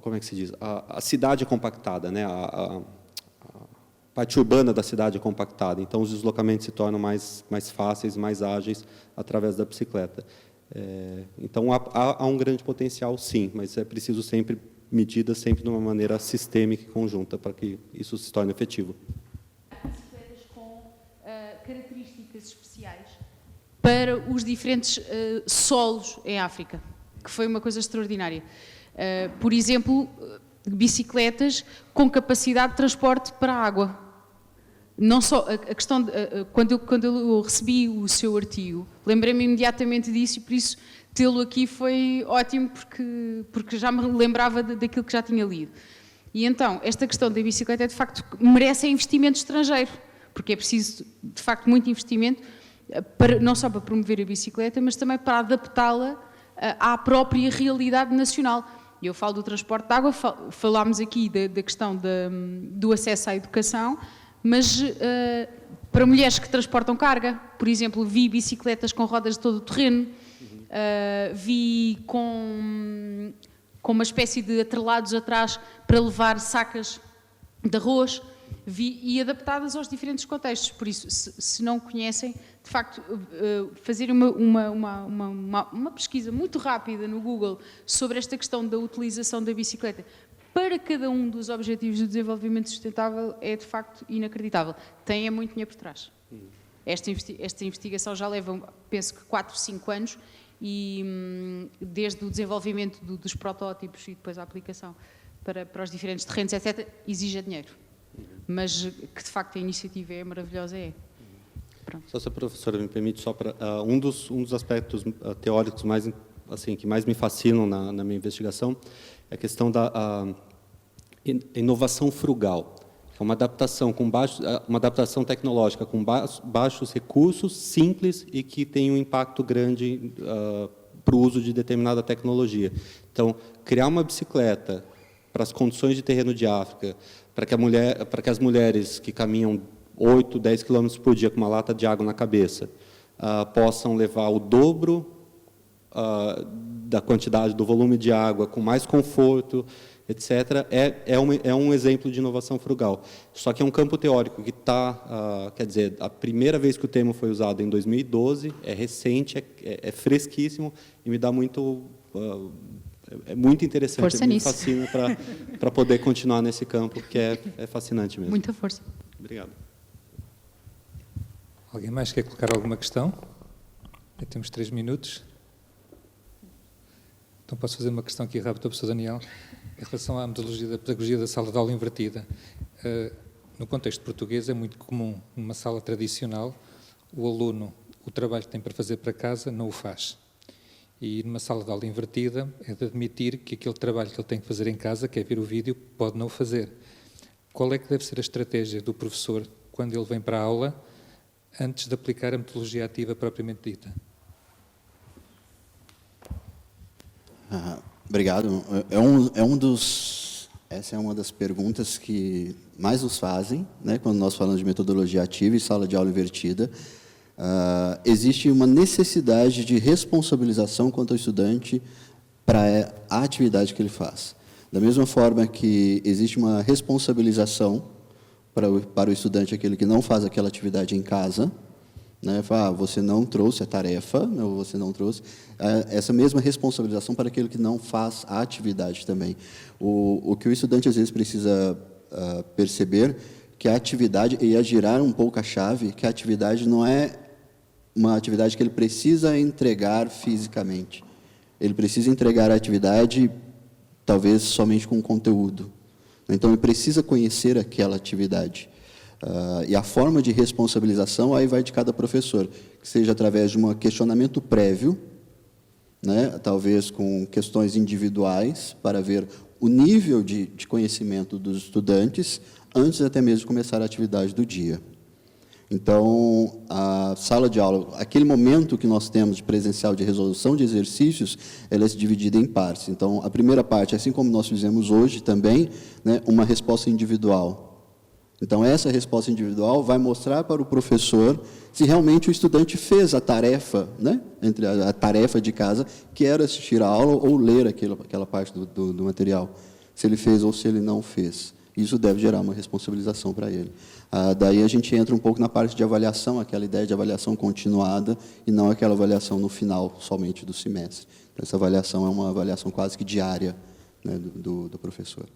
Speaker 5: como é que se diz? A cidade é compactada, né? A parte urbana da cidade é compactada, então os deslocamentos se tornam mais fáceis, mais ágeis, através da bicicleta. Então, há um grande potencial, sim, mas é preciso sempre medidas, sempre de uma maneira sistêmica e conjunta, para que isso se torne efetivo.
Speaker 9: Bicicletas com características especiais para os diferentes solos em África, que foi uma coisa extraordinária. Por exemplo, bicicletas com capacidade de transporte para a água. Não só a questão quando eu recebi o seu artigo, lembrei-me imediatamente disso, e por isso tê-lo aqui foi ótimo, porque já me lembrava daquilo que já tinha lido. E então, esta questão da bicicleta, de facto, merece investimento estrangeiro, porque é preciso, de facto, muito investimento, não só para promover a bicicleta, mas também para adaptá-la à própria realidade nacional. Eu falo do transporte de água, falámos aqui da questão do acesso à educação, mas para mulheres que transportam carga, por exemplo, vi bicicletas com rodas de todo o terreno, vi com uma espécie de atrelados atrás para levar sacas de arroz, e adaptadas aos diferentes contextos. Por isso, se não conhecem, de facto, fazer uma pesquisa muito rápida no Google sobre esta questão da utilização da bicicleta para cada um dos objetivos do desenvolvimento sustentável é, de facto, inacreditável. Tem muito dinheiro por trás. Esta investigação já leva, penso que 4, 5 anos, e desde o desenvolvimento dos protótipos e depois a aplicação para os diferentes terrenos, etc., exige dinheiro. Mas que, de facto, a iniciativa é maravilhosa, é. Pronto.
Speaker 5: Só se a professora me permite, só para um dos aspectos teóricos mais, assim, que mais me fascinam na minha investigação é a questão da inovação frugal. É uma adaptação uma adaptação tecnológica com baixos recursos, simples e que tem um impacto grande para o uso de determinada tecnologia. Então, criar uma bicicleta para as condições de terreno de África, para que as mulheres que caminham 8, 10 quilômetros por dia com uma lata de água na cabeça possam levar o dobro da quantidade, do volume de água, com mais conforto, etc., é um exemplo de inovação frugal. Só que é um campo teórico que está, quer dizer, a primeira vez que o termo foi usado em 2012, é recente, é fresquíssimo e me dá muito... é muito interessante,
Speaker 9: força
Speaker 5: me
Speaker 9: nisso.
Speaker 5: fascina para poder continuar nesse campo, que é fascinante mesmo.
Speaker 9: Muita força.
Speaker 5: Obrigado.
Speaker 2: Alguém mais quer colocar alguma questão? Temos 3 minutos. Então posso fazer uma questão aqui rápida, professor Daniel, em relação à metodologia da pedagogia da sala de aula invertida. No contexto português é muito comum, numa sala tradicional, o aluno, o trabalho que tem para fazer para casa, não o faz. E numa sala de aula invertida é de admitir que aquele trabalho que ele tem que fazer em casa, que é ver o vídeo, pode não o fazer. Qual é que deve ser a estratégia do professor quando ele vem para a aula, antes de aplicar a metodologia ativa propriamente dita?
Speaker 7: Obrigado. Essa é uma das perguntas que mais nos fazem, né, quando nós falamos de metodologia ativa e sala de aula invertida. Existe uma necessidade de responsabilização quanto ao estudante para a atividade que ele faz. Da mesma forma que existe uma responsabilização para o estudante, aquele que não faz aquela atividade em casa, né, fala, você não trouxe a tarefa, ou você não trouxe, essa mesma responsabilização para aquele que não faz a atividade também. O que o estudante às vezes precisa perceber, que a atividade, e a girar um pouco a chave, que a atividade não é uma atividade que ele precisa entregar fisicamente. Ele precisa entregar a atividade, talvez, somente com conteúdo. Então, ele precisa conhecer aquela atividade. E a forma de responsabilização aí vai de cada professor, que seja através de um questionamento prévio, né, talvez com questões individuais, para ver o nível de conhecimento dos estudantes, antes até mesmo de começar a atividade do dia. Então, a sala de aula, aquele momento que nós temos de presencial de resolução de exercícios, ela é dividida em partes. Então, a primeira parte, assim como nós fizemos hoje também, né, uma resposta individual. Então, essa resposta individual vai mostrar para o professor se realmente o estudante fez a tarefa, né, entre a tarefa de casa, que era assistir a aula ou ler aquela parte do material, se ele fez ou se ele não fez. Isso deve gerar uma responsabilização para ele. Daí a gente entra um pouco na parte de avaliação, aquela ideia de avaliação continuada, e não aquela avaliação no final, somente do semestre. Então, essa avaliação é uma avaliação quase que diária, né, do professor.